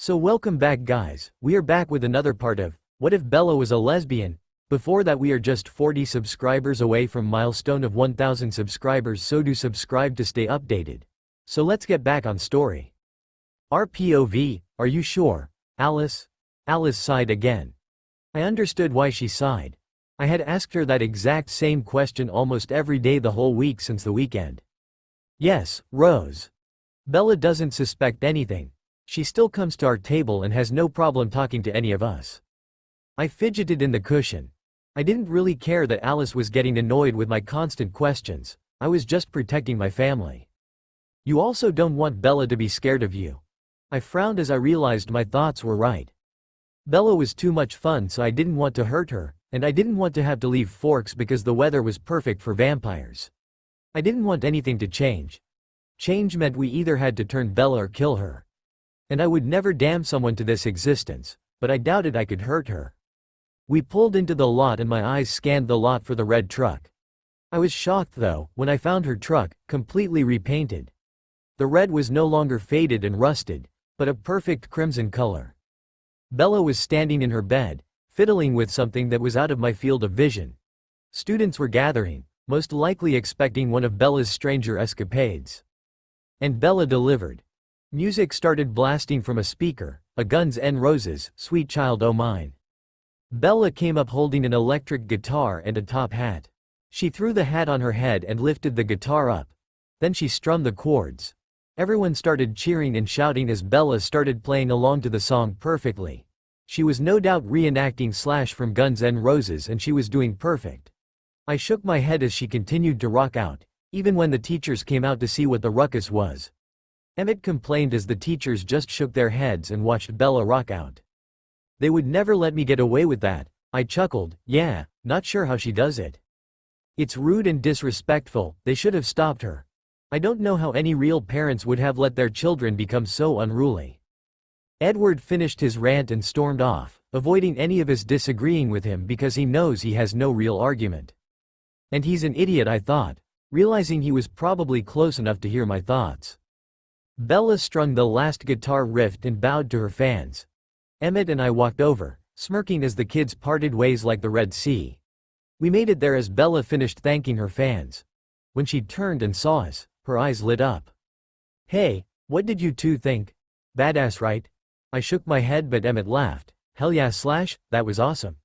So welcome back guys, we are back with another part of, What If Bella Was a Lesbian? Before that we are just 40 subscribers away from milestone of 1000 subscribers, so do subscribe to stay updated. So let's get back on story. RPOV, are you sure? Alice? Alice sighed again. I understood why she sighed. I had asked her that exact same question almost every day the whole week since the weekend. Yes, Rose. Bella doesn't suspect anything. She still comes to our table and has no problem talking to any of us. I fidgeted in the cushion. I didn't really care that Alice was getting annoyed with my constant questions. I was just protecting my family. You also don't want Bella to be scared of you. I frowned as I realized my thoughts were right. Bella was too much fun, so I didn't want to hurt her, and I didn't want to have to leave Forks because the weather was perfect for vampires. I didn't want anything to change. Change meant we either had to turn Bella or kill her. And I would never damn someone to this existence, but I doubted I could hurt her. We pulled into the lot and my eyes scanned the lot for the red truck. I was shocked though, when I found her truck, completely repainted. The red was no longer faded and rusted, but a perfect crimson color. Bella was standing in her bed, fiddling with something that was out of my field of vision. Students were gathering, most likely expecting one of Bella's stranger escapades. And Bella delivered. Music started blasting from a speaker, a Guns N' Roses, Sweet Child O' Mine. Bella came up holding an electric guitar and a top hat. She threw the hat on her head and lifted the guitar up. Then she strummed the chords. Everyone started cheering and shouting as Bella started playing along to the song perfectly. She was no doubt reenacting Slash from Guns N' Roses and she was doing perfect. I shook my head as she continued to rock out, even when the teachers came out to see what the ruckus was. Emmett complained as the teachers just shook their heads and watched Bella rock out. They would never let me get away with that. I chuckled, yeah, not sure how she does it. It's rude and disrespectful, they should have stopped her. I don't know how any real parents would have let their children become so unruly. Edward finished his rant and stormed off, avoiding any of us disagreeing with him because he knows he has no real argument. And he's an idiot, I thought, realizing he was probably close enough to hear my thoughts. Bella strung the last guitar riff and bowed to her fans. Emmett and I walked over, smirking as the kids parted ways like the Red Sea. We made it there as Bella finished thanking her fans. When she turned and saw us, her eyes lit up. Hey, what did you two think? Badass, right? I shook my head but Emmett laughed. Hell yeah Slash, that was awesome.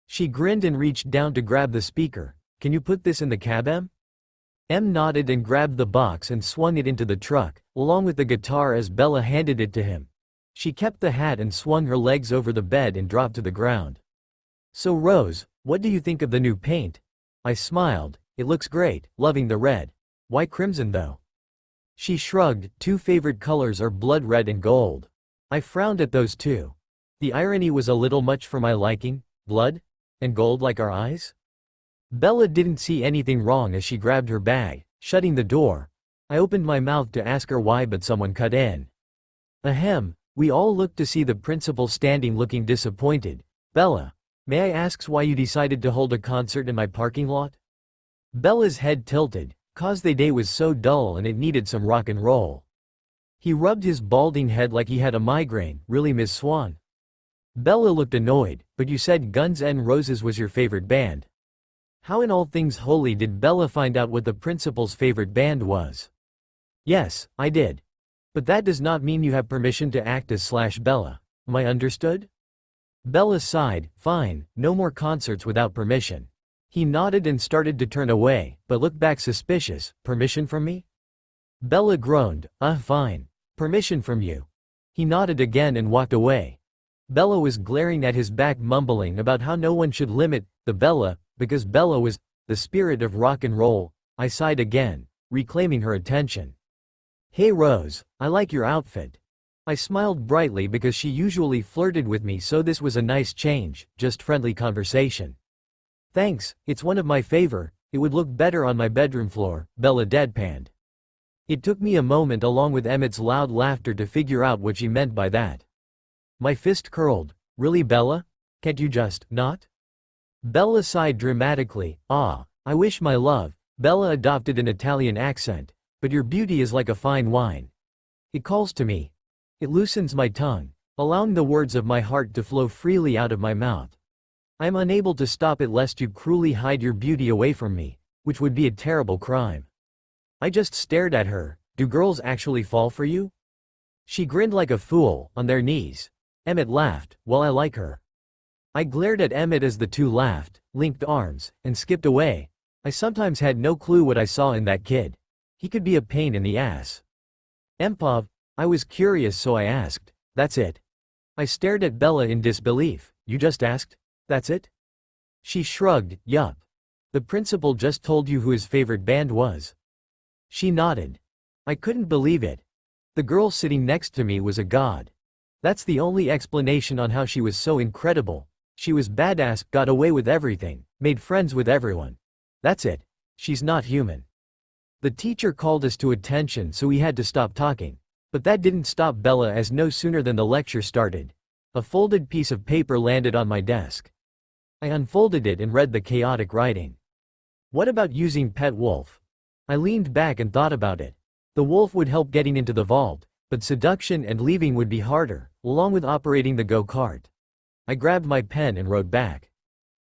She grinned and reached down to grab the speaker. Can you put this in the cab, Em? Em nodded and grabbed the box and swung it into the truck, along with the guitar as Bella handed it to him. She kept the hat and swung her legs over the bed and dropped to the ground. So Rose, what do you think of the new paint? I smiled. It looks great, loving the red. Why crimson though? She shrugged. Two favorite colors are blood red and gold. I frowned at those two. The irony was a little much for my liking. Blood? And gold like our eyes? Bella didn't see anything wrong as she grabbed her bag, shutting the door. I opened my mouth to ask her why but someone cut in. Ahem, we all looked to see the principal standing looking disappointed. Bella, may I ask why you decided to hold a concert in my parking lot? Bella's head tilted, cause the day was so dull and it needed some rock and roll. He rubbed his balding head like he had a migraine. Really, Miss Swan? Bella looked annoyed, but you said Guns N' Roses was your favorite band. How in all things holy did Bella find out what the principal's favorite band was? Yes, I did. But that does not mean you have permission to act as Slash Bella. Am I understood? Bella sighed. Fine, no more concerts without permission. He nodded and started to turn away, but looked back suspicious. Permission from me? Bella groaned. Fine. Permission from you. He nodded again and walked away. Bella was glaring at his back, mumbling about how no one should limit the Bella, because Bella was the spirit of rock and roll. I sighed again, reclaiming her attention. Hey Rose, I like your outfit. I smiled brightly because she usually flirted with me, so this was a nice change, just friendly conversation. Thanks, it's one of my favor, it would look better on my bedroom floor, Bella deadpanned. It took me a moment along with Emmett's loud laughter to figure out what she meant by that. My fist curled. Really Bella? Can't you just not? Bella sighed dramatically. I wish my love. Bella adopted an Italian accent. But your beauty is like a fine wine. It calls to me. It loosens my tongue. allowing the words of my heart to flow freely out of my mouth. I am unable to stop it lest you cruelly hide your beauty away from me, which would be a terrible crime. I just stared at her. Do girls actually fall for you? She grinned like a fool, on their knees. Emmett laughed, well, I like her. I glared at Emmett as the two laughed, linked arms, and skipped away. I sometimes had no clue what I saw in that kid. He could be a pain in the ass. Empov, I was curious so I asked, that's it? I stared at Bella in disbelief. You just asked? That's it? She shrugged, yup. The principal just told you who his favorite band was. She nodded. I couldn't believe it. The girl sitting next to me was a god. That's the only explanation on how she was so incredible. She was badass, got away with everything, made friends with everyone. That's it. She's not human. The teacher called us to attention so we had to stop talking. But that didn't stop Bella as no sooner than the lecture started. A folded piece of paper landed on my desk. I unfolded it and read the chaotic writing. What about using Pet Wolf? I leaned back and thought about it. The wolf would help getting into the vault, but seduction and leaving would be harder, along with operating the go-kart. I grabbed my pen and wrote back.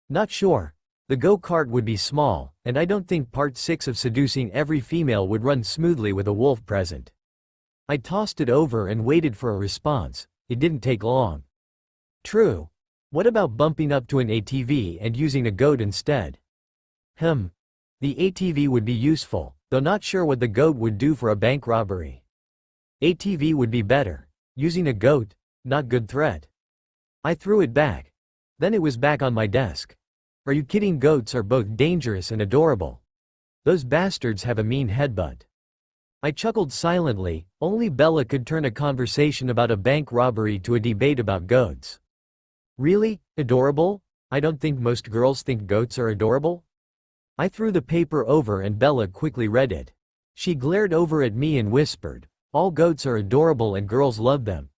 Not sure. The go-kart would be small, and I don't think part 6 of seducing every female would run smoothly with a wolf present. I tossed it over and waited for a response. It didn't take long. True. What about bumping up to an ATV and using a goat instead? The ATV would be useful, though not sure what the goat would do for a bank robbery. ATV would be better. Using a goat, not good threat. I threw it back. Then it was back on my desk. Are you kidding? Goats are both dangerous and adorable. Those bastards have a mean headbutt. I chuckled silently. Only Bella could turn a conversation about a bank robbery to a debate about goats. Really? Adorable? I don't think most girls think goats are adorable. I threw the paper over and Bella quickly read it. She glared over at me and whispered, all goats are adorable and girls love them.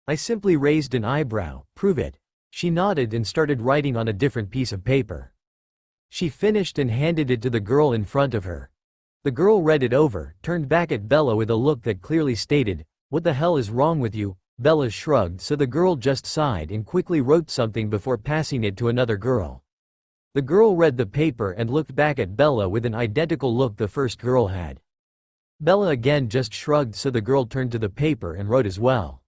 I simply raised an eyebrow. Prove it. She nodded and started writing on a different piece of paper. She finished and handed it to the girl in front of her. The girl read it over, turned back at Bella with a look that clearly stated, what the hell is wrong with you? Bella shrugged, so the girl just sighed and quickly wrote something before passing it to another girl. The girl read the paper and looked back at Bella with an identical look the first girl had. Bella again just shrugged, so the girl turned to the paper and wrote as well.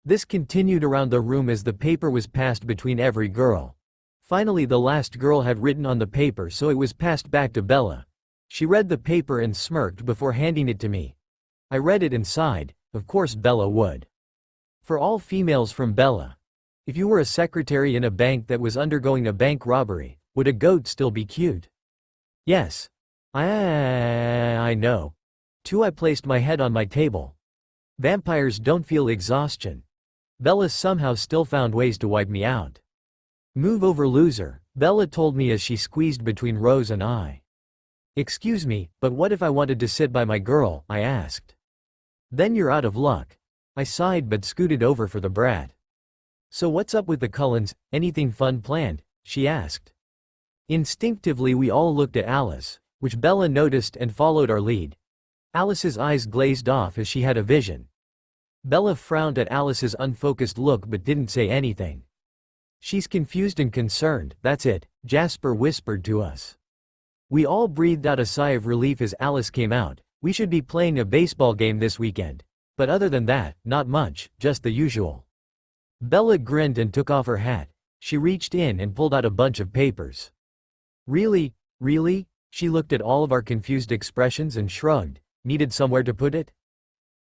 This continued around the room as the paper was passed between every girl. Finally the last girl had written on the paper, so it was passed back to Bella. She read the paper and smirked before handing it to me. I read it and sighed. Of course Bella would. For all females from Bella. If you were a secretary in a bank that was undergoing a bank robbery, would a goat still be cute? Yes. I know. 2. I placed my head on my table. Vampires don't feel exhaustion. Bella somehow still found ways to wipe me out. Move over, loser, Bella told me as she squeezed between Rose and I. Excuse me, but what if I wanted to sit by my girl? I asked. Then you're out of luck. I sighed but scooted over for the brat. So what's up with the Cullens? Anything fun planned? She asked. Instinctively we all looked at Alice, which Bella noticed and followed our lead. Alice's eyes glazed off as she had a vision. Bella frowned at Alice's unfocused look but didn't say anything. She's confused and concerned, that's it, Jasper whispered to us. We all breathed out a sigh of relief as Alice came out. We should be playing a baseball game this weekend. But other than that, not much, just the usual. Bella grinned and took off her hat. She reached in and pulled out a bunch of papers. Really? Really? She looked at all of our confused expressions and shrugged. Needed somewhere to put it?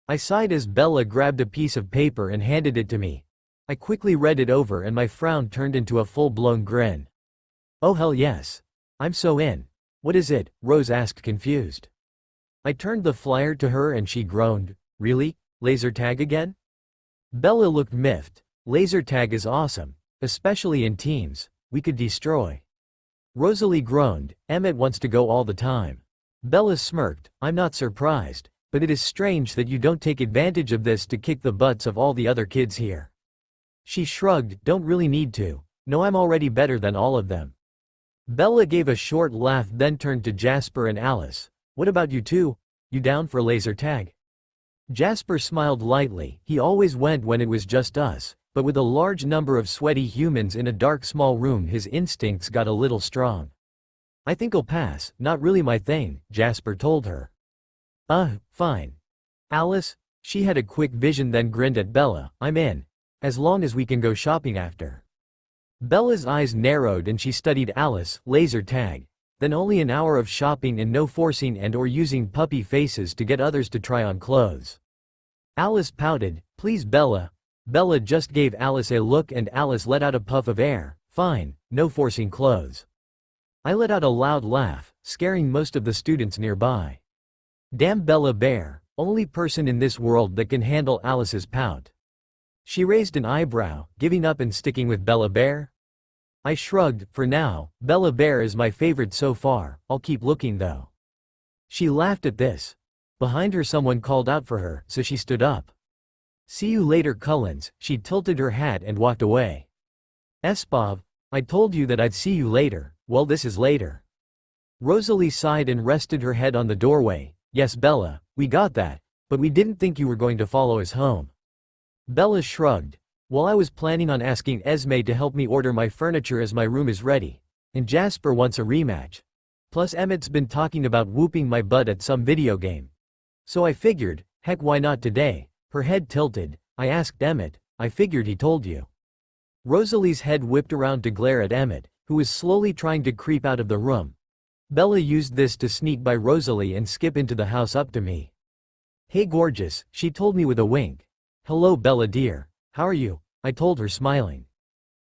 I sighed as Bella grabbed a piece of paper and handed it to me. I quickly read it over and my frown turned into a full-blown grin. Oh hell yes. I'm so in. What is it? Rose asked, confused. I turned the flyer to her and she groaned. Really? Laser tag again? Bella looked miffed. Laser tag is awesome. Especially in teams. We could destroy. Rosalie groaned. Emmett wants to go all the time. Bella smirked. I'm not surprised. But it is strange that you don't take advantage of this to kick the butts of all the other kids here. She shrugged. Don't really need to. No, I'm already better than all of them. Bella gave a short laugh then turned to Jasper and Alice. What about you two? You down for laser tag? Jasper smiled lightly. He always went when it was just us, but with a large number of sweaty humans in a dark small room his instincts got a little strong. I think I'll pass, not really my thing, Jasper told her. Fine. Alice? She had a quick vision then grinned at Bella. I'm in. As long as we can go shopping after. Bella's eyes narrowed and she studied Alice, laser tag. Then only an hour of shopping and no forcing and or using puppy faces to get others to try on clothes. Alice pouted, please Bella. Bella just gave Alice a look and Alice let out a puff of air. Fine, no forcing clothes. I let out a loud laugh, scaring most of the students nearby. Damn Bella Bear, only person in this world that can handle Alice's pout. She raised an eyebrow, giving up and sticking with Bella Bear? I shrugged, for now, Bella Bear is my favorite so far, I'll keep looking though. She laughed at this. Behind her someone called out for her, so she stood up. See you later Cullens, she tilted her hat and walked away. Espov, I told you that I'd see you later, well this is later. Rosalie sighed and rested her head on the doorway, yes Bella, we got that, but we didn't think you were going to follow us home. Bella shrugged. Well I was planning on asking Esme to help me order my furniture as my room is ready. And Jasper wants a rematch. Plus Emmett's been talking about whooping my butt at some video game. So I figured, heck why not today? Her head tilted. I asked Emmett, I figured he told you. Rosalie's head whipped around to glare at Emmett, who was slowly trying to creep out of the room. Bella used this to sneak by Rosalie and skip into the house up to me. Hey gorgeous, she told me with a wink. Hello Bella dear. How are you? I told her smiling.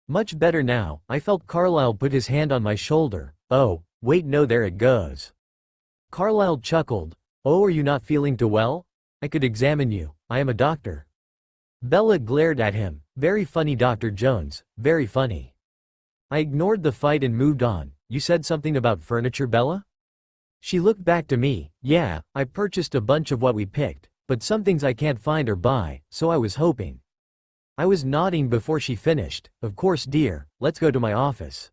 Much better now, I felt Carlisle put his hand on my shoulder. Oh, wait no there it goes. Carlisle chuckled. Oh are you not feeling too well? I could examine you, I am a doctor. Bella glared at him. Very funny Dr. Jones, very funny. I ignored the fight and moved on. You said something about furniture Bella? She looked back to me. Yeah, I purchased a bunch of what we picked, but some things I can't find or buy, so I was hoping. I was nodding before she finished. Of course dear, let's go to my office.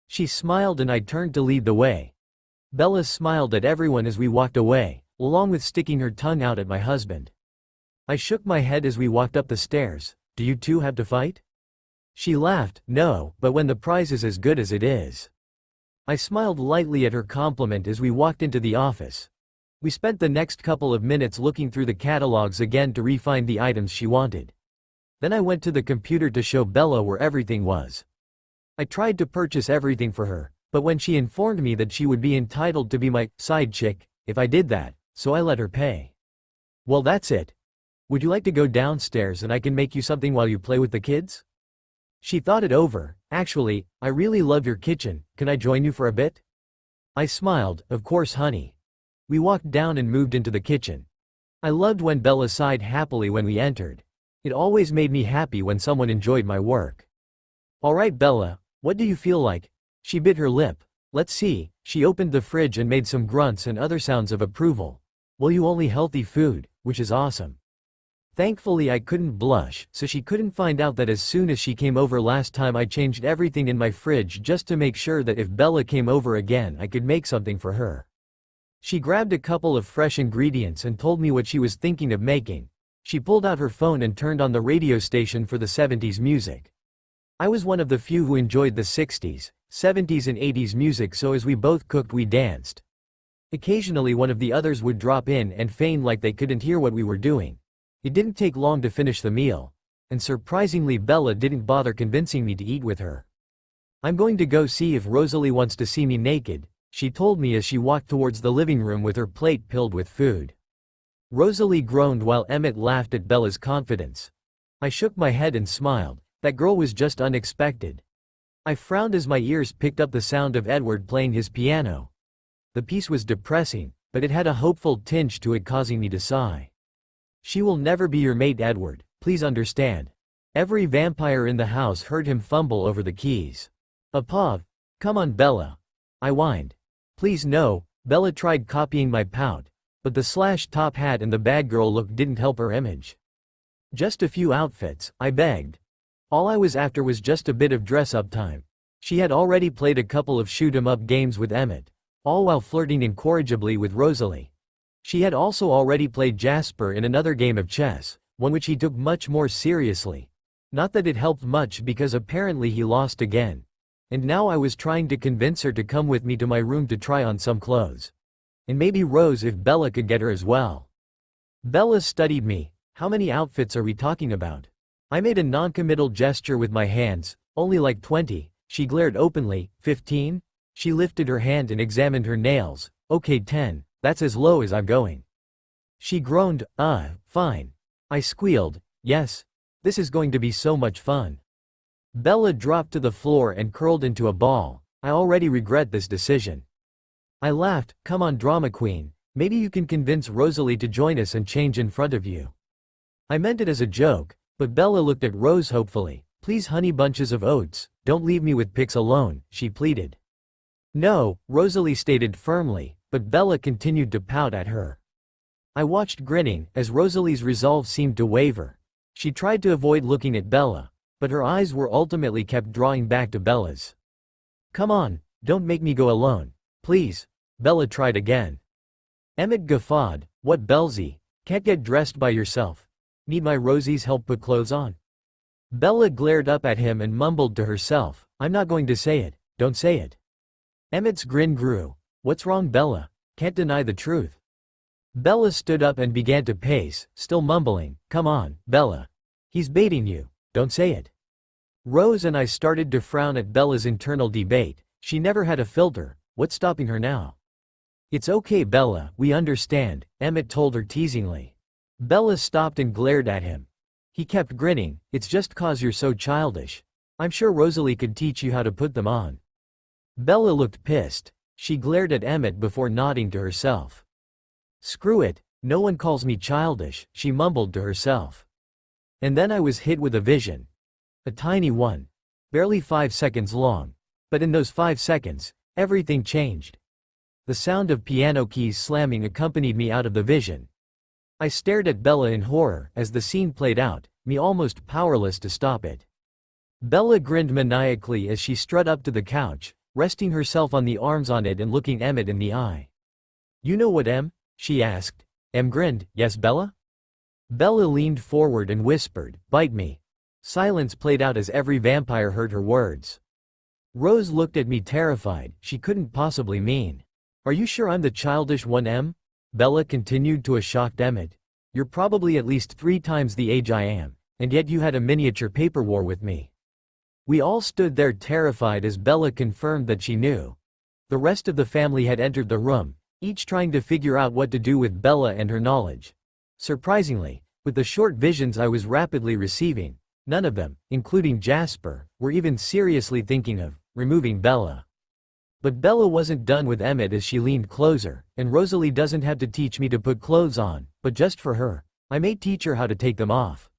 She smiled and I turned to lead the way. Bella smiled at everyone as we walked away, along with sticking her tongue out at my husband. I shook my head as we walked up the stairs. Do you two have to fight? She laughed. No, but when the prize is as good as it is. I smiled lightly at her compliment as we walked into the office. We spent the next couple of minutes looking through the catalogs again to re-find the items she wanted. Then I went to the computer to show Bella where everything was. I tried to purchase everything for her, but when she informed me that she would be entitled to be my side chick if I did that, so I let her pay. Well that's it. Would you like to go downstairs and I can make you something while you play with the kids? She thought it over. Actually, I really love your kitchen, can I join you for a bit? I smiled, of course honey. We walked down and moved into the kitchen. I loved when Bella sighed happily when we entered. It always made me happy when someone enjoyed my work. Alright Bella, what do you feel like? She bit her lip. Let's see. She opened the fridge and made some grunts and other sounds of approval. Well you only healthy food, which is awesome. Thankfully I couldn't blush, so she couldn't find out that as soon as she came over last time I changed everything in my fridge just to make sure that if Bella came over again I could make something for her. She grabbed a couple of fresh ingredients and told me what she was thinking of making. She pulled out her phone and turned on the radio station for the 70s music. I was one of the few who enjoyed the 60s, 70s and 80s music, so as we both cooked we danced. Occasionally one of the others would drop in and feign like they couldn't hear what we were doing. It didn't take long to finish the meal. And surprisingly Bella didn't bother convincing me to eat with her. I'm going to go see if Rosalie wants to see me naked, she told me as she walked towards the living room with her plate filled with food. Rosalie groaned while Emmett laughed at Bella's confidence. I shook my head and smiled. That girl was just unexpected. I frowned as my ears picked up the sound of Edward playing his piano. The piece was depressing, but it had a hopeful tinge to it causing me to sigh. She will never be your mate Edward, please understand. Every vampire in the house heard him fumble over the keys. Apav, come on Bella. I whined. Please no, Bella tried copying my pout, but the slashed top hat and the bad girl look didn't help her image. Just a few outfits, I begged. All I was after was just a bit of dress-up time. She had already played a couple of shoot-'em-up games with Emmett, all while flirting incorrigibly with Rosalie. She had also already played Jasper in another game of chess, one which he took much more seriously. Not that it helped much because apparently he lost again. And now I was trying to convince her to come with me to my room to try on some clothes. And maybe Rose if Bella could get her as well. Bella studied me. How many outfits are we talking about? I made a non-committal gesture with my hands, only like 20. She glared openly. 15? She lifted her hand and examined her nails. Okay 10, that's as low as I'm going. She groaned, fine. I squealed, yes. This is going to be so much fun. Bella dropped to the floor and curled into a ball. I already regret this decision. I laughed, come on drama queen, maybe you can convince Rosalie to join us and change in front of you. I meant it as a joke, but Bella looked at Rose hopefully. Please honey bunches of oats, don't leave me with pics alone, she pleaded. No, Rosalie stated firmly, but Bella continued to pout at her. I watched grinning, as Rosalie's resolve seemed to waver. She tried to avoid looking at Bella, but her eyes were ultimately kept drawing back to Bella's. Come on, don't make me go alone, please. Bella tried again. Emmett guffawed, what Bellsy, can't get dressed by yourself. Need my Rosie's help put clothes on? Bella glared up at him and mumbled to herself, I'm not going to say it, don't say it. Emmett's grin grew. What's wrong Bella? Can't deny the truth. Bella stood up and began to pace, still mumbling, come on, Bella. He's baiting you, don't say it. Rose and I started to frown at Bella's internal debate. She never had a filter, what's stopping her now? It's okay Bella, we understand, Emmett told her teasingly. Bella stopped and glared at him. He kept grinning, it's just cause you're so childish. I'm sure Rosalie could teach you how to put them on. Bella looked pissed. She glared at Emmett before nodding to herself. Screw it, no one calls me childish, she mumbled to herself. And then I was hit with a vision. A tiny one. Barely 5 seconds long. But in those 5 seconds, everything changed. The sound of piano keys slamming accompanied me out of the vision. I stared at Bella in horror as the scene played out, me almost powerless to stop it. Bella grinned maniacally as she strutted up to the couch, resting herself on the arms on it and looking Emmett in the eye. You know what Em? She asked. Em grinned, yes Bella? Bella leaned forward and whispered, bite me. Silence played out as every vampire heard her words. Rose looked at me terrified, she couldn't possibly mean. Are you sure I'm the childish one Em? Bella continued to a shocked Emmett. You're probably at least 3 times the age I am, and yet you had a miniature paper war with me. We all stood there terrified as Bella confirmed that she knew. The rest of the family had entered the room, each trying to figure out what to do with Bella and her knowledge. Surprisingly, with the short visions I was rapidly receiving, none of them, including Jasper, were even seriously thinking of removing Bella. But Bella wasn't done with Emmett as she leaned closer, and Rosalie doesn't have to teach me to put clothes on, but just for her, I may teach her how to take them off.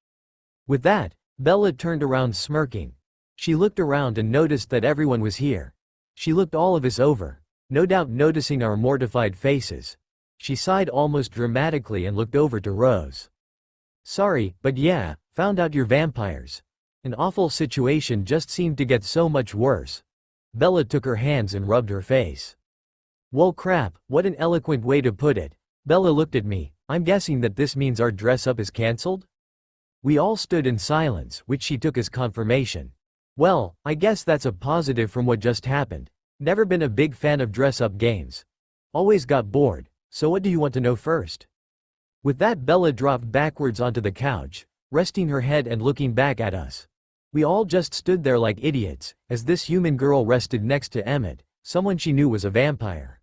With that, Bella turned around smirking. She looked around and noticed that everyone was here. She looked all of us over, no doubt noticing our mortified faces. She sighed almost dramatically and looked over to Rose. Sorry, but yeah, found out you're vampires. An awful situation just seemed to get so much worse. Bella took her hands and rubbed her face. Well crap, what an eloquent way to put it. Bella looked at me, I'm guessing that this means our dress up is cancelled? We all stood in silence, which she took as confirmation. Well, I guess that's a positive from what just happened. Never been a big fan of dress-up games. Always got bored, so what do you want to know first? With that Bella dropped backwards onto the couch, resting her head and looking back at us. We all just stood there like idiots, as this human girl rested next to Emmett, someone she knew was a vampire.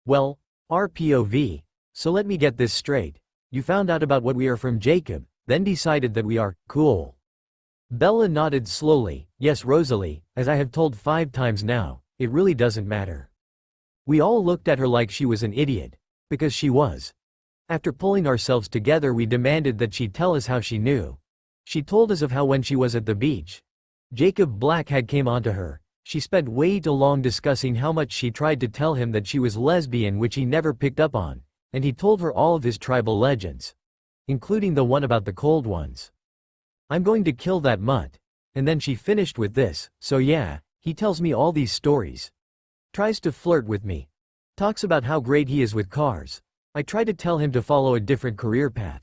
Well, our POV. So let me get this straight. You found out about what we are from Jacob, then decided that we are cool. Bella nodded slowly, yes Rosalie, as I have told 5 times now, it really doesn't matter. We all looked at her like she was an idiot, because she was. After pulling ourselves together we demanded that she tell us how she knew. She told us of how when she was at the beach, Jacob Black had came onto her. She spent way too long discussing how much she tried to tell him that she was lesbian which he never picked up on, and he told her all of his tribal legends. Including the one about the cold ones. I'm going to kill that mutt. And then she finished with this, so yeah, he tells me all these stories. Tries to flirt with me. Talks about how great he is with cars. I try to tell him to follow a different career path.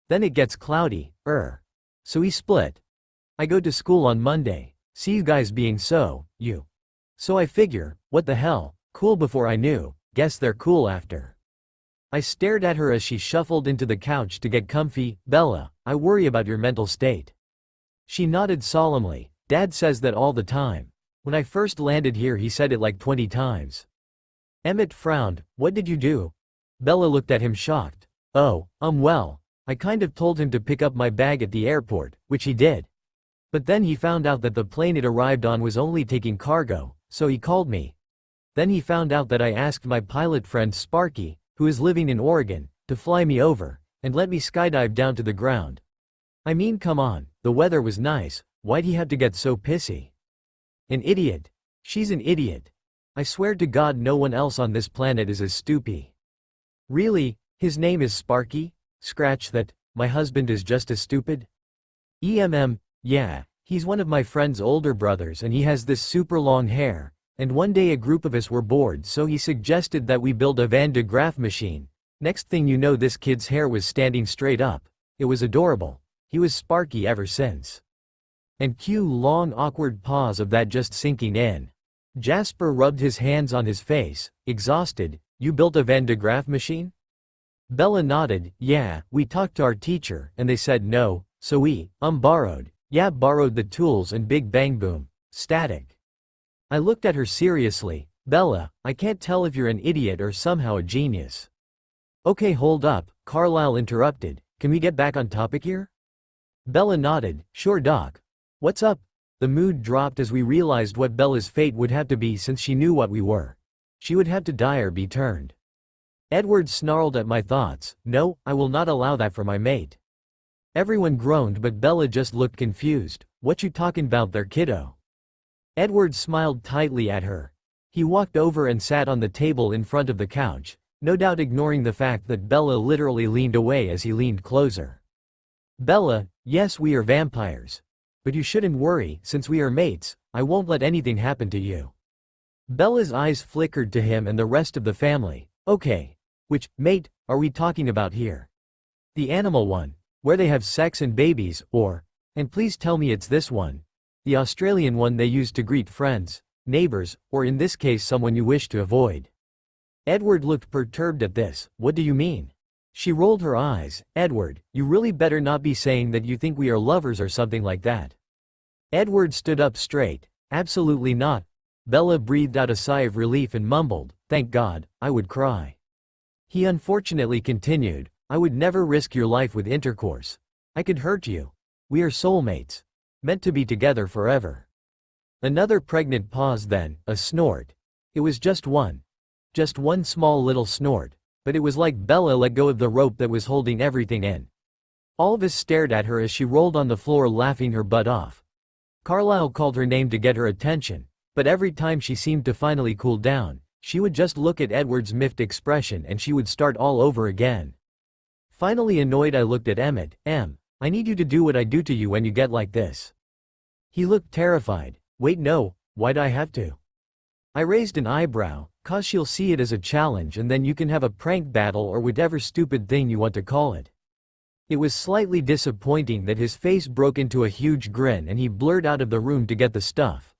Then it gets cloudy, so we split. I go to school on Monday, see you guys being you. So I figure, what the hell, cool before I knew, guess they're cool after. I stared at her as she shuffled into the couch to get comfy. Bella, I worry about your mental state. She nodded solemnly. Dad says that all the time. When I first landed here he said it like 20 times. Emmett frowned. What did you do? Bella looked at him shocked. Oh, well, I kind of told him to pick up my bag at the airport, which he did. But then he found out that the plane it arrived on was only taking cargo, so he called me. Then he found out that I asked my pilot friend Sparky, who is living in Oregon, to fly me over, and let me skydive down to the ground. I mean, come on, the weather was nice, why'd he have to get so pissy? An idiot. She's an idiot. I swear to God no one else on this planet is as stupid. Really, his name is Sparky? Scratch that, my husband is just as stupid? Yeah, he's one of my friend's older brothers and he has this super long hair, and one day a group of us were bored so he suggested that we build a Van de Graaff machine. Next thing you know this kid's hair was standing straight up. It was adorable. He was Sparky ever since. And cue long awkward pause of that just sinking in. Jasper rubbed his hands on his face, exhausted. You built a Van de Graaff machine? Bella nodded. Yeah, we talked to our teacher and they said no, so we borrowed the tools and big bang boom, static. I looked at her seriously. Bella, I can't tell if you're an idiot or somehow a genius. Okay, hold up, Carlisle interrupted. Can we get back on topic here? Bella nodded. Sure doc. What's up? The mood dropped as we realized what Bella's fate would have to be since she knew what we were. She would have to die or be turned. Edward snarled at my thoughts. No, I will not allow that for my mate. Everyone groaned but Bella just looked confused. What you talking about there, kiddo? Edward smiled tightly at her. He walked over and sat on the table in front of the couch, no doubt ignoring the fact that Bella literally leaned away as he leaned closer. Bella, yes we are vampires. But you shouldn't worry, since we are mates, I won't let anything happen to you. Bella's eyes flickered to him and the rest of the family. Okay. Which mate are we talking about here? The animal one, where they have sex and babies, and please tell me it's this one. The Australian one they use to greet friends, neighbors, or in this case someone you wish to avoid. Edward looked perturbed at this. What do you mean? She rolled her eyes. Edward, you really better not be saying that you think we are lovers or something like that. Edward stood up straight. Absolutely not. Bella breathed out a sigh of relief and mumbled, thank God, I would cry. He unfortunately continued, I would never risk your life with intercourse. I could hurt you. We are soulmates. Meant to be together forever. Another pregnant pause then, a snort. It was just one. Just one small little snort, but it was like Bella let go of the rope that was holding everything in. All of us stared at her as she rolled on the floor laughing her butt off. Carlisle called her name to get her attention, but every time she seemed to finally cool down, she would just look at Edward's miffed expression and she would start all over again. Finally annoyed I looked at Emmett. I need you to do what I do to you when you get like this. He looked terrified. Wait no, why'd I have to? I raised an eyebrow, cause she'll see it as a challenge and then you can have a prank battle or whatever stupid thing you want to call it. It was slightly disappointing that his face broke into a huge grin and he blurred out of the room to get the stuff.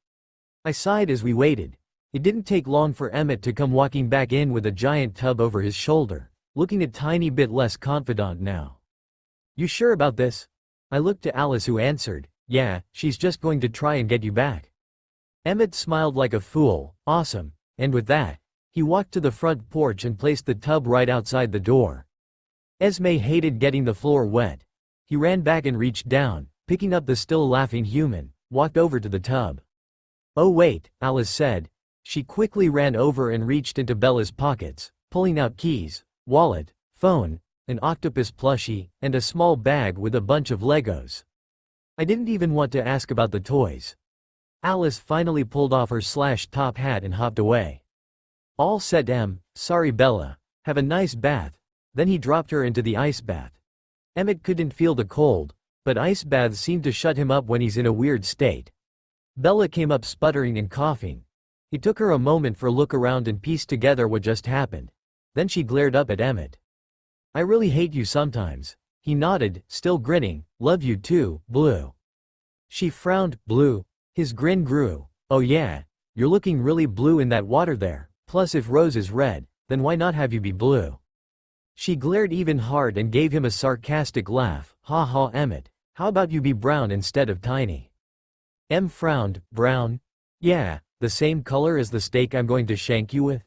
I sighed as we waited. It didn't take long for Emmett to come walking back in with a giant tub over his shoulder, looking a tiny bit less confident now. You sure about this? I looked to Alice who answered, yeah, she's just going to try and get you back. Emmett smiled like a fool. Awesome. And with that, he walked to the front porch and placed the tub right outside the door. Esme hated getting the floor wet. He ran back and reached down, picking up the still laughing human, walked over to the tub. Oh wait, Alice said. She quickly ran over and reached into Bella's pockets, pulling out keys, wallet, phone, an octopus plushie, and a small bag with a bunch of Legos. I didn't even want to ask about the toys. Alice finally pulled off her /top hat and hopped away. All set. Sorry Bella, have a nice bath. Then he dropped her into the ice bath. Emmett couldn't feel the cold, but ice baths seem to shut him up when he's in a weird state. Bella came up sputtering and coughing. It took her a moment for a look around and pieced together what just happened. Then she glared up at Emmett. I really hate you sometimes. He nodded, still grinning. Love you too, Blue. She frowned. Blue. His grin grew. Oh yeah, you're looking really blue in that water there. Plus if Rose is red, then why not have you be blue? She glared even hard and gave him a sarcastic laugh. Ha ha, Emmett. How about you be brown instead of Tiny? Em frowned. Brown? Yeah, the same color as the steak I'm going to shank you with?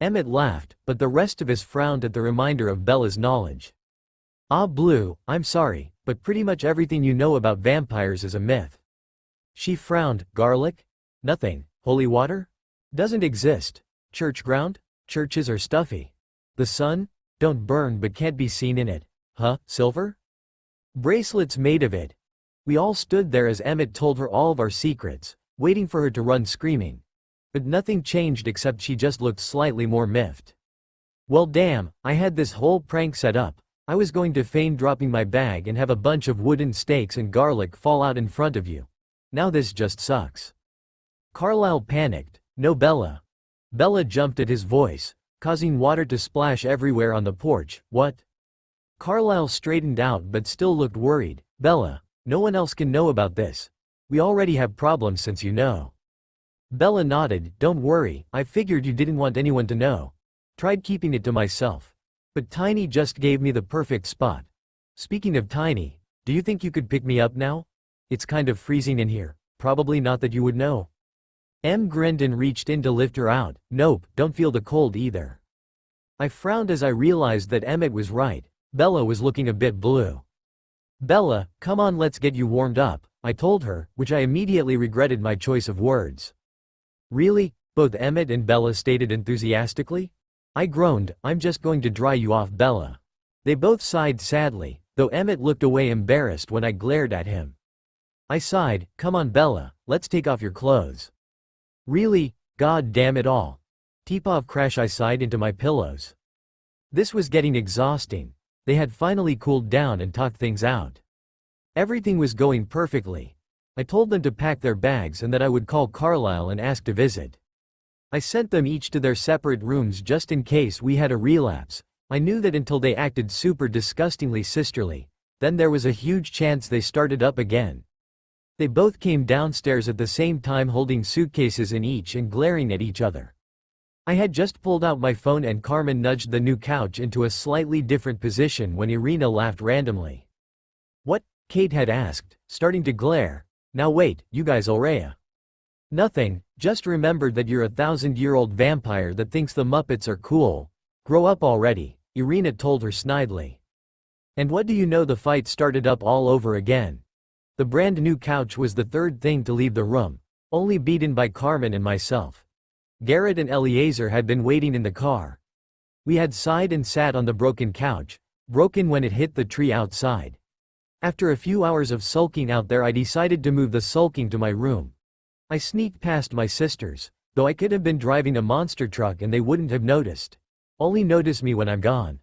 Emmett laughed, but the rest of us frowned at the reminder of Bella's knowledge. Ah, Blue, I'm sorry, but pretty much everything you know about vampires is a myth. She frowned. Garlic? Nothing. Holy water? Doesn't exist. Church ground? Churches are stuffy. The sun? Don't burn but can't be seen in it. Huh, silver? Bracelets made of it. We all stood there as Emmett told her all of our secrets, waiting for her to run screaming. But nothing changed except she just looked slightly more miffed. Well damn, I had this whole prank set up. I was going to feign dropping my bag and have a bunch of wooden stakes and garlic fall out in front of you. Now this just sucks. Carlisle panicked. No, Bella. Bella jumped at his voice, causing water to splash everywhere on the porch. What? Carlisle straightened out but still looked worried. Bella, no one else can know about this. We already have problems since you know. Bella nodded. Don't worry, I figured you didn't want anyone to know. Tried keeping it to myself. But Tiny just gave me the perfect spot. Speaking of Tiny, do you think you could pick me up now? It's kind of freezing in here. Probably not that you would know. Em grinned and reached in to lift her out. Nope, don't feel the cold either. I frowned as I realized that Emmett was right. Bella was looking a bit blue. Bella, come on, let's get you warmed up, I told her, which I immediately regretted my choice of words. Really? Both Emmett and Bella stated enthusiastically. I groaned. I'm just going to dry you off, Bella. They both sighed sadly, though Emmett looked away embarrassed when I glared at him. I sighed. Come on, Bella, let's take off your clothes. Really? God damn it all. Teepov crash, I sighed into my pillows. This was getting exhausting. They had finally cooled down and talked things out. Everything was going perfectly. I told them to pack their bags and that I would call Carlisle and ask to visit. I sent them each to their separate rooms just in case we had a relapse. I knew that until they acted super disgustingly sisterly, then there was a huge chance they started up again. They both came downstairs at the same time holding suitcases in each and glaring at each other. I had just pulled out my phone and Carmen nudged the new couch into a slightly different position when Irina laughed randomly. What? Kate had asked, starting to glare. Now wait, you guys Aurea. Nothing, just remembered that you're a 1,000-year-old vampire that thinks the Muppets are cool. Grow up already, Irina told her snidely. And what do you know, the fight started up all over again. The brand new couch was the third thing to leave the room, only beaten by Carmen and myself. Garrett and Eliezer had been waiting in the car. We had sighed and sat on the broken couch, broken when it hit the tree outside. After a few hours of sulking out there, I decided to move the sulking to my room. I sneaked past my sisters, though I could have been driving a monster truck and they wouldn't have noticed. Only notice me when I'm gone.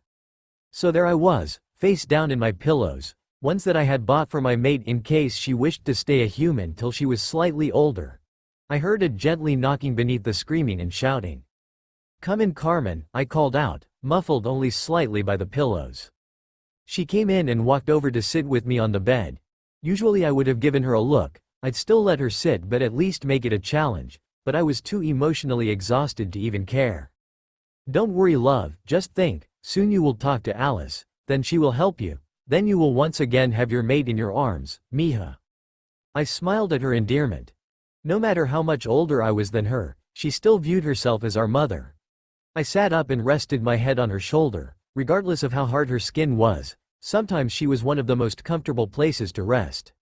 So there I was, face down in my pillows, ones that I had bought for my mate in case she wished to stay a human till she was slightly older. I heard it gently knocking beneath the screaming and shouting. Come in, Carmen, I called out, muffled only slightly by the pillows. She came in and walked over to sit with me on the bed. Usually I would have given her a look. I'd still let her sit but at least make it a challenge, but I was too emotionally exhausted to even care. Don't worry, love, just think, soon you will talk to Alice, then she will help you, then you will once again have your mate in your arms, Mija. I smiled at her endearment. No matter how much older I was than her, she still viewed herself as our mother. I sat up and rested my head on her shoulder. Regardless of how hard her skin was, sometimes she was one of the most comfortable places to rest.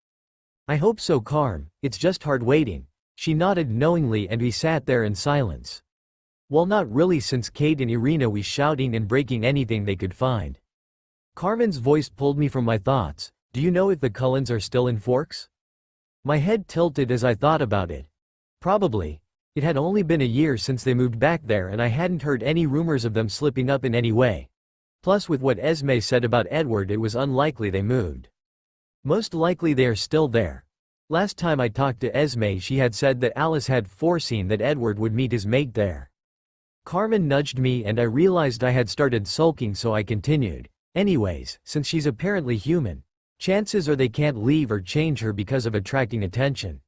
I hope so, Carm, it's just hard waiting. She nodded knowingly and we sat there in silence. Well, not really, since Kate and Irina was shouting and breaking anything they could find. Carmen's voice pulled me from my thoughts. Do you know if the Cullens are still in Forks? My head tilted as I thought about it. Probably. It had only been a year since they moved back there and I hadn't heard any rumors of them slipping up in any way. Plus with what Esme said about Edward, it was unlikely they moved. Most likely they are still there. Last time I talked to Esme, she had said that Alice had foreseen that Edward would meet his mate there. Carmen nudged me and I realized I had started sulking, so I continued. Anyways, since she's apparently human, chances are they can't leave or change her because of attracting attention.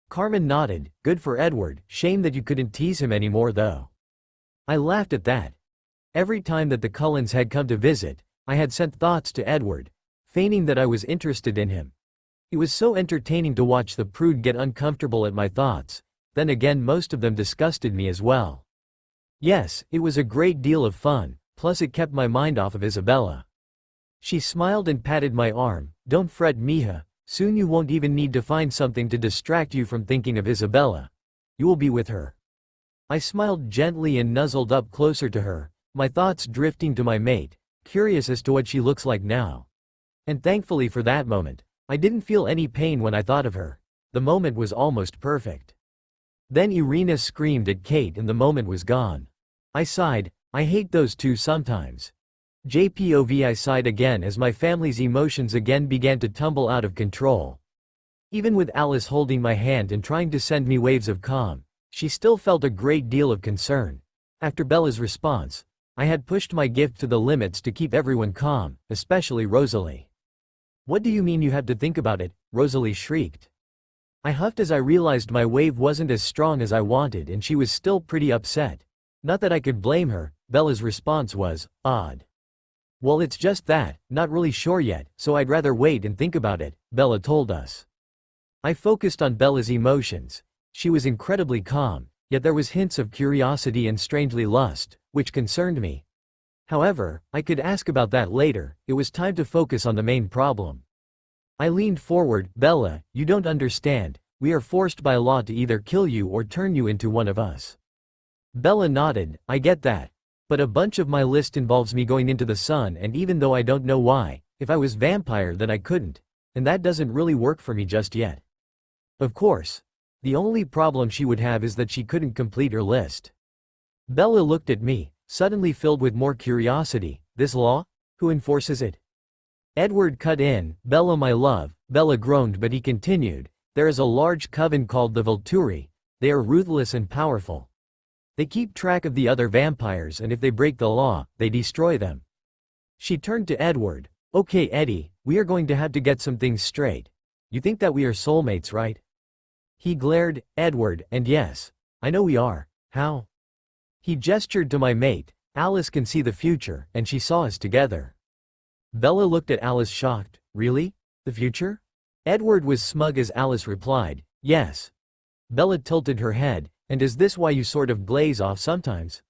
Carmen nodded. Good for Edward, shame that you couldn't tease him anymore though. I laughed at that. Every time that the Cullens had come to visit, I had sent thoughts to Edward, feigning that I was interested in him. It was so entertaining to watch the prude get uncomfortable at my thoughts. Then again, most of them disgusted me as well. Yes, it was a great deal of fun, plus it kept my mind off of Isabella. She smiled and patted my arm. Don't fret, Mija, soon you won't even need to find something to distract you from thinking of Isabella. You will be with her. I smiled gently and nuzzled up closer to her, my thoughts drifting to my mate, curious as to what she looks like now. And thankfully for that moment, I didn't feel any pain when I thought of her. The moment was almost perfect. Then Irina screamed at Kate and the moment was gone. I sighed. I hate those two sometimes. JPOV, I sighed again as my family's emotions again began to tumble out of control. Even with Alice holding my hand and trying to send me waves of calm, she still felt a great deal of concern. After Bella's response, I had pushed my gift to the limits to keep everyone calm, especially Rosalie. What do you mean you have to think about it? Rosalie shrieked. I huffed as I realized my wave wasn't as strong as I wanted and she was still pretty upset. Not that I could blame her. Bella's response was odd. Well, it's just that, not really sure yet, so I'd rather wait and think about it, Bella told us. I focused on Bella's emotions. She was incredibly calm, yet there was hints of curiosity and strangely lust, which concerned me. However, I could ask about that later. It was time to focus on the main problem. I leaned forward. Bella, you don't understand. We are forced by law to either kill you or turn you into one of us. Bella nodded. I get that. But a bunch of my list involves me going into the sun, and even though I don't know why, if I was vampire then I couldn't. And that doesn't really work for me just yet. Of course. The only problem she would have is that she couldn't complete her list. Bella looked at me, suddenly filled with more curiosity. This law? Who enforces it? Edward cut in. Bella, my love. Bella groaned, but he continued. There is a large coven called the Volturi. They are ruthless and powerful. They keep track of the other vampires, and if they break the law, they destroy them. She turned to Edward. Okay, Eddie, we are going to have to get some things straight. You think that we are soulmates, right? He glared. Edward, and yes, I know we are. How? He gestured to my mate. Alice can see the future, and she saw us together. Bella looked at Alice shocked. Really? The future? Edward was smug as Alice replied, yes. Bella tilted her head. And is this why you sort of glaze off sometimes?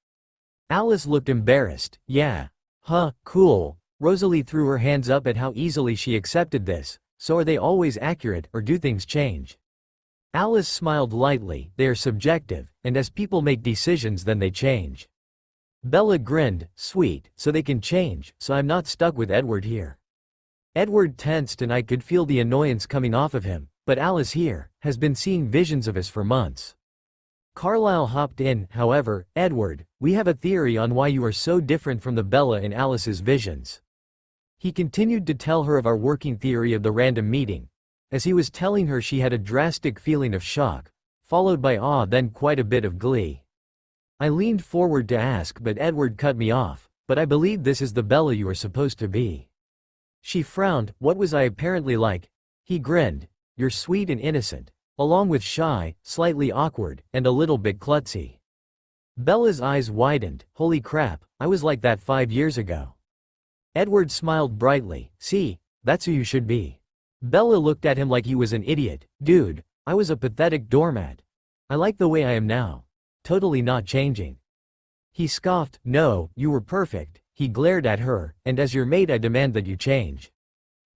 Alice looked embarrassed. Yeah. Huh, cool. Rosalie threw her hands up at how easily she accepted this. So are they always accurate, or do things change? Alice smiled lightly. They are subjective, and as people make decisions then they change. Bella grinned. Sweet, so they can change, so I'm not stuck with Edward here. Edward tensed and I could feel the annoyance coming off of him, but Alice here has been seeing visions of us for months. Carlisle hopped in. However, Edward, we have a theory on why you are so different from the Bella in Alice's visions. He continued to tell her of our working theory of the random meeting. As he was telling her, she had a drastic feeling of shock, followed by awe, then quite a bit of glee. I leaned forward to ask, but Edward cut me off. But I believe this is the Bella you are supposed to be. She frowned. What was I apparently like? He grinned. You're sweet and innocent, along with shy, slightly awkward, and a little bit klutzy. Bella's eyes widened. Holy crap, I was like that 5 years ago. Edward smiled brightly. See, that's who you should be. Bella looked at him like he was an idiot. Dude, I was a pathetic doormat. I like the way I am now. Totally not changing. He scoffed. No, you were perfect. He glared at her, and as your mate I demand that you change.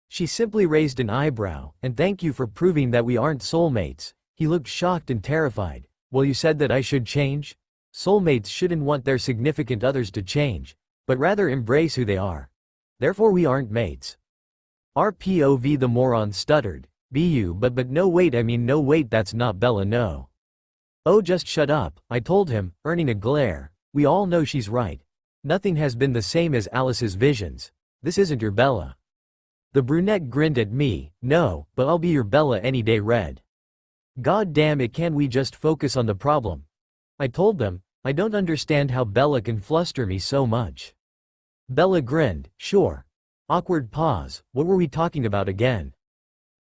She simply raised an eyebrow. And thank you for proving that we aren't soulmates. He looked shocked and terrified. Well, you said that I should change? Soulmates shouldn't want their significant others to change, but rather embrace who they are. Therefore we aren't mates. RPOV, the moron stuttered. BU, but no wait, I mean no wait, that's not Bella, no. Oh, just shut up, I told him, earning a glare. We all know she's right. Nothing has been the same as Alice's visions. This isn't your Bella. The brunette grinned at me. No, but I'll be your Bella any day, Red. God damn it, can we just focus on the problem? I told them, I don't understand how Bella can fluster me so much. Bella grinned, sure. Awkward pause, what were we talking about again?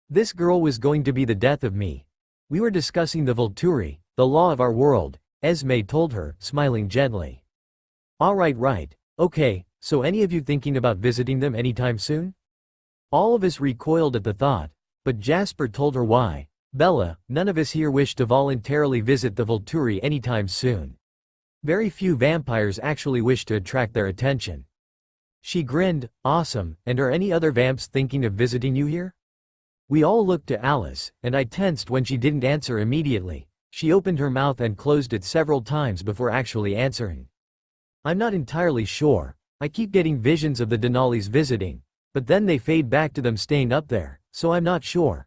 This girl was going to be the death of me. We were discussing the Volturi, the law of our world, Esme told her, smiling gently. Right. Okay, so any of you thinking about visiting them anytime soon? All of us recoiled at the thought, but Jasper told her why. Bella, none of us here wish to voluntarily visit the Volturi anytime soon. Very few vampires actually wish to attract their attention. She grinned, awesome, and are any other vamps thinking of visiting you here? We all looked to Alice, and I tensed when she didn't answer immediately. She opened her mouth and closed it several times before actually answering. I'm not entirely sure. I keep getting visions of the Denalis visiting, but then they fade back to them staying up there, so I'm not sure.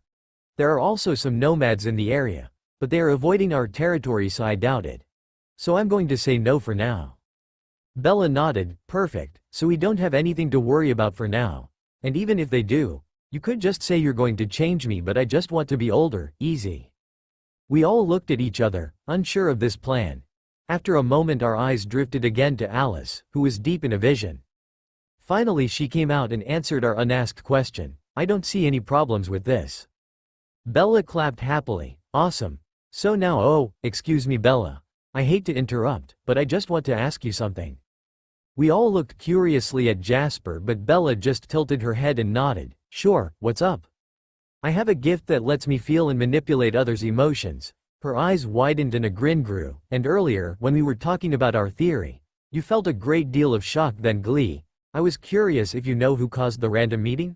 There are also some nomads in the area, but they are avoiding our territory, so I doubt it. So I'm going to say no for now. Bella nodded, perfect, so we don't have anything to worry about for now. And even if they do, you could just say you're going to change me, but I just want to be older, easy. We all looked at each other, unsure of this plan. After a moment our eyes drifted again to Alice, who was deep in a vision. Finally she came out and answered our unasked question. I don't see any problems with this. Bella clapped happily. Awesome. So now excuse me Bella. I hate to interrupt, but I just want to ask you something. We all looked curiously at Jasper, but Bella just tilted her head and nodded. Sure, what's up? I have a gift that lets me feel and manipulate others' emotions. Her eyes widened and a grin grew, and earlier, when we were talking about our theory, you felt a great deal of shock then glee. I was curious if you know who caused the random meeting?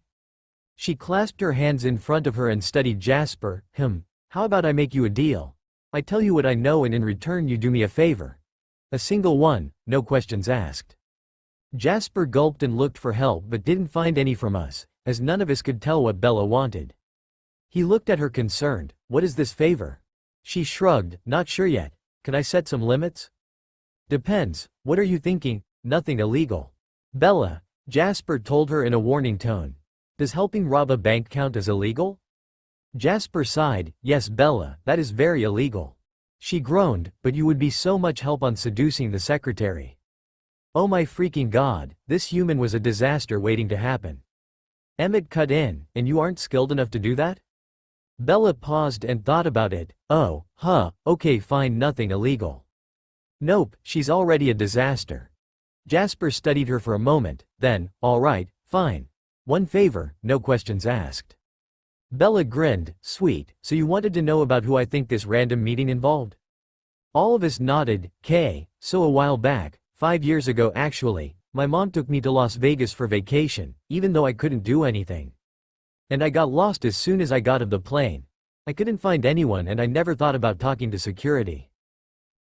She clasped her hands in front of her and studied Jasper. How about I make you a deal? I tell you what I know and in return you do me a favor. A single one, no questions asked. Jasper gulped and looked for help but didn't find any from us, as none of us could tell what Bella wanted. He looked at her concerned. What is this favor? She shrugged, not sure yet. Can I set some limits? Depends, what are you thinking? Nothing illegal. Bella, Jasper told her in a warning tone. Does helping rob a bank count as illegal? Jasper sighed, yes Bella, that is very illegal. She groaned, but you would be so much help on seducing the secretary. Oh my freaking god, this human was a disaster waiting to happen. Emmett cut in, and you aren't skilled enough to do that? Bella paused and thought about it. Okay fine, nothing illegal. Nope, she's already a disaster. Jasper studied her for a moment, then, alright, fine. One favor, no questions asked. Bella grinned, sweet, so you wanted to know about who I think this random meeting involved? All of us nodded. So a while back, 5 years ago actually, my mom took me to Las Vegas for vacation, even though I couldn't do anything. And I got lost as soon as I got off the plane. I couldn't find anyone and I never thought about talking to security.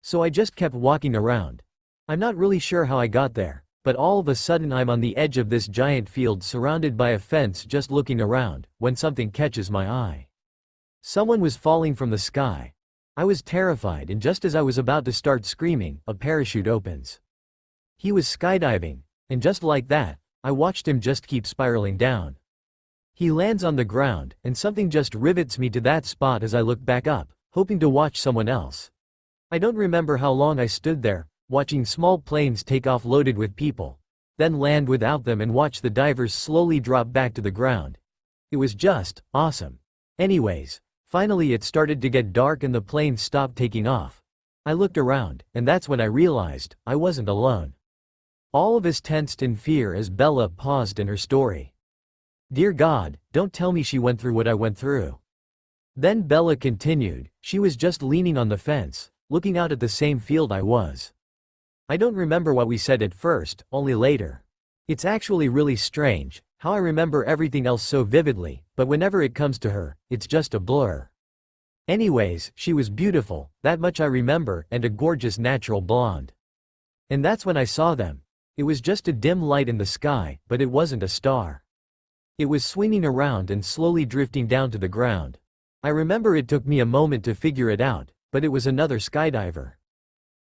So I just kept walking around. I'm not really sure how I got there. But all of a sudden I'm on the edge of this giant field surrounded by a fence just looking around, when something catches my eye. Someone was falling from the sky. I was terrified and just as I was about to start screaming, a parachute opens. He was skydiving, and just like that, I watched him just keep spiraling down. He lands on the ground, and something just rivets me to that spot as I look back up, hoping to watch someone else. I don't remember how long I stood there, watching small planes take off loaded with people, then land without them and watch the divers slowly drop back to the ground. It was just awesome. Anyways, finally it started to get dark and the plane stopped taking off. I looked around, and that's when I realized I wasn't alone. All of us tensed in fear as Bella paused in her story. Dear God, don't tell me she went through what I went through. Then Bella continued. She was just leaning on the fence, looking out at the same field I was. I don't remember what we said at first, only later. It's actually really strange, how I remember everything else so vividly, but whenever it comes to her, it's just a blur. Anyways, she was beautiful, that much I remember, and a gorgeous natural blonde. And that's when I saw them. It was just a dim light in the sky, but it wasn't a star. It was swinging around and slowly drifting down to the ground. I remember it took me a moment to figure it out, but it was another skydiver.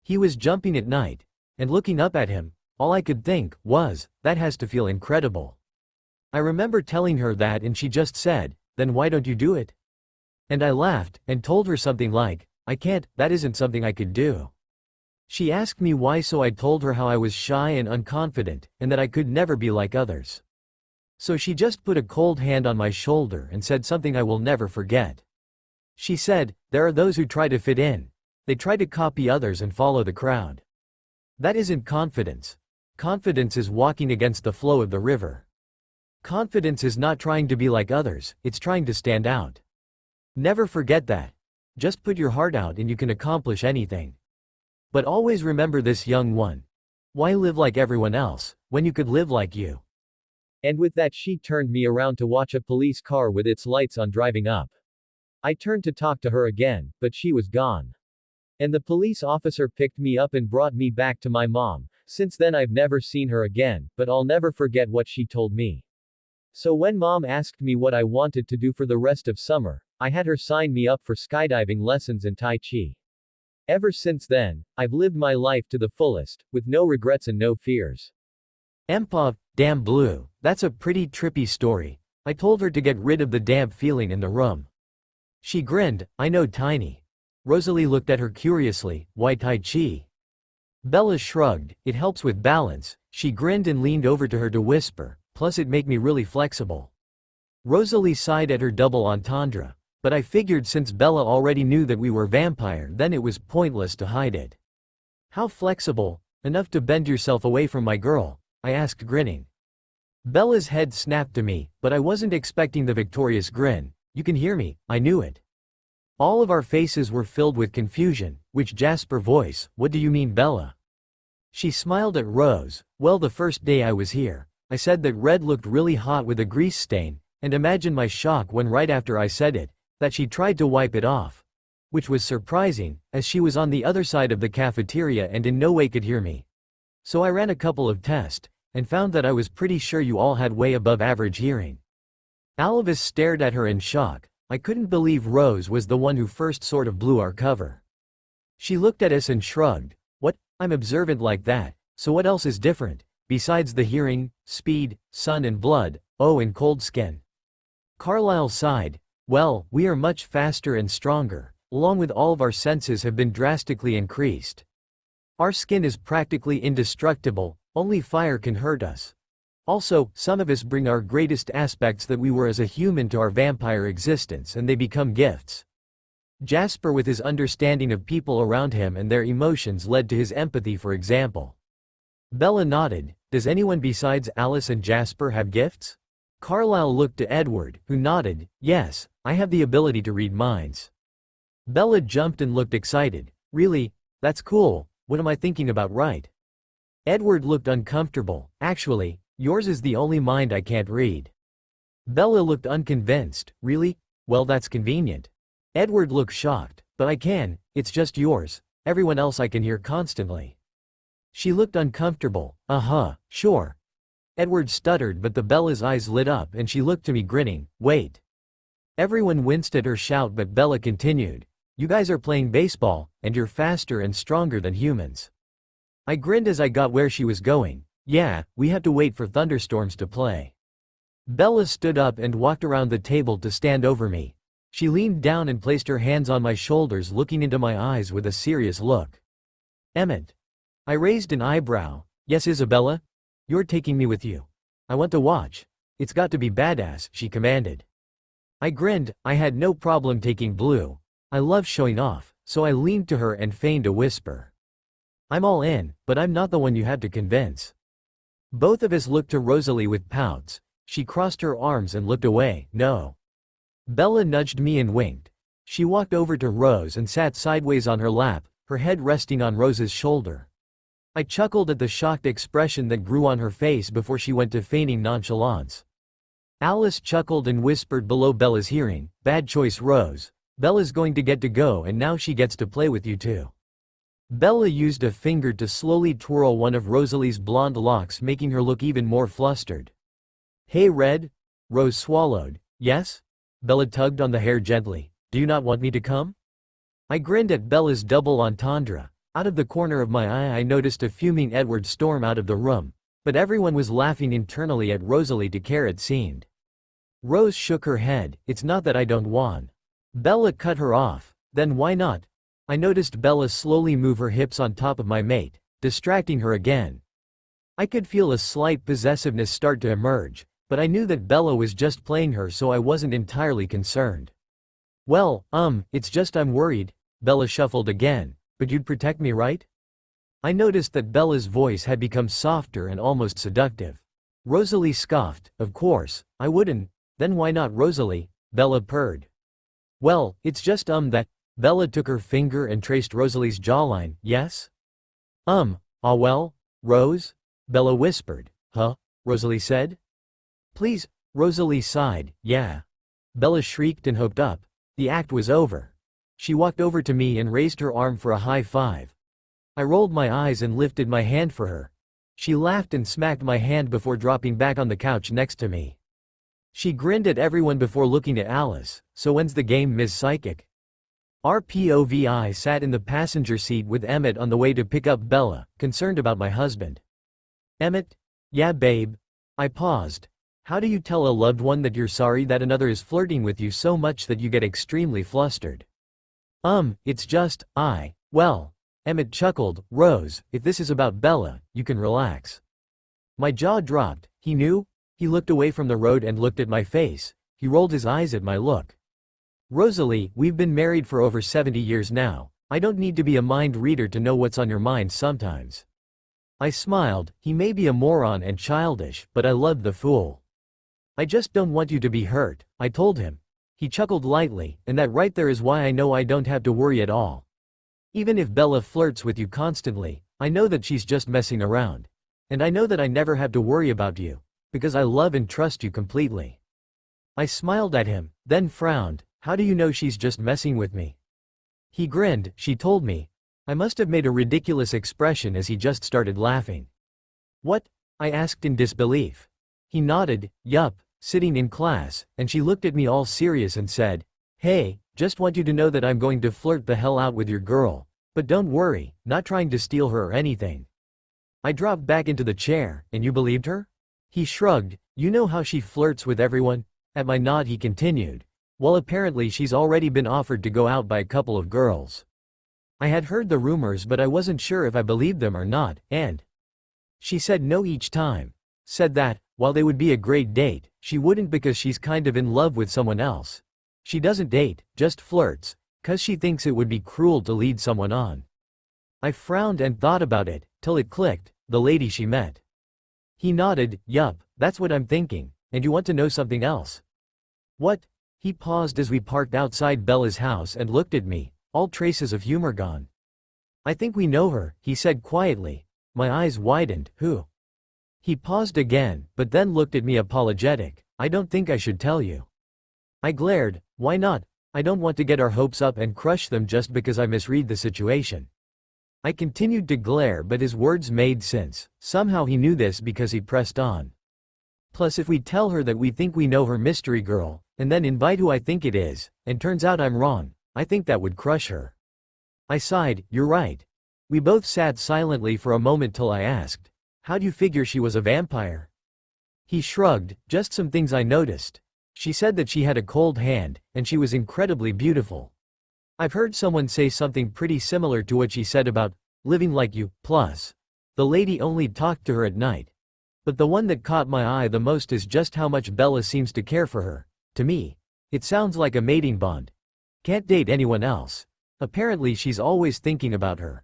He was jumping at night, and looking up at him, all I could think was, that has to feel incredible. I remember telling her that and she just said, then why don't you do it? And I laughed, and told her something like, I can't, that isn't something I could do. She asked me why, so I told her how I was shy and unconfident, and that I could never be like others. So she just put a cold hand on my shoulder and said something I will never forget. She said, "There are those who try to fit in. They try to copy others and follow the crowd. That isn't confidence. Confidence is walking against the flow of the river. Confidence is not trying to be like others, it's trying to stand out. Never forget that. Just put your heart out and you can accomplish anything. But always remember this, young one. Why live like everyone else, when you could live like you?" And with that, she turned me around to watch a police car with its lights on driving up. I turned to talk to her again, but she was gone. And the police officer picked me up and brought me back to my mom. Since then I've never seen her again, but I'll never forget what she told me. So when mom asked me what I wanted to do for the rest of summer, I had her sign me up for skydiving lessons and Tai Chi. Ever since then, I've lived my life to the fullest, with no regrets and no fears. Empov, damn Blue, that's a pretty trippy story. I told her to get rid of the damp feeling in the room. She grinned. I know, Tiny. Rosalie looked at her curiously. Why Tai Chi? Bella shrugged. It helps with balance. She grinned and leaned over to her to whisper, plus it make me really flexible. Rosalie sighed at her double entendre. But I figured since Bella already knew that we were vampire, then it was pointless to hide it. How flexible? Enough to bend yourself away from my girl? I asked, grinning. Bella's head snapped to me, but I wasn't expecting the victorious grin. You can hear me, I knew it. All of our faces were filled with confusion. Which Jasper voice? What do you mean, Bella? She smiled at Rose. Well, the first day I was here, I said that Red looked really hot with a grease stain, and imagine my shock when right after I said it, that she tried to wipe it off. Which was surprising, as she was on the other side of the cafeteria and in no way could hear me. So I ran a couple of tests, and found that I was pretty sure you all had way above average hearing. Alvis stared at her in shock. I couldn't believe Rose was the one who first sort of blew our cover. She looked at us and shrugged. What? I'm observant like that, so what else is different, besides the hearing, speed, sun and blood, oh, and cold skin? Carlyle sighed. Well, we are much faster and stronger, along with all of our senses have been drastically increased. Our skin is practically indestructible, only fire can hurt us. Also, some of us bring our greatest aspects that we were as a human to our vampire existence and they become gifts. Jasper, with his understanding of people around him and their emotions, led to his empathy, for example. Bella nodded. Does anyone besides Alice and Jasper have gifts? Carlyle looked to Edward, who nodded. Yes, I have the ability to read minds. Bella jumped and looked excited. Really? That's cool. What am I thinking about, right? Edward looked uncomfortable. Actually, yours is the only mind I can't read. Bella looked unconvinced. Really? Well, that's convenient. Edward looked shocked. But I can, it's just yours. Everyone else I can hear constantly. She looked uncomfortable. Sure. Edward stuttered, but the Bella's eyes lit up and she looked to me grinning. Wait. Everyone winced at her shout, but Bella continued. You guys are playing baseball, and you're faster and stronger than humans. I grinned as I got where she was going. Yeah, we have to wait for thunderstorms to play. Bella stood up and walked around the table to stand over me. She leaned down and placed her hands on my shoulders, looking into my eyes with a serious look. Emmett. I raised an eyebrow. Yes, Isabella? You're taking me with you. I want to watch. It's got to be badass, she commanded. I grinned. I had no problem taking Blue. I love showing off, so I leaned to her and feigned a whisper. I'm all in, but I'm not the one you had to convince. Both of us looked to Rosalie with pouts. She crossed her arms and looked away. No. Bella nudged me and winked. She walked over to Rose and sat sideways on her lap, her head resting on Rose's shoulder. I chuckled at the shocked expression that grew on her face before she went to feigning nonchalance. Alice chuckled and whispered below Bella's hearing, Bad choice, Rose. Bella's going to get to go and now she gets to play with you too. Bella used a finger to slowly twirl one of Rosalie's blonde locks, making her look even more flustered. Hey, Red? Rose swallowed. Yes? Bella tugged on the hair gently. Do you not want me to come? I grinned at Bella's double entendre. Out of the corner of my eye I noticed a fuming Edward storm out of the room, but everyone was laughing internally at Rosalie to care, it seemed. Rose shook her head. It's not that I don't want. Bella cut her off. Then why not? I noticed Bella slowly move her hips on top of my mate, distracting her again. I could feel a slight possessiveness start to emerge, but I knew that Bella was just playing her, so I wasn't entirely concerned. Well, it's just I'm worried. Bella shuffled again. But you'd protect me, right? I noticed that Bella's voice had become softer and almost seductive. Rosalie scoffed. Of course, I wouldn't. Then why not Rosalie? Bella purred. Well, it's just that. Bella took her finger and traced Rosalie's jawline. Yes? Well, Rose? Bella whispered. Huh? Rosalie said. Please, Rosalie sighed. Yeah. Bella shrieked and hooked up. The act was over. She walked over to me and raised her arm for a high five. I rolled my eyes and lifted my hand for her. She laughed and smacked my hand before dropping back on the couch next to me. She grinned at everyone before looking at Alice. So when's the game, Ms. Psychic? RPOVI sat in the passenger seat with Emmett on the way to pick up Bella, concerned about my husband. Emmett? Yeah, babe. I paused. How do you tell a loved one that you're sorry that another is flirting with you so much that you get extremely flustered? It's just, well. Emmett chuckled. Rose, if this is about Bella, you can relax. My jaw dropped. He knew? He looked away from the road and looked at my face. He rolled his eyes at my look. Rosalie, we've been married for over 70 years now. I don't need to be a mind reader to know what's on your mind sometimes. I smiled. He may be a moron and childish, but I love the fool. I just don't want you to be hurt, I told him. He chuckled lightly, and that right there is why I know I don't have to worry at all. Even if Bella flirts with you constantly, I know that she's just messing around. And I know that I never have to worry about you, because I love and trust you completely. I smiled at him, then frowned. How do you know she's just messing with me? He grinned. She told me. I must have made a ridiculous expression as he just started laughing. What? I asked in disbelief. He nodded. Yup, sitting in class, and she looked at me all serious and said, Hey, just want you to know that I'm going to flirt the hell out with your girl. But don't worry, not trying to steal her or anything. I dropped back into the chair. And you believed her? He shrugged. You know how she flirts with everyone? At my nod he continued. Well, apparently she's already been offered to go out by a couple of girls. I had heard the rumors, but I wasn't sure if I believed them or not, and she said no each time. Said that, while they would be a great date, she wouldn't because she's kind of in love with someone else. She doesn't date, just flirts, 'cause she thinks it would be cruel to lead someone on. I frowned and thought about it, till it clicked, the lady she met. He nodded. Yup, that's what I'm thinking. And you want to know something else? What? He paused as we parked outside Bella's house and looked at me, all traces of humor gone. I think we know her, he said quietly. My eyes widened. Who? He paused again, but then looked at me apologetic. I don't think I should tell you. I glared. Why not? I don't want to get our hopes up and crush them just because I misread the situation. I continued to glare, but his words made sense. Somehow he knew this because he pressed on. Plus, if we tell her that we think we know her mystery girl, and then invite who I think it is, and turns out I'm wrong, I think that would crush her. I sighed. You're right. We both sat silently for a moment till I asked, How'd you figure she was a vampire? He shrugged. Just some things I noticed. She said that she had a cold hand, and she was incredibly beautiful. I've heard someone say something pretty similar to what she said about living like you, plus the lady only talked to her at night. But the one that caught my eye the most is just how much Bella seems to care for her. To me, it sounds like a mating bond. Can't date anyone else. Apparently she's always thinking about her.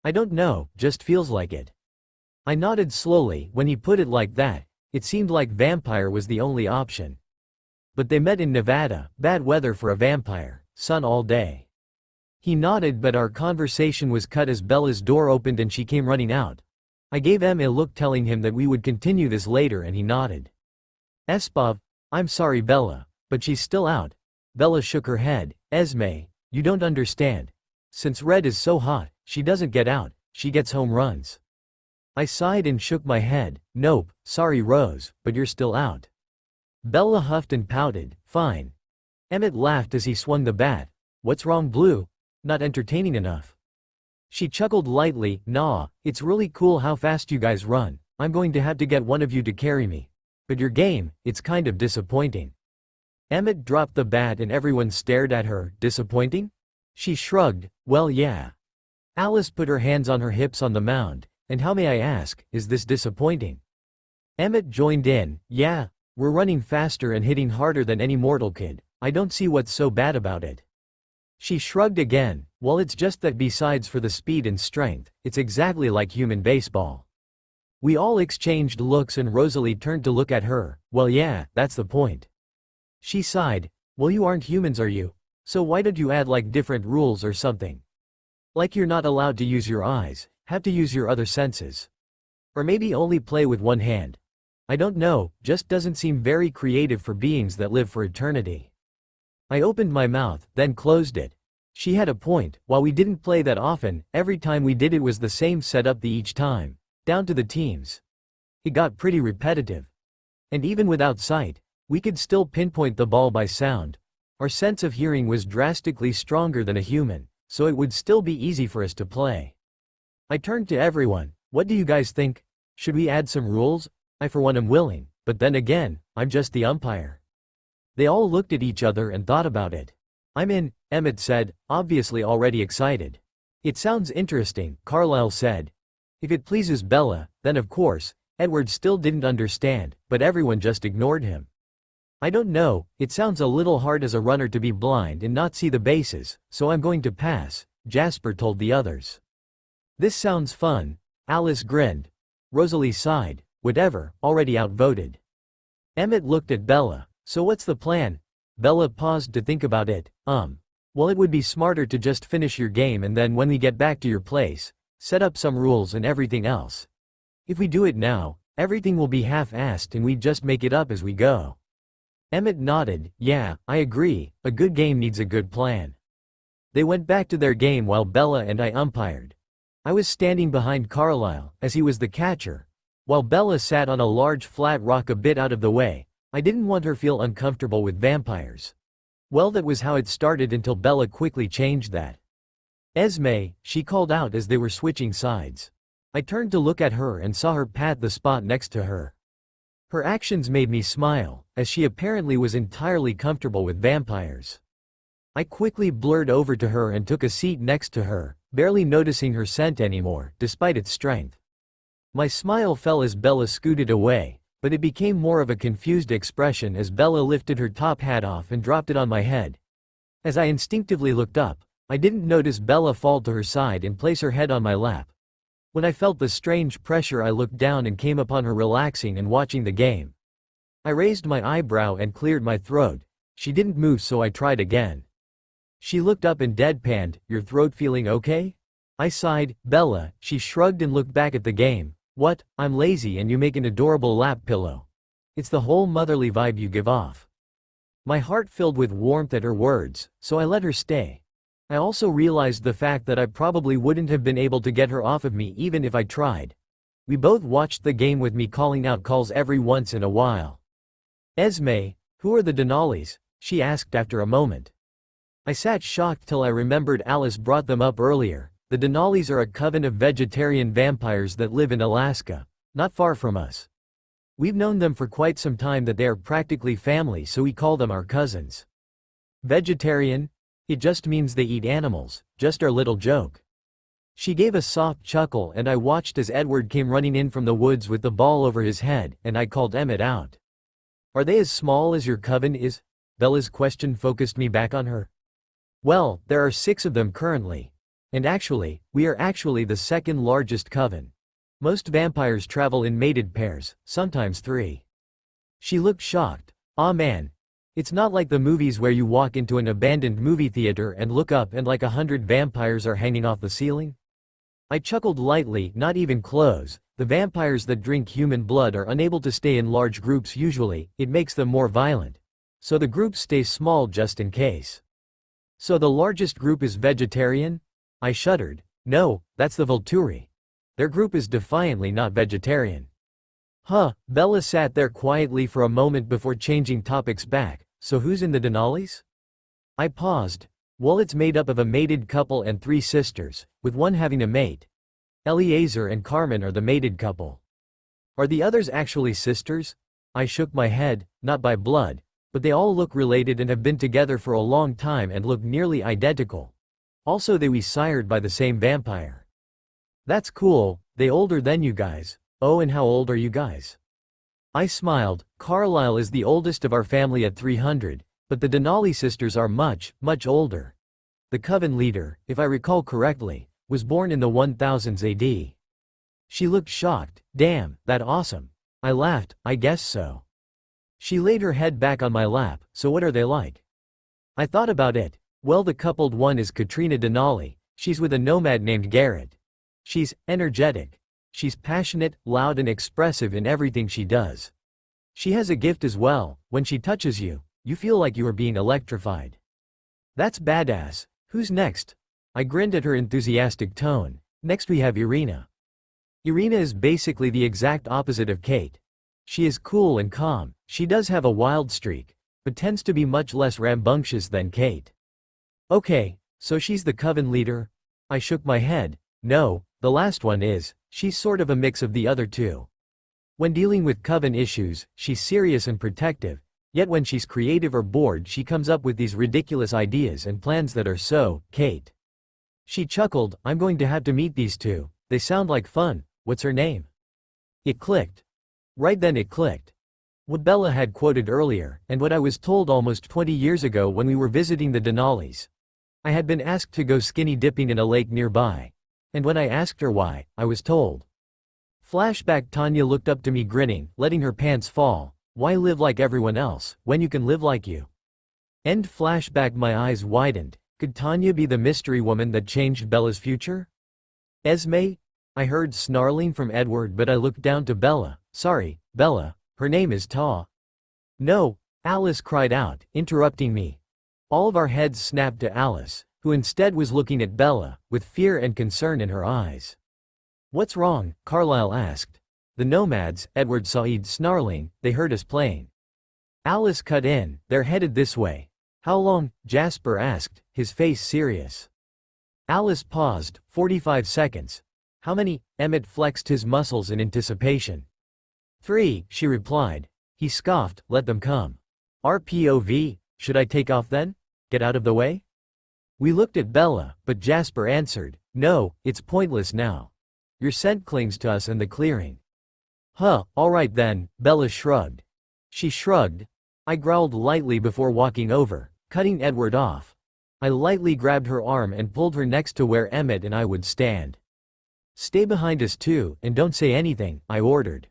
I don't know, just feels like it. I nodded slowly. When he put it like that, it seemed like vampire was the only option. But they met in Nevada, bad weather for a vampire, sun all day. He nodded, but our conversation was cut as Bella's door opened and she came running out. I gave him a look telling him that we would continue this later, and he nodded. Espov, I'm sorry Bella, but she's still out. Bella shook her head. Esme, you don't understand. Since Red is so hot, she doesn't get out, she gets home runs. I sighed and shook my head. Nope, sorry Rose, but you're still out. Bella huffed and pouted. Fine. Emmett laughed as he swung the bat. What's wrong, Blue? Not entertaining enough? She chuckled lightly. Nah, it's really cool how fast you guys run. I'm going to have to get one of you to carry me. But your game, it's kind of disappointing. Emmett dropped the bat and everyone stared at her. Disappointing? She shrugged, well yeah. Alice put her hands on her hips on the mound, and how may I ask, is this disappointing? Emmett joined in, yeah, we're running faster and hitting harder than any mortal could. I don't see what's so bad about it. She shrugged again, well it's just that besides for the speed and strength, it's exactly like human baseball. We all exchanged looks and Rosalie turned to look at her, well yeah, that's the point. She sighed, well you aren't humans are you? So why don't you add like different rules or something? Like you're not allowed to use your eyes, have to use your other senses. Or maybe only play with one hand. I don't know, just doesn't seem very creative for beings that live for eternity. I opened my mouth, then closed it. She had a point, while we didn't play that often, every time we did it was the same setup each time, down to the teams. It got pretty repetitive. And even without sight, we could still pinpoint the ball by sound. Our sense of hearing was drastically stronger than a human, so it would still be easy for us to play. I turned to everyone, what do you guys think? Should we add some rules? I for one am willing, but then again, I'm just the umpire. They all looked at each other and thought about it. I'm in, Emmett said, obviously already excited. It sounds interesting, Carlyle said. If it pleases Bella, then of course. Edward still didn't understand, but everyone just ignored him. I don't know, it sounds a little hard as a runner to be blind and not see the bases, so I'm going to pass, Jasper told the others. This sounds fun, Alice grinned. Rosalie sighed, whatever, already outvoted. Emmett looked at Bella, so what's the plan? Bella paused to think about it, well it would be smarter to just finish your game and then when we get back to your place, set up some rules and everything else. If we do it now, everything will be half-assed and we just make it up as we go. Emmett nodded, yeah, I agree, a good game needs a good plan. They went back to their game while Bella and I umpired. I was standing behind Carlyle, as he was the catcher, while Bella sat on a large flat rock a bit out of the way. I didn't want her feel uncomfortable with vampires. Well that was how it started until Bella quickly changed that. Esme, she called out as they were switching sides. I turned to look at her and saw her pat the spot next to her. Her actions made me smile, as she apparently was entirely comfortable with vampires. I quickly blurred over to her and took a seat next to her, barely noticing her scent anymore, despite its strength. My smile fell as Bella scooted away, but it became more of a confused expression as Bella lifted her top hat off and dropped it on my head. As I instinctively looked up, I didn't notice Bella fall to her side and place her head on my lap. When I felt the strange pressure I looked down and came upon her relaxing and watching the game. I raised my eyebrow and cleared my throat. She didn't move so I tried again. She looked up and deadpanned, your throat feeling okay? I sighed, Bella, she shrugged and looked back at the game. What, I'm lazy and you make an adorable lap pillow. It's the whole motherly vibe you give off. My heart filled with warmth at her words, so I let her stay. I also realized the fact that I probably wouldn't have been able to get her off of me even if I tried. We both watched the game with me calling out calls every once in a while. Esme, who are the Denali's? She asked after a moment. I sat shocked till I remembered Alice brought them up earlier. The Denali's are a coven of vegetarian vampires that live in Alaska, not far from us. We've known them for quite some time that they are practically family so we call them our cousins. Vegetarian? It just means they eat animals, just our little joke. She gave a soft chuckle and I watched as Edward came running in from the woods with the ball over his head and I called Emmett out. Are they as small as your coven is? Bella's question focused me back on her. Well, there are 6 of them currently. And actually, we are actually the second largest coven. Most vampires travel in mated pairs, sometimes 3. She looked shocked. Aw man. It's not like the movies where you walk into an abandoned movie theater and look up and like 100 vampires are hanging off the ceiling? I chuckled lightly, not even close. The vampires that drink human blood are unable to stay in large groups usually, it makes them more violent. So the groups stay small just in case. So the largest group is vegetarian? I shuddered. No, that's the Volturi. Their group is defiantly not vegetarian. Huh, Bella sat there quietly for a moment before changing topics back. So who's in the Denali's? I paused. Well, it's made up of a mated couple and 3 sisters, with one having a mate. Eleazar and Carmen are the mated couple. Are the others actually sisters? I shook my head, not by blood, but they all look related and have been together for a long time and look nearly identical. Also they were sired by the same vampire. That's cool, they older than you guys. Oh, and how old are you guys? I smiled. Carlisle is the oldest of our family at 300, but the Denali sisters are much, much older. The coven leader, if I recall correctly, was born in the 1000s AD. She looked shocked. Damn, that awesome. I laughed, I guess so. She laid her head back on my lap. So what are they like? I thought about it. Well, the coupled one is Katrina Denali. She's with a nomad named Garrett. She's energetic. She's passionate, loud and expressive in everything she does. She has a gift as well. When she touches you, you feel like you are being electrified. That's badass. Who's next? I grinned at her enthusiastic tone. Next we have Irina. Irina is basically the exact opposite of Kate. She is cool and calm. She does have a wild streak, but tends to be much less rambunctious than Kate. Okay, so she's the coven leader? I shook my head. No, the last one is. She's sort of a mix of the other two. When dealing with coven issues, she's serious and protective, yet when she's creative or bored she comes up with these ridiculous ideas and plans that are so, Kate. She chuckled. I'm going to have to meet these two. They sound like fun. What's her name? It clicked. Right then it clicked. What Bella had quoted earlier, and what I was told almost 20 years ago when we were visiting the Denalis. I had been asked to go skinny dipping in a lake nearby. And when I asked her why, I was told. Flashback. Tanya looked up to me grinning, letting her pants fall. Why live like everyone else, when you can live like you? End flashback. My eyes widened. Could Tanya be the mystery woman that changed Bella's future? Esme? I heard snarling from Edward, but I looked down to Bella. Sorry, Bella, her name is Ta. No, Alice cried out, interrupting me. All of our heads snapped to Alice, who instead was looking at Bella, with fear and concern in her eyes. What's wrong? Carlisle asked. The nomads, Edward said, snarling, they heard us playing. Alice cut in, they're headed this way. How long? Jasper asked, his face serious. Alice paused. 45 seconds. How many? Emmett flexed his muscles in anticipation. 3, she replied. He scoffed, let them come. RPOV, should I take off then? Get out of the way? We looked at Bella, but Jasper answered, no, it's pointless now. Your scent clings to us and the clearing. Huh, alright then, Bella shrugged. She shrugged. I growled lightly before walking over, cutting Edward off. I lightly grabbed her arm and pulled her next to where Emmett and I would stand. Stay behind us too, and don't say anything, I ordered.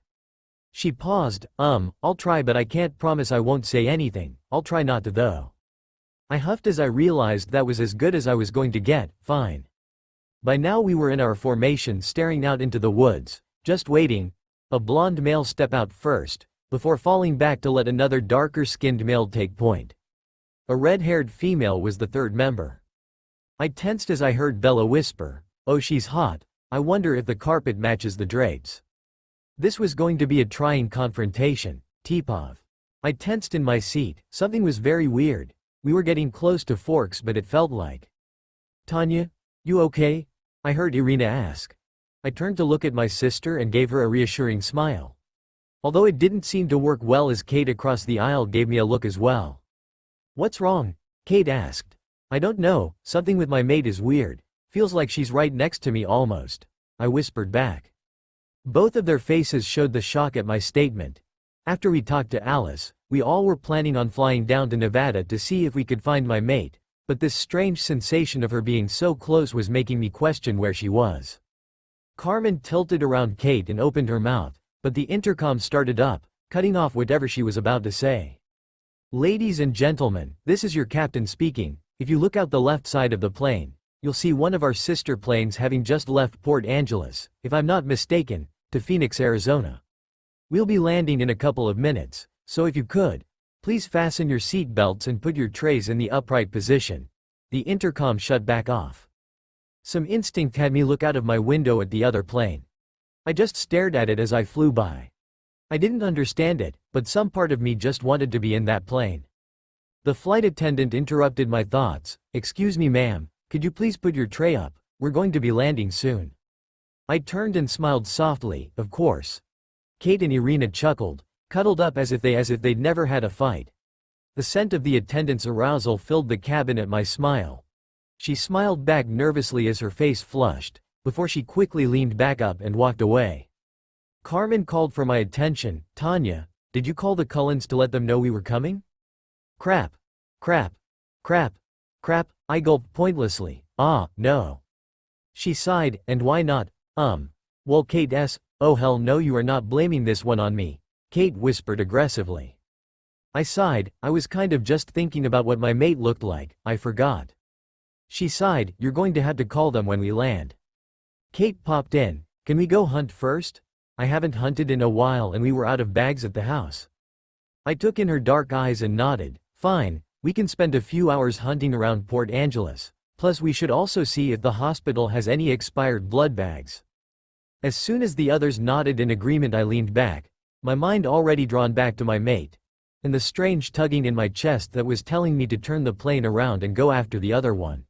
She paused. I'll try, but I can't promise I won't say anything. I'll try not to though. I huffed as I realized that was as good as I was going to get. Fine. By now we were in our formation, staring out into the woods, just waiting. A blonde male step out first, before falling back to let another darker-skinned male take point. A red-haired female was the third member. I tensed as I heard Bella whisper, oh, she's hot. I wonder if the carpet matches the drapes. This was going to be a trying confrontation. Tipov. I tensed in my seat. Something was very weird. We were getting close to forks, but it felt like. Tanya? You okay? I heard Irina ask. I turned to look at my sister and gave her a reassuring smile. Although it didn't seem to work well as Kate across the aisle gave me a look as well. What's wrong? Kate asked. I don't know, something with my mate is weird. Feels like she's right next to me almost. I whispered back. Both of their faces showed the shock at my statement. After we talked to Alice, we all were planning on flying down to Nevada to see if we could find my mate, but this strange sensation of her being so close was making me question where she was. Carmen tilted around Kate and opened her mouth, but the intercom started up, cutting off whatever she was about to say. Ladies and gentlemen, this is your captain speaking. If you look out the left side of the plane, you'll see one of our sister planes having just left Port Angeles, if I'm not mistaken, to Phoenix, Arizona. We'll be landing in a couple of minutes, so if you could, please fasten your seat belts and put your trays in the upright position. The intercom shut back off. Some instinct had me look out of my window at the other plane. I just stared at it as I flew by. I didn't understand it, but some part of me just wanted to be in that plane. The flight attendant interrupted my thoughts. Excuse me, ma'am, could you please put your tray up? We're going to be landing soon. I turned and smiled softly, of course. Kate and Irina chuckled, cuddled up as if they'd never had a fight. The scent of the attendant's arousal filled the cabin at my smile. She smiled back nervously as her face flushed, before she quickly leaned back up and walked away. Carmen called for my attention. Tanya, did you call the Cullens to let them know we were coming? Crap. Crap. Crap. Crap, I gulped pointlessly. Ah, no. She sighed, and why not? Well, oh hell no, you are not blaming this one on me, Kate whispered aggressively. I sighed, I was kind of just thinking about what my mate looked like, I forgot. She sighed, you're going to have to call them when we land. Kate popped in, can we go hunt first? I haven't hunted in a while and we were out of bags at the house. I took in her dark eyes and nodded, fine, we can spend a few hours hunting around Port Angeles, plus we should also see if the hospital has any expired blood bags. As soon as the others nodded in agreement I leaned back, my mind already drawn back to my mate, and the strange tugging in my chest that was telling me to turn the plane around and go after the other one.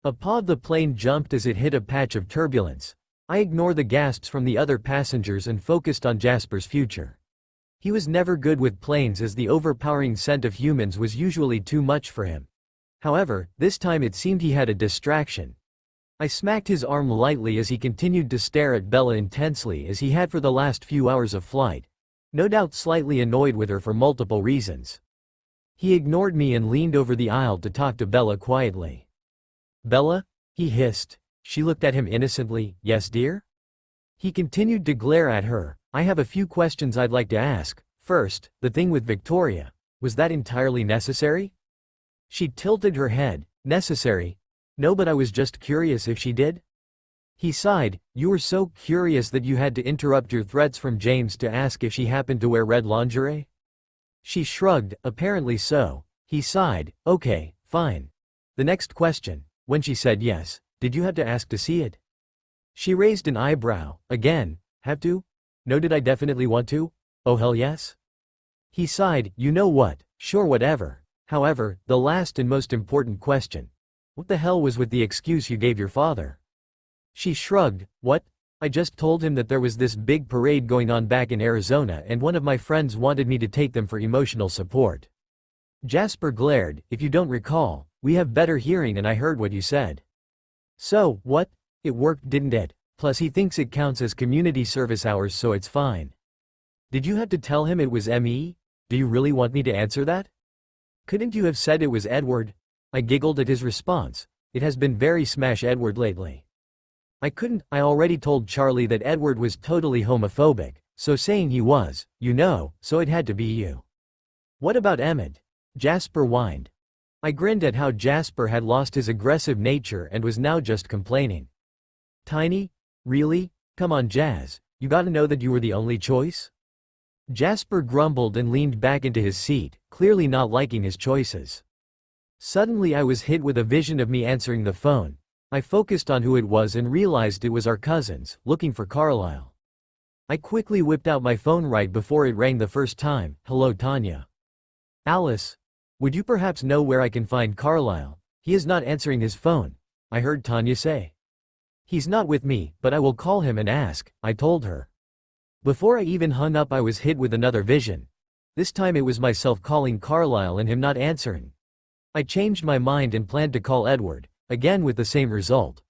A paw of the plane jumped as it hit a patch of turbulence. I ignored the gasps from the other passengers and focused on Jasper's future. He was never good with planes as the overpowering scent of humans was usually too much for him. However, this time it seemed he had a distraction. I smacked his arm lightly as he continued to stare at Bella intensely as he had for the last few hours of flight, no doubt slightly annoyed with her for multiple reasons. He ignored me and leaned over the aisle to talk to Bella quietly. Bella? He hissed. She looked at him innocently. Yes, dear? He continued to glare at her. I have a few questions I'd like to ask. First, the thing with Victoria. Was that entirely necessary? She tilted her head. Necessary? No, but I was just curious if she did. He sighed. You were so curious that you had to interrupt your threats from James to ask if she happened to wear red lingerie? She shrugged. Apparently so. He sighed. Okay, fine. The next question. When she said yes, did you have to ask to see it? She raised an eyebrow. Again, have to? No, did I definitely want to? Oh hell yes? He sighed. You know what, sure whatever. However, the last and most important question. What the hell was with the excuse you gave your father? She shrugged. What? I just told him that there was this big parade going on back in Arizona and one of my friends wanted me to take them for emotional support. Jasper glared. If you don't recall, we have better hearing and I heard what you said. So, what? It worked, didn't it? Plus he thinks it counts as community service hours so it's fine. Did you have to tell him it was me? Do you really want me to answer that? Couldn't you have said it was Edward? I giggled at his response. It has been very smash Edward lately. I couldn't, I already told Charlie that Edward was totally homophobic, so saying he was, you know, so it had to be you. What about Emmett? Jasper whined. I grinned at how Jasper had lost his aggressive nature and was now just complaining. Tiny? Really? Come on Jazz, you gotta know that you were the only choice? Jasper grumbled and leaned back into his seat, clearly not liking his choices. Suddenly I was hit with a vision of me answering the phone. I focused on who it was and realized it was our cousins, looking for Carlisle. I quickly whipped out my phone right before it rang the first time. Hello Tanya. Alice. Would you perhaps know where I can find Carlisle? He is not answering his phone, I heard Tanya say. He's not with me, but I will call him and ask, I told her. Before I even hung up I was hit with another vision. This time it was myself calling Carlisle and him not answering. I changed my mind and planned to call Edward, again with the same result.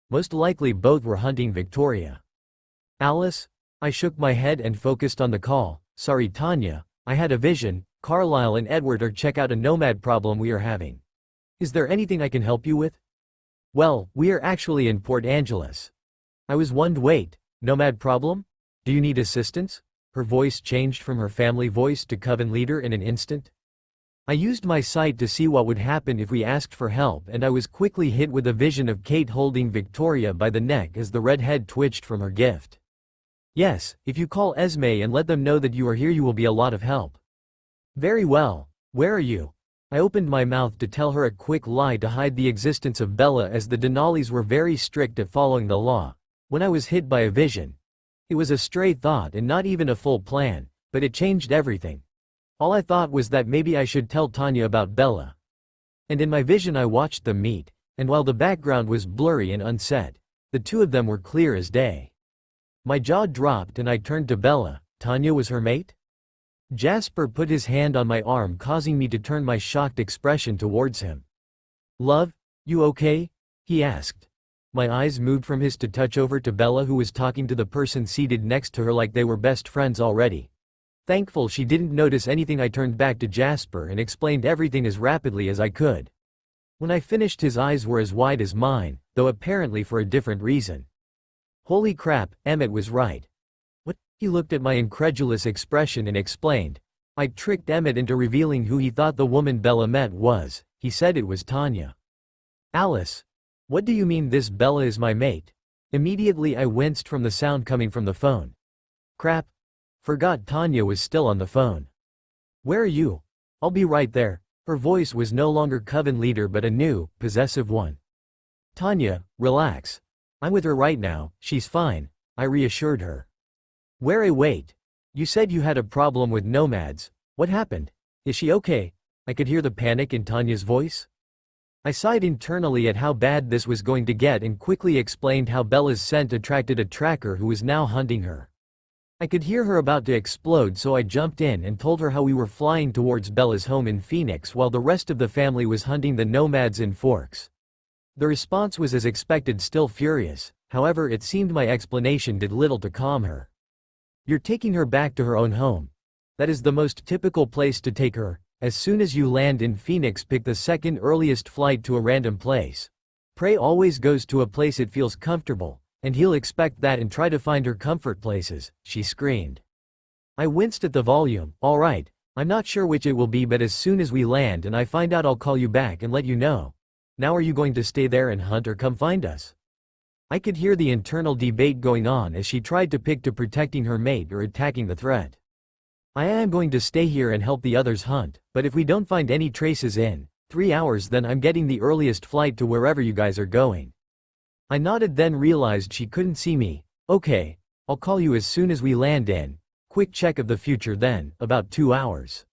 Most likely both were hunting Victoria. Alice? I shook my head and focused on the call. Sorry Tanya, I had a vision. Carlisle and Edward are check out a nomad problem we are having. Is there anything I can help you with? Well, we are actually in Port Angeles. I was wait, nomad problem? Do you need assistance? Her voice changed from her family voice to coven leader in an instant. I used my sight to see what would happen if we asked for help and I was quickly hit with a vision of Kate holding Victoria by the neck as the red head twitched from her gift. Yes, if you call Esme and let them know that you are here you will be a lot of help. Very well. Where are you? I opened my mouth to tell her a quick lie to hide the existence of Bella as the Denali's were very strict at following the law, when I was hit by a vision. It was a stray thought and not even a full plan, but it changed everything. All I thought was that maybe I should tell Tanya about Bella. And in my vision I watched them meet, and while the background was blurry and unset, the two of them were clear as day. My jaw dropped and I turned to Bella. Tanya was her mate? Jasper put his hand on my arm causing me to turn my shocked expression towards him. Love? You okay? He asked. My eyes moved from his to touch over to Bella, who was talking to the person seated next to her like they were best friends already. Thankful she didn't notice anything, I turned back to Jasper and explained everything as rapidly as I could. When I finished, his eyes were as wide as mine, though apparently for a different reason. Holy crap, Emmett was right. What? He looked at my incredulous expression and explained. I tricked Emmett into revealing who he thought the woman Bella met was. He said it was Tanya. Alice. What do you mean this Bella is my mate? Immediately I winced from the sound coming from the phone. Crap. Forgot Tanya was still on the phone. Where are you? I'll be right there. Her voice was no longer coven leader but a new, possessive one. Tanya, relax. I'm with her right now, she's fine, I reassured her. Wait. You said you had a problem with nomads. What happened? Is she okay? I could hear the panic in Tanya's voice. I sighed internally at how bad this was going to get and quickly explained how Bella's scent attracted a tracker who was now hunting her. I could hear her about to explode, so I jumped in and told her how we were flying towards Bella's home in Phoenix while the rest of the family was hunting the nomads in Forks. The response was as expected, still furious. However, it seemed my explanation did little to calm her. You're taking her back to her own home. That is the most typical place to take her. As soon as you land in Phoenix, pick the second earliest flight to a random place. Prey always goes to a place it feels comfortable, and he'll expect that and try to find her comfort places, she screamed. I winced at the volume. All right, I'm not sure which it will be, but as soon as we land and I find out, I'll call you back and let you know. Now are you going to stay there and hunt or come find us? I could hear the internal debate going on as she tried to pick to protecting her mate or attacking the threat. I am going to stay here and help the others hunt, but if we don't find any traces in 3 hours, then I'm getting the earliest flight to wherever you guys are going. I nodded, then realized she couldn't see me. Okay, I'll call you as soon as we land in. Quick check of the future then, about 2 hours.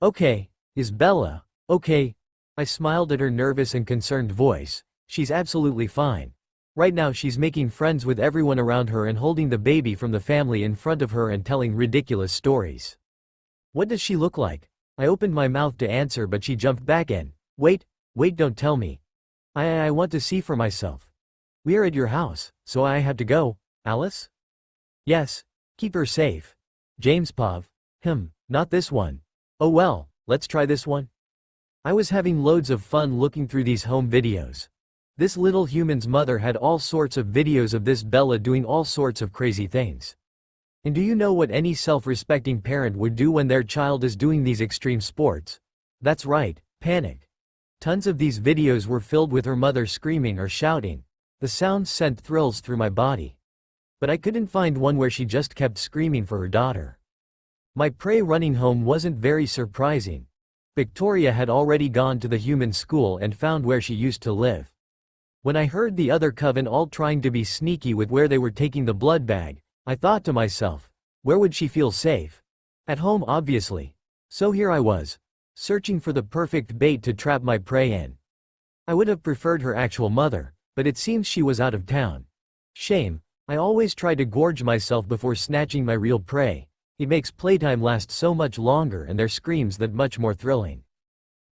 Okay, is Bella okay? I smiled at her nervous and concerned voice. She's absolutely fine. Right now she's making friends with everyone around her and holding the baby from the family in front of her and telling ridiculous stories. What does she look like? I opened my mouth to answer, but she jumped back in. Wait, don't tell me. I want to see for myself. We are at your house, so I have to go. Alice? Yes, keep her safe. James Pov. Not this one. Oh well, let's try this one. I was having loads of fun looking through these home videos. This little human's mother had all sorts of videos of this Bella doing all sorts of crazy things. And do you know what any self-respecting parent would do when their child is doing these extreme sports? That's right, panic. Tons of these videos were filled with her mother screaming or shouting. The sounds sent thrills through my body. But I couldn't find one where she just kept screaming for her daughter. My prey running home wasn't very surprising. Victoria had already gone to the human school and found where she used to live. When I heard the other coven all trying to be sneaky with where they were taking the blood bag, I thought to myself, where would she feel safe? At home, obviously. So here I was, searching for the perfect bait to trap my prey in. I would have preferred her actual mother, but it seems she was out of town. Shame. I always try to gorge myself before snatching my real prey. It makes playtime last so much longer and their screams that much more thrilling.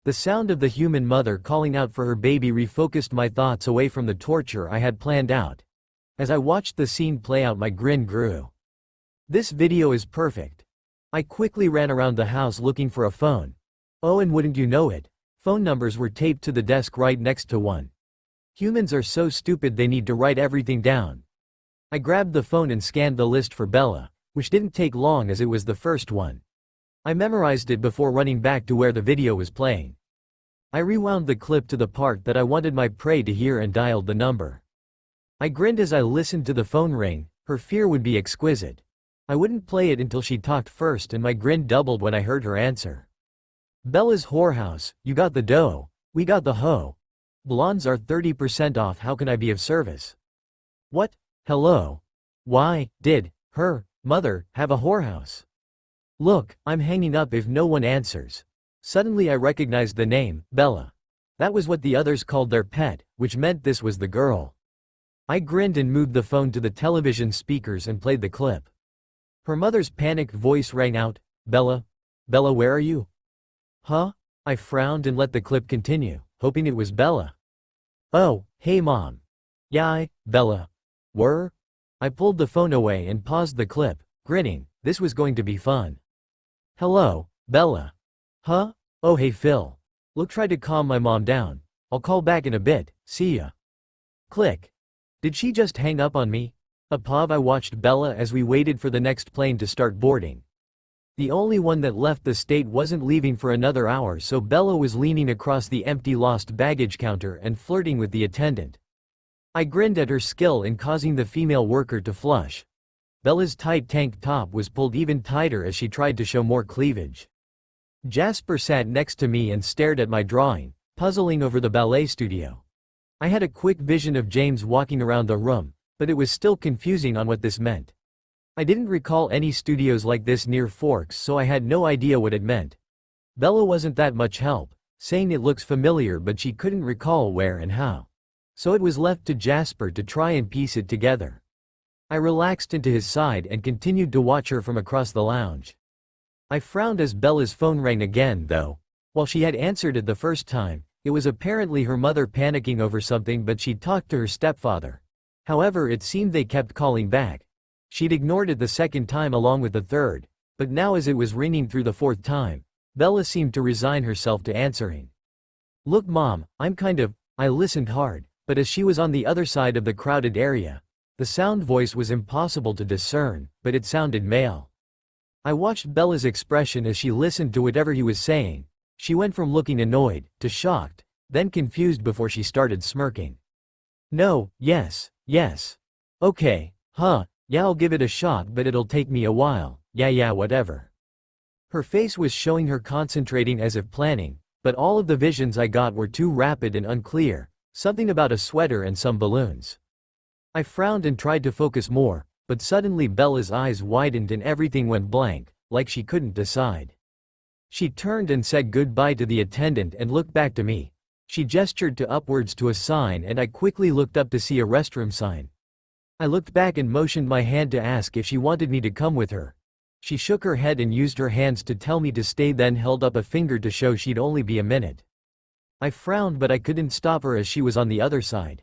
The sound of the human mother calling out for her baby refocused my thoughts away from the torture I had planned out. As I watched the scene play out, my grin grew. This video is perfect. I quickly ran around the house looking for a phone. Oh, and wouldn't you know it, phone numbers were taped to the desk right next to one. Humans are so stupid they need to write everything down. I grabbed the phone and scanned the list for Bella, which didn't take long as it was the first one. I memorized it before running back to where the video was playing. I rewound the clip to the part that I wanted my prey to hear and dialed the number. I grinned as I listened to the phone ring. Her fear would be exquisite. I wouldn't play it until she talked first, and my grin doubled when I heard her answer. Bella's whorehouse, you got the dough, we got the hoe. Blondes are 30% off, how can I be of service? What? Hello? Why, did her mother have a whorehouse? Look, I'm hanging up if no one answers. Suddenly I recognized the name, Bella. That was what the others called their pet, which meant this was the girl. I grinned and moved the phone to the television speakers and played the clip. Her mother's panicked voice rang out, Bella? Bella, where are you? Huh? I frowned and let the clip continue, hoping it was Bella. Oh, hey mom. Yeah, Bella. Were? I pulled the phone away and paused the clip, grinning. This was going to be fun. Hello, Bella. Huh? Oh hey Phil. Look, try to calm my mom down. I'll call back in a bit, see ya. Click. Did she just hang up on me? I watched Bella as we waited for the next plane to start boarding. The only one that left the state wasn't leaving for another hour, so Bella was leaning across the empty lost baggage counter and flirting with the attendant. I grinned at her skill in causing the female worker to flush. Bella's tight tank top was pulled even tighter as she tried to show more cleavage. Jasper sat next to me and stared at my drawing, puzzling over the ballet studio. I had a quick vision of James walking around the room, but it was still confusing on what this meant. I didn't recall any studios like this near Forks, so I had no idea what it meant. Bella wasn't that much help, saying it looks familiar, but she couldn't recall where and how. So it was left to Jasper to try and piece it together. I relaxed into his side and continued to watch her from across the lounge. I frowned as Bella's phone rang again, though. While she had answered it the first time, it was apparently her mother panicking over something, but she'd talked to her stepfather. However, it seemed they kept calling back. She'd ignored it the second time along with the third, but now as it was ringing through the fourth time, Bella seemed to resign herself to answering. Look mom, I listened hard, but as she was on the other side of the crowded area, the sound voice was impossible to discern, but it sounded male. I watched Bella's expression as she listened to whatever he was saying. She went from looking annoyed, to shocked, then confused before she started smirking. No, yes. Okay, huh, yeah I'll give it a shot, but it'll take me a while, yeah whatever. Her face was showing her concentrating as if planning, but all of the visions I got were too rapid and unclear, something about a sweater and some balloons. I frowned and tried to focus more, but suddenly Bella's eyes widened and everything went blank, like she couldn't decide. She turned and said goodbye to the attendant and looked back to me. She gestured to upwards to a sign and I quickly looked up to see a restroom sign. I looked back and motioned my hand to ask if she wanted me to come with her. She shook her head and used her hands to tell me to stay, then held up a finger to show she'd only be a minute. I frowned, but I couldn't stop her as she was on the other side.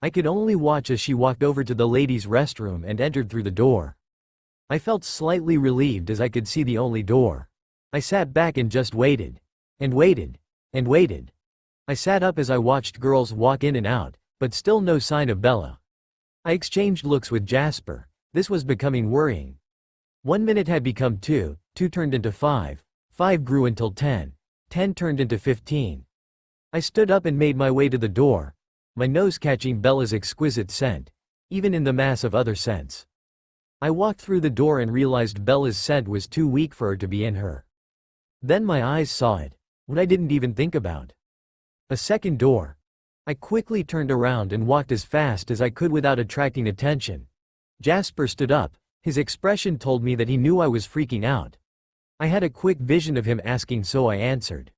I could only watch as she walked over to the ladies' restroom and entered through the door. I felt slightly relieved as I could see the only door. I sat back and just waited. And waited. And waited. I sat up as I watched girls walk in and out, but still no sign of Bella. I exchanged looks with Jasper. This was becoming worrying. 1 minute had become 2, 2 turned into 5, 5 grew until 10, 10 turned into 15. I stood up and made my way to the door, my nose catching Bella's exquisite scent, even in the mass of other scents. I walked through the door and realized Bella's scent was too weak for her to be in her. Then my eyes saw it, what I didn't even think about. A second door. I quickly turned around and walked as fast as I could without attracting attention. Jasper stood up. His expression told me that he knew I was freaking out. I had a quick vision of him asking, so I answered.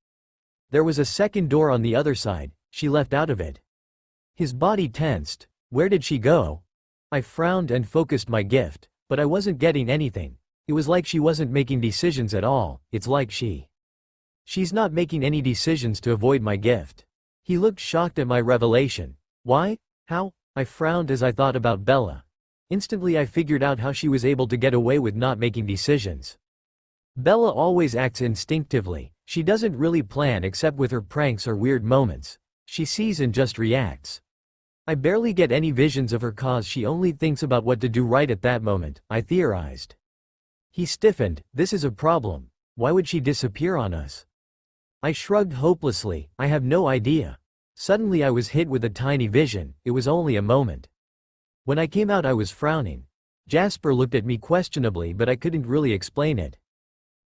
There was a second door on the other side. She left out of it. His body tensed. Where did she go? I frowned and focused my gift, but I wasn't getting anything. It was like she wasn't making decisions at all. It's like she's not making any decisions to avoid my gift. He looked shocked at my revelation. Why? How? I frowned as I thought about Bella. Instantly I figured out how she was able to get away with not making decisions. Bella always acts instinctively. She doesn't really plan except with her pranks or weird moments. She sees and just reacts. I barely get any visions of her cause she only thinks about what to do right at that moment, I theorized. He stiffened. This is a problem. Why would she disappear on us? I shrugged hopelessly. I have no idea. Suddenly I was hit with a tiny vision. It was only a moment. When I came out I was frowning. Jasper looked at me questionably, but I couldn't really explain it.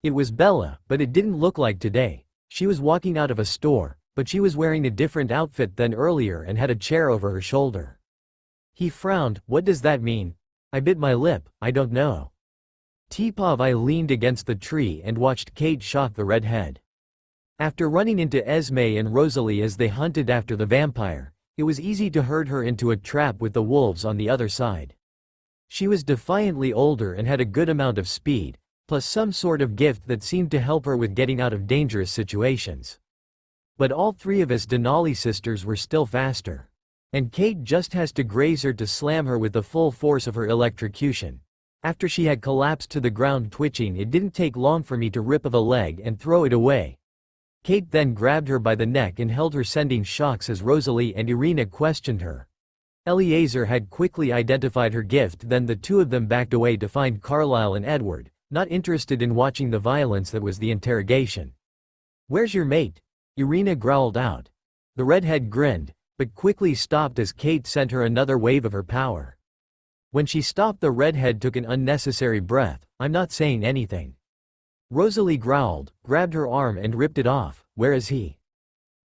It was Bella, but it didn't look like today. She was walking out of a store, but she was wearing a different outfit than earlier and had a chair over her shoulder. He frowned. What does that mean? I bit my lip. I don't know. I leaned against the tree and watched Kate shock the redhead. After running into Esme and Rosalie as they hunted after the vampire, it was easy to herd her into a trap with the wolves on the other side. She was defiantly older and had a good amount of speed, plus some sort of gift that seemed to help her with getting out of dangerous situations. But all three of us Denali sisters were still faster. And Kate just has to graze her to slam her with the full force of her electrocution. After she had collapsed to the ground twitching, it didn't take long for me to rip of a leg and throw it away. Kate then grabbed her by the neck and held her, sending shocks as Rosalie and Irina questioned her. Eliezer had quickly identified her gift, then the two of them backed away to find Carlisle and Edward, not interested in watching the violence that was the interrogation. "Where's your mate?" Irina growled out. The redhead grinned, but quickly stopped as Kate sent her another wave of her power. When she stopped, the redhead took an unnecessary breath. "I'm not saying anything." Rosalie growled, grabbed her arm and ripped it off. "Where is he?"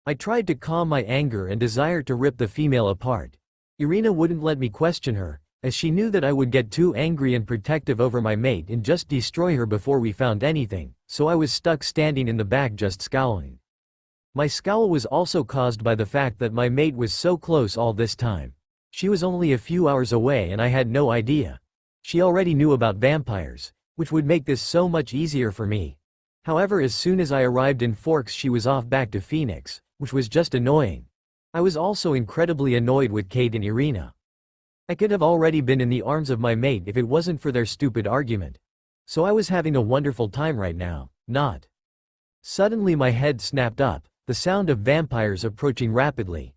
I tried to calm my anger and desire to rip the female apart. Irina wouldn't let me question her, as she knew that I would get too angry and protective over my mate and just destroy her before we found anything, so I was stuck standing in the back just scowling. My scowl was also caused by the fact that my mate was so close all this time. She was only a few hours away and I had no idea. She already knew about vampires, which would make this so much easier for me. However, as soon as I arrived in Forks, she was off back to Phoenix, which was just annoying. I was also incredibly annoyed with Kate and Irina. I could have already been in the arms of my mate if it wasn't for their stupid argument. So I was having a wonderful time right now, not. Suddenly my head snapped up, the sound of vampires approaching rapidly.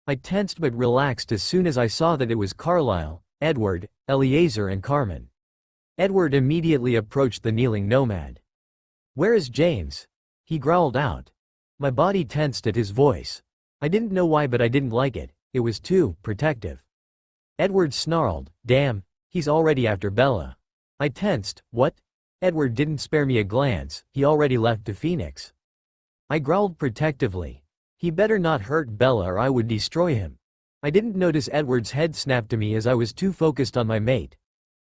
I tensed but relaxed as soon as I saw that it was Carlisle, Edward, Eliezer and Carmen. Edward immediately approached the kneeling nomad. "Where is James?" he growled out. My body tensed at his voice. I didn't know why, but I didn't like it. It was too protective. Edward snarled, "Damn, he's already after Bella." I tensed. "What?" Edward didn't spare me a glance. "He already left to Phoenix." I growled protectively. "He better not hurt Bella or I would destroy him." I didn't notice Edward's head snap to me as I was too focused on my mate.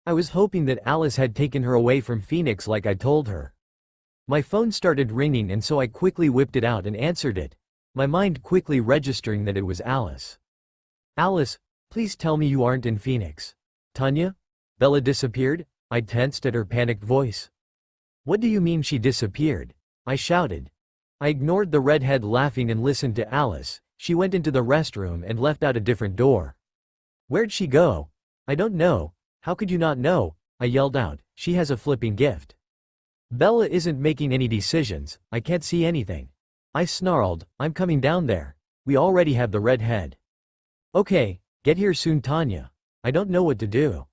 I was hoping that Alice had taken her away from Phoenix like I told her. My phone started ringing and so I quickly whipped it out and answered it, my mind quickly registering that it was Alice. "Alice, please tell me you aren't in Phoenix." "Tanya? Bella disappeared?" I tensed at her panicked voice. "What do you mean she disappeared?" I shouted. I ignored the redhead laughing and listened to Alice. "She went into the restroom and left out a different door." "Where'd she go?" "I don't know." "How could you not know?" I yelled out. "She has a flipping gift." "Bella isn't making any decisions. I can't see anything." I snarled. "I'm coming down there. We already have the redhead." "Okay, get here soon, Tanya." "I don't know what to do."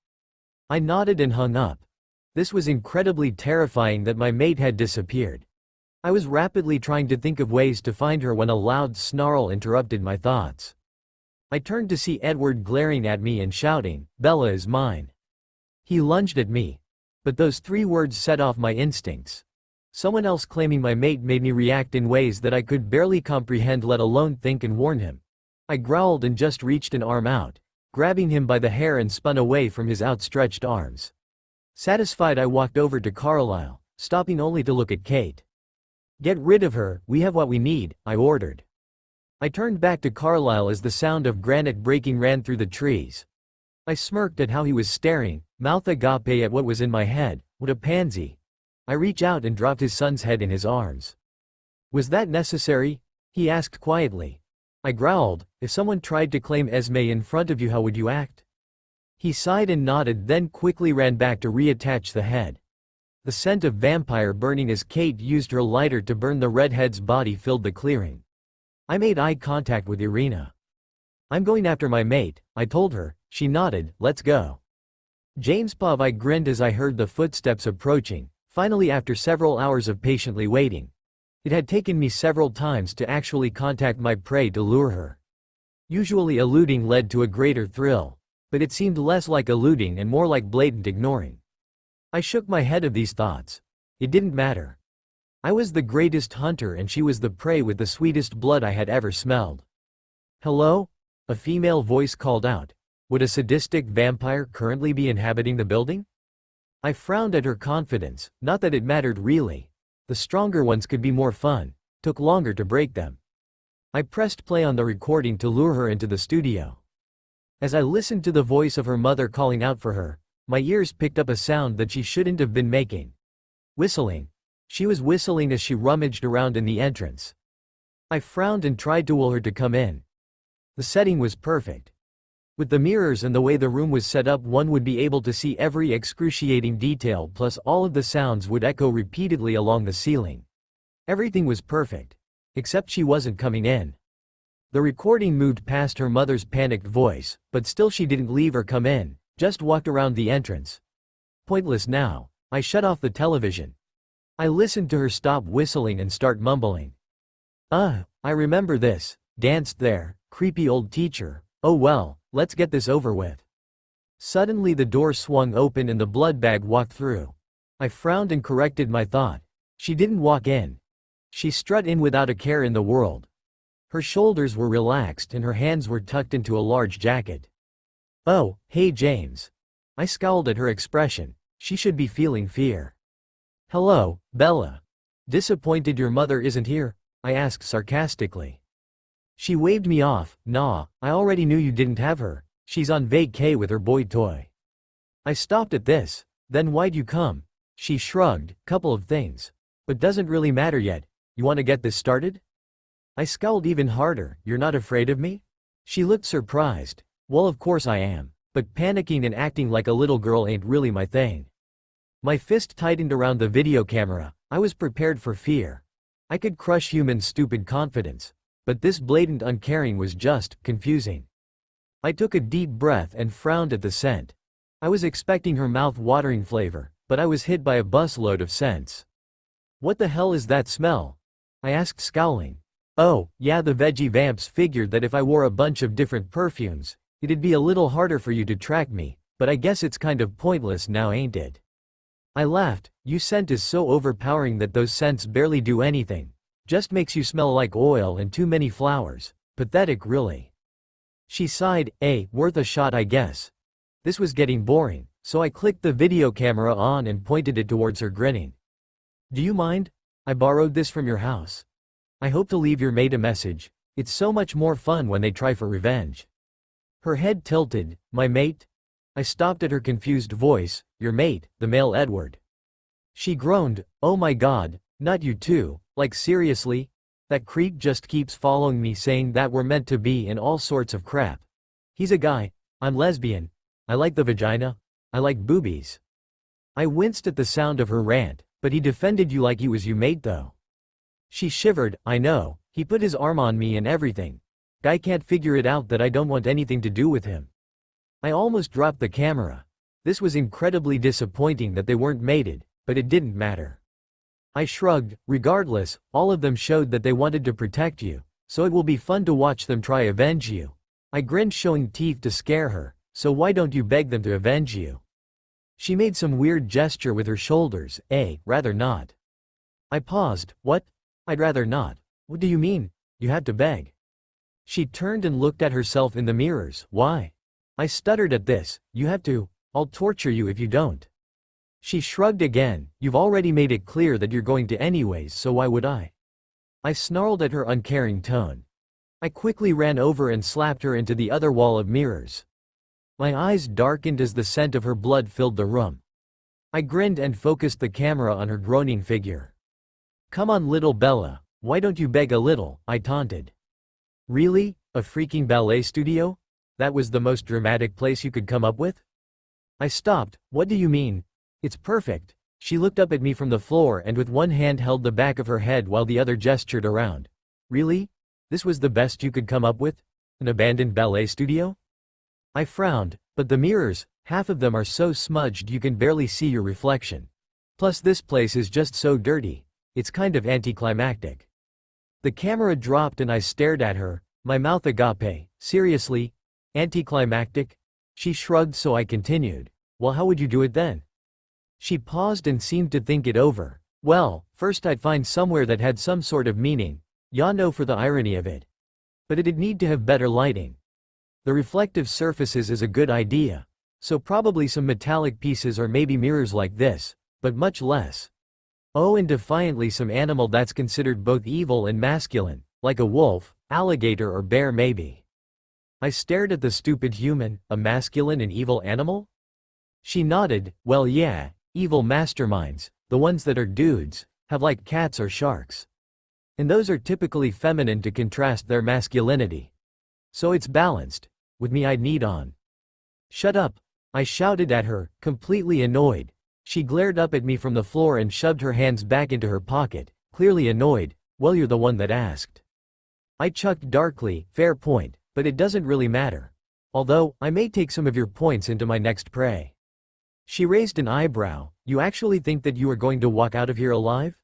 I nodded and hung up. This was incredibly terrifying that my mate had disappeared. I was rapidly trying to think of ways to find her when a loud snarl interrupted my thoughts. I turned to see Edward glaring at me and shouting, "Bella is mine." He lunged at me. But those three words set off my instincts. Someone else claiming my mate made me react in ways that I could barely comprehend, let alone think and warn him. I growled and just reached an arm out, grabbing him by the hair and spun away from his outstretched arms. Satisfied, I walked over to Carlisle, stopping only to look at Kate. "Get rid of her, we have what we need," I ordered. I turned back to Carlisle as the sound of granite breaking ran through the trees. I smirked at how he was staring, mouth agape at what was in my head. What a pansy. I reached out and dropped his son's head in his arms. "Was that necessary?" he asked quietly. I growled, "If someone tried to claim Esme in front of you, how would you act?" He sighed and nodded, then quickly ran back to reattach the head. The scent of vampire burning as Kate used her lighter to burn the redhead's body filled the clearing. I made eye contact with Irina. "I'm going after my mate," I told her. She nodded. "Let's go." James Pav. I grinned as I heard the footsteps approaching, finally after several hours of patiently waiting. It had taken me several times to actually contact my prey to lure her. Usually eluding led to a greater thrill, but it seemed less like eluding and more like blatant ignoring. I shook my head of these thoughts. It didn't matter. I was the greatest hunter and she was the prey with the sweetest blood I had ever smelled. "Hello?" a female voice called out. Would a sadistic vampire currently be inhabiting the building? I frowned at her confidence, not that it mattered really. The stronger ones could be more fun, took longer to break them. I pressed play on the recording to lure her into the studio. As I listened to the voice of her mother calling out for her, my ears picked up a sound that she shouldn't have been making. Whistling. She was whistling as she rummaged around in the entrance. I frowned and tried to will her to come in. The setting was perfect. With the mirrors and the way the room was set up, one would be able to see every excruciating detail, plus all of the sounds would echo repeatedly along the ceiling. Everything was perfect. Except she wasn't coming in. The recording moved past her mother's panicked voice, but still she didn't leave or come in, just walked around the entrance. Pointless now. I shut off the television. I listened to her stop whistling and start mumbling. I remember this. Danced there, creepy old teacher. Oh well, let's get this over with. Suddenly the door swung open and the blood bag walked through. I frowned and corrected my thought. She didn't walk in. She strut in without a care in the world. Her shoulders were relaxed and her hands were tucked into a large jacket. Oh, hey James. I scowled at her expression. She should be feeling fear. Hello, Bella. Disappointed your mother isn't here? I asked sarcastically. She waved me off. Nah, I already knew you didn't have her. She's on vacay with her boy toy. I stopped at this. Then why'd you come? She shrugged. Couple of things. But doesn't really matter yet. You want to get this started? I scowled even harder. You're not afraid of me? She looked surprised. Well, of course I am. But panicking and acting like a little girl ain't really my thing. My fist tightened around the video camera. I was prepared for fear. I could crush human stupid confidence. But this blatant uncaring was just confusing. I took a deep breath and frowned at the scent. I was expecting her mouth-watering flavor, but I was hit by a busload of scents. What the hell is that smell? I asked, scowling. Oh, yeah, the veggie vamps figured that if I wore a bunch of different perfumes, it'd be a little harder for you to track me, but I guess it's kind of pointless now, ain't it? I laughed. Your scent is so overpowering that those scents barely do anything. Just makes you smell like oil and too many flowers. Pathetic, really. She sighed. Worth a shot, I guess. This was getting boring, so I clicked the video camera on and pointed it towards her, grinning. Do you mind? I borrowed this from your house. I hope to leave your mate a message. It's so much more fun when they try for revenge. Her head tilted. My mate? I stopped at her confused voice. Your mate, the male Edward. She groaned. Oh my god, not you too. Like seriously? That creep just keeps following me saying that we're meant to be and all sorts of crap. He's a guy. I'm lesbian. I like the vagina. I like boobies. I winced at the sound of her rant, but he defended you like he was your mate though. She shivered. I know, he put his arm on me and everything. Guy can't figure it out that I don't want anything to do with him. I almost dropped the camera. This was incredibly disappointing that they weren't mated, but it didn't matter. I shrugged. Regardless, all of them showed that they wanted to protect you, so it will be fun to watch them try avenge you. I grinned, showing teeth to scare her. So why don't you beg them to avenge you? She made some weird gesture with her shoulders. Rather not. I paused. What? I'd rather not. What do you mean? You had to beg. She turned and looked at herself in the mirrors. Why? I stuttered at this. You have to. I'll torture you if you don't. She shrugged again. You've already made it clear that you're going to anyways, so why would I? I snarled at her uncaring tone. I quickly ran over and slapped her into the other wall of mirrors. My eyes darkened as the scent of her blood filled the room. I grinned and focused the camera on her groaning figure. Come on, little Bella, why don't you beg a little? I taunted. Really? A freaking ballet studio? That was the most dramatic place you could come up with? I stopped. What do you mean? It's perfect. She looked up at me from the floor and with one hand held the back of her head while the other gestured around. Really? This was the best you could come up with? An abandoned ballet studio? I frowned, but the mirrors, half of them are so smudged you can barely see your reflection. Plus this place is just so dirty. It's kind of anticlimactic. The camera dropped and I stared at her, my mouth agape. Seriously? Anticlimactic? She shrugged, so I continued. Well, how would you do it then? She paused and seemed to think it over. Well, first I'd find somewhere that had some sort of meaning. Ya know, for the irony of it. But it'd need to have better lighting. The reflective surfaces is a good idea. So probably some metallic pieces or maybe mirrors like this, but much less. Oh, and defiantly some animal that's considered both evil and masculine, like a wolf, alligator or bear maybe. I stared at the stupid human. A masculine and evil animal? She nodded. Well, yeah, evil masterminds, the ones that are dudes, have like cats or sharks. And those are typically feminine to contrast their masculinity. So it's balanced. With me I'd need on. Shut up, I shouted at her, completely annoyed. She glared up at me from the floor and shoved her hands back into her pocket, clearly annoyed. Well, you're the one that asked. I chucked darkly, fair point, but it doesn't really matter. Although, I may take some of your points into my next prey. She raised an eyebrow. You actually think that you are going to walk out of here alive?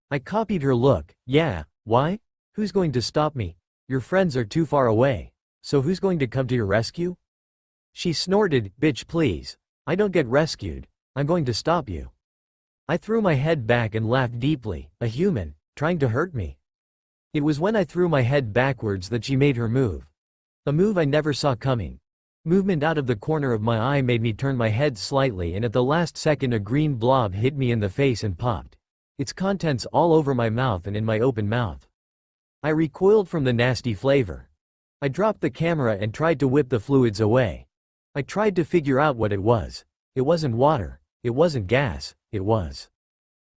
I copied her look. Yeah, why? Who's going to stop me? Your friends are too far away. So who's going to come to your rescue? She snorted, bitch please. I don't get rescued. I'm going to stop you. I threw my head back and laughed deeply. A human, trying to hurt me. It was when I threw my head backwards that she made her move. A move I never saw coming. Movement out of the corner of my eye made me turn my head slightly, and at the last second a green blob hit me in the face and popped. Its contents all over my mouth and in my open mouth. I recoiled from the nasty flavor. I dropped the camera and tried to whip the fluids away. I tried to figure out what it was. It wasn't water. It wasn't gas. It was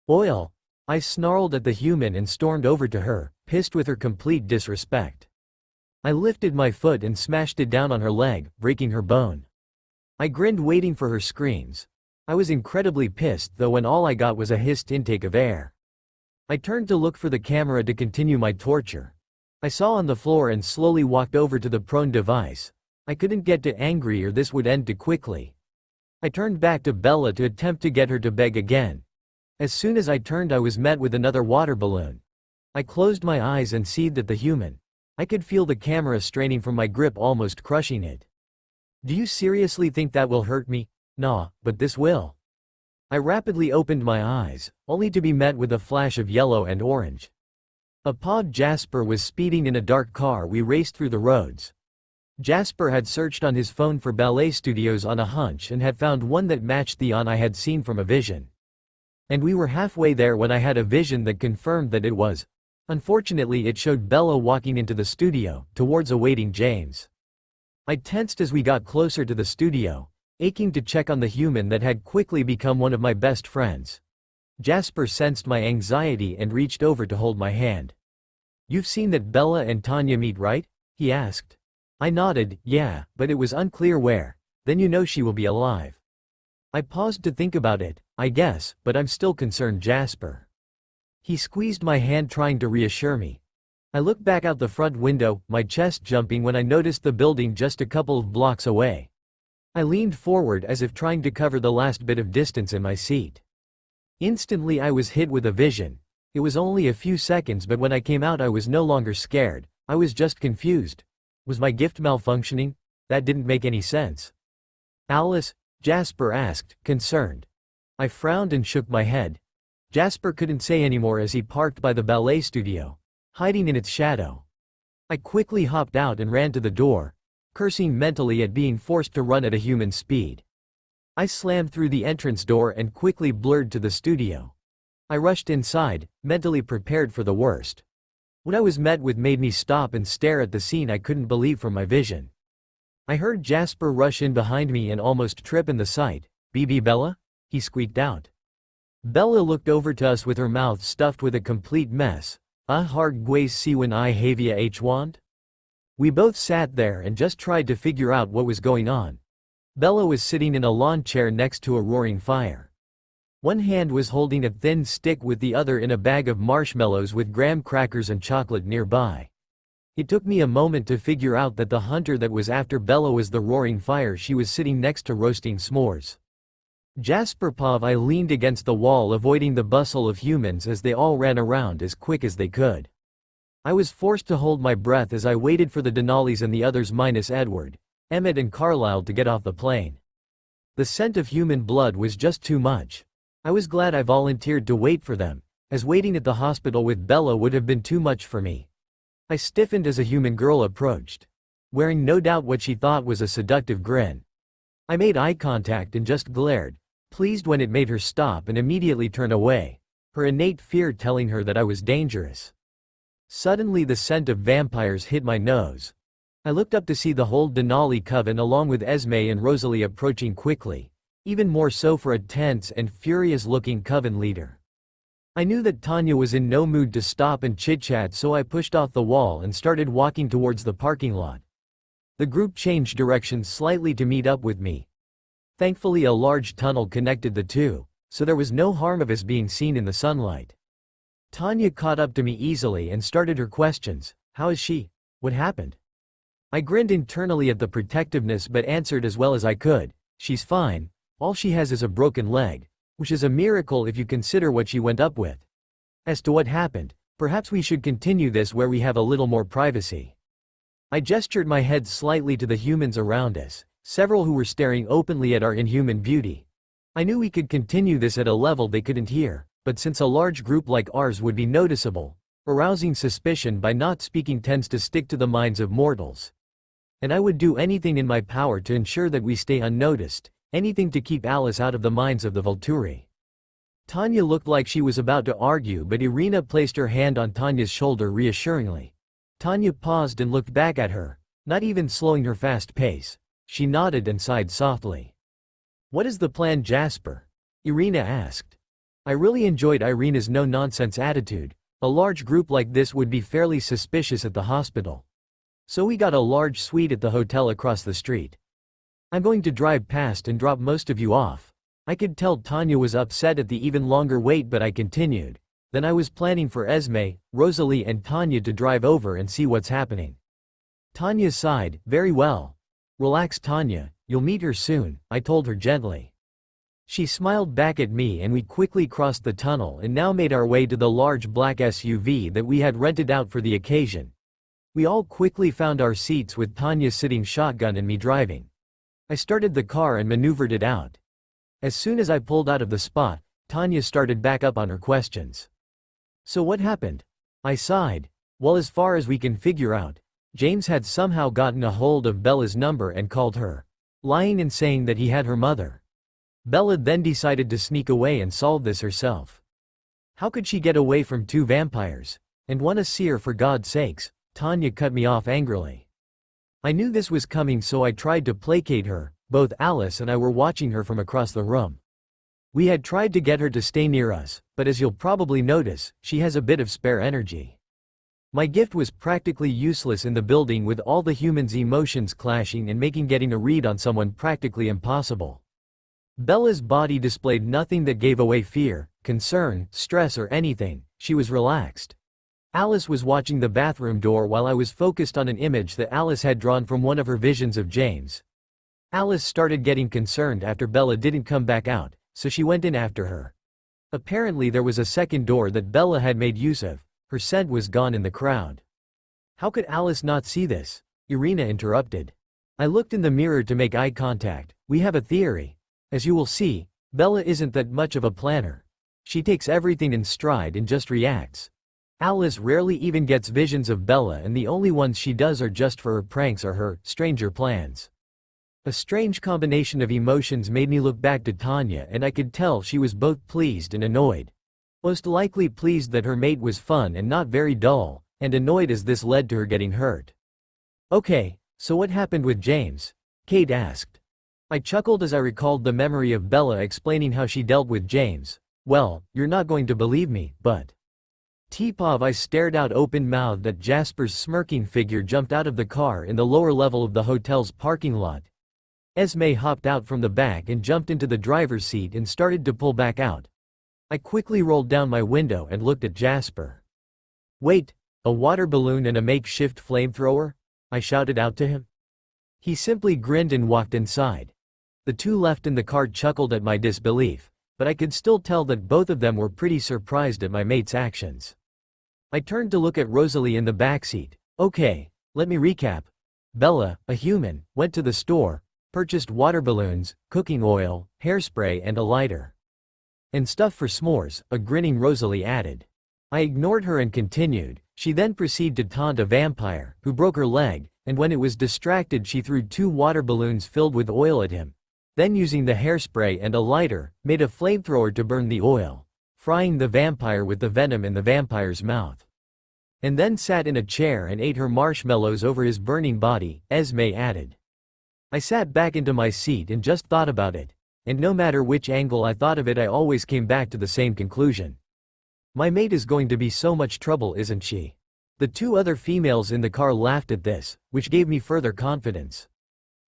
oil. I snarled at the human and stormed over to her, pissed with her complete disrespect. I lifted my foot and smashed it down on her leg, breaking her bone. I grinned, waiting for her screams. I was incredibly pissed though when all I got was a hissed intake of air. I turned to look for the camera to continue my torture. I saw on the floor and slowly walked over to the prone device. I couldn't get too angry or this would end too quickly. I turned back to Bella to attempt to get her to beg again. As soon as I turned I was met with another water balloon. I closed my eyes and seethed at the human. I could feel the camera straining from my grip, almost crushing it. Do you seriously think that will hurt me? Nah, but this will. I rapidly opened my eyes, only to be met with a flash of yellow and orange. A pod Jasper was speeding in a dark car. We raced through the roads. Jasper had searched on his phone for ballet studios on a hunch and had found one that matched the one I had seen from a vision. And we were halfway there when I had a vision that confirmed that it was. Unfortunately, it showed Bella walking into the studio, towards a waiting James. I tensed as we got closer to the studio, aching to check on the human that had quickly become one of my best friends. Jasper sensed my anxiety and reached over to hold my hand. You've seen that Bella and Tanya meet, right? He asked. I nodded, yeah, but it was unclear where. Then you know she will be alive. I paused to think about it, I guess, but I'm still concerned, Jasper. He squeezed my hand, trying to reassure me. I looked back out the front window, my chest jumping when I noticed the building just a couple of blocks away. I leaned forward as if trying to cover the last bit of distance in my seat. Instantly I was hit with a vision. It was only a few seconds, but when I came out I was no longer scared, I was just confused. Was my gift malfunctioning? That didn't make any sense. Alice? Jasper asked, concerned. I frowned and shook my head. Jasper couldn't say anymore as he parked by the ballet studio, hiding in its shadow. I quickly hopped out and ran to the door, cursing mentally at being forced to run at a human speed. I slammed through the entrance door and quickly blurred to the studio. I rushed inside, mentally prepared for the worst. What I was met with made me stop and stare at the scene I couldn't believe from my vision. I heard Jasper rush in behind me and almost trip in the sight. "BB Bella?" he squeaked out. Bella looked over to us with her mouth stuffed with a complete mess. Hard guais si when I havia h want? We both sat there and just tried to figure out what was going on. Bella was sitting in a lawn chair next to a roaring fire. One hand was holding a thin stick with the other in a bag of marshmallows with graham crackers and chocolate nearby. It took me a moment to figure out that the hunter that was after Bella was the roaring fire she was sitting next to roasting s'mores. Jasper Pov. I leaned against the wall, avoiding the bustle of humans as they all ran around as quick as they could. I was forced to hold my breath as I waited for the Denali's and the others minus Edward, Emmett and Carlisle to get off the plane. The scent of human blood was just too much. I was glad I volunteered to wait for them, as waiting at the hospital with Bella would have been too much for me. I stiffened as a human girl approached, wearing no doubt what she thought was a seductive grin. I made eye contact and just glared, pleased when it made her stop and immediately turn away, her innate fear telling her that I was dangerous. Suddenly the scent of vampires hit my nose. I looked up to see the whole Denali coven along with Esme and Rosalie approaching quickly, even more so for a tense and furious-looking coven leader. I knew that Tanya was in no mood to stop and chit-chat, so I pushed off the wall and started walking towards the parking lot. The group changed directions slightly to meet up with me. Thankfully, a large tunnel connected the two, so there was no harm of us being seen in the sunlight. Tanya caught up to me easily and started her questions. How is she? What happened? I grinned internally at the protectiveness but answered as well as I could. She's fine. All she has is a broken leg, which is a miracle if you consider what she went up with. As to what happened, perhaps we should continue this where we have a little more privacy. I gestured my head slightly to the humans around us, several who were staring openly at our inhuman beauty. I knew we could continue this at a level they couldn't hear, but since a large group like ours would be noticeable, arousing suspicion by not speaking tends to stick to the minds of mortals. And I would do anything in my power to ensure that we stay unnoticed, anything to keep Alice out of the minds of the Volturi. Tanya looked like she was about to argue, but Irina placed her hand on Tanya's shoulder reassuringly. Tanya paused and looked back at her, not even slowing her fast pace. She nodded and sighed softly. What is the plan, Jasper? Irina asked. I really enjoyed Irina's no-nonsense attitude. A large group like this would be fairly suspicious at the hospital. So we got a large suite at the hotel across the street. I'm going to drive past and drop most of you off. I could tell Tanya was upset at the even longer wait, but I continued. Then I was planning for Esme, Rosalie and Tanya to drive over and see what's happening. Tanya sighed. Very well. Relax, Tanya, you'll meet her soon, I told her gently. She smiled back at me and we quickly crossed the tunnel and now made our way to the large black SUV that we had rented out for the occasion. We all quickly found our seats with Tanya sitting shotgun and me driving. I started the car and maneuvered it out. As soon as I pulled out of the spot, Tanya started back up on her questions. So what happened? I sighed. Well, as far as we can figure out, James had somehow gotten a hold of Bella's number and called her, lying and saying that he had her mother. Bella then decided to sneak away and solve this herself. How could she get away from two vampires? And one a seer, for God's sakes? Tanya cut me off angrily. I knew this was coming, so I tried to placate her. Both Alice and I were watching her from across the room. We had tried to get her to stay near us, but as you'll probably notice, she has a bit of spare energy. My gift was practically useless in the building, with all the humans' emotions clashing and making getting a read on someone practically impossible. Bella's body displayed nothing that gave away fear, concern, stress or anything. She was relaxed. Alice was watching the bathroom door while I was focused on an image that Alice had drawn from one of her visions of James. Alice started getting concerned after Bella didn't come back out, so she went in after her. Apparently there was a second door that Bella had made use of. Her scent was gone in the crowd. How could Alice not see this? Irina interrupted. I looked in the mirror to make eye contact. We have a theory. As you will see, Bella isn't that much of a planner. She takes everything in stride and just reacts. Alice rarely even gets visions of Bella, and the only ones she does are just for her pranks or her stranger plans. A strange combination of emotions made me look back to Tanya, and I could tell she was both pleased and annoyed. Most likely pleased that her mate was fun and not very dull, and annoyed as this led to her getting hurt. Okay, so what happened with James? Kate asked. I chuckled as I recalled the memory of Bella explaining how she dealt with James. Well, you're not going to believe me, but... T-Pov. I stared out open-mouthed at Jasper's smirking figure jumped out of the car in the lower level of the hotel's parking lot. Esme hopped out from the back and jumped into the driver's seat and started to pull back out. I quickly rolled down my window and looked at Jasper. Wait, a water balloon and a makeshift flamethrower? I shouted out to him. He simply grinned and walked inside. The two left in the car chuckled at my disbelief, but I could still tell that both of them were pretty surprised at my mate's actions. I turned to look at Rosalie in the backseat. Okay, let me recap. Bella, a human, went to the store, purchased water balloons, cooking oil, hairspray and a lighter. And stuff for s'mores, a grinning Rosalie added. I ignored her and continued. She then proceeded to taunt a vampire, who broke her leg, and when it was distracted she threw 2 water balloons filled with oil at him. Then using the hairspray and a lighter, made a flamethrower to burn the oil, frying the vampire with the venom in the vampire's mouth. And then sat in a chair and ate her marshmallows over his burning body, Esme added. I sat back into my seat and just thought about it, and no matter which angle I thought of it I always came back to the same conclusion. My mate is going to be so much trouble, isn't she? The two other females in the car laughed at this, which gave me further confidence.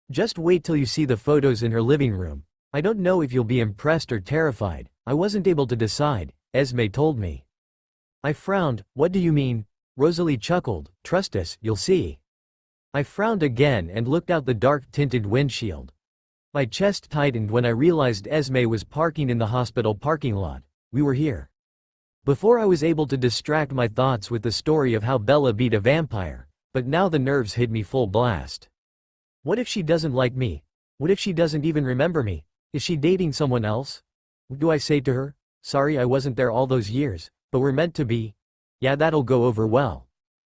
Just wait till you see the photos in her living room. I don't know if you'll be impressed or terrified. I wasn't able to decide, Esme told me. I frowned. What do you mean? Rosalie chuckled. Trust us, you'll see. I frowned again and looked out the dark-tinted windshield. My chest tightened when I realized Esme was parking in the hospital parking lot. We were here. Before I was able to distract my thoughts with the story of how Bella beat a vampire, but now the nerves hit me full blast. What if she doesn't like me? What if she doesn't even remember me? Is she dating someone else? What do I say to her? Sorry I wasn't there all those years, but we're meant to be. Yeah, that'll go over well.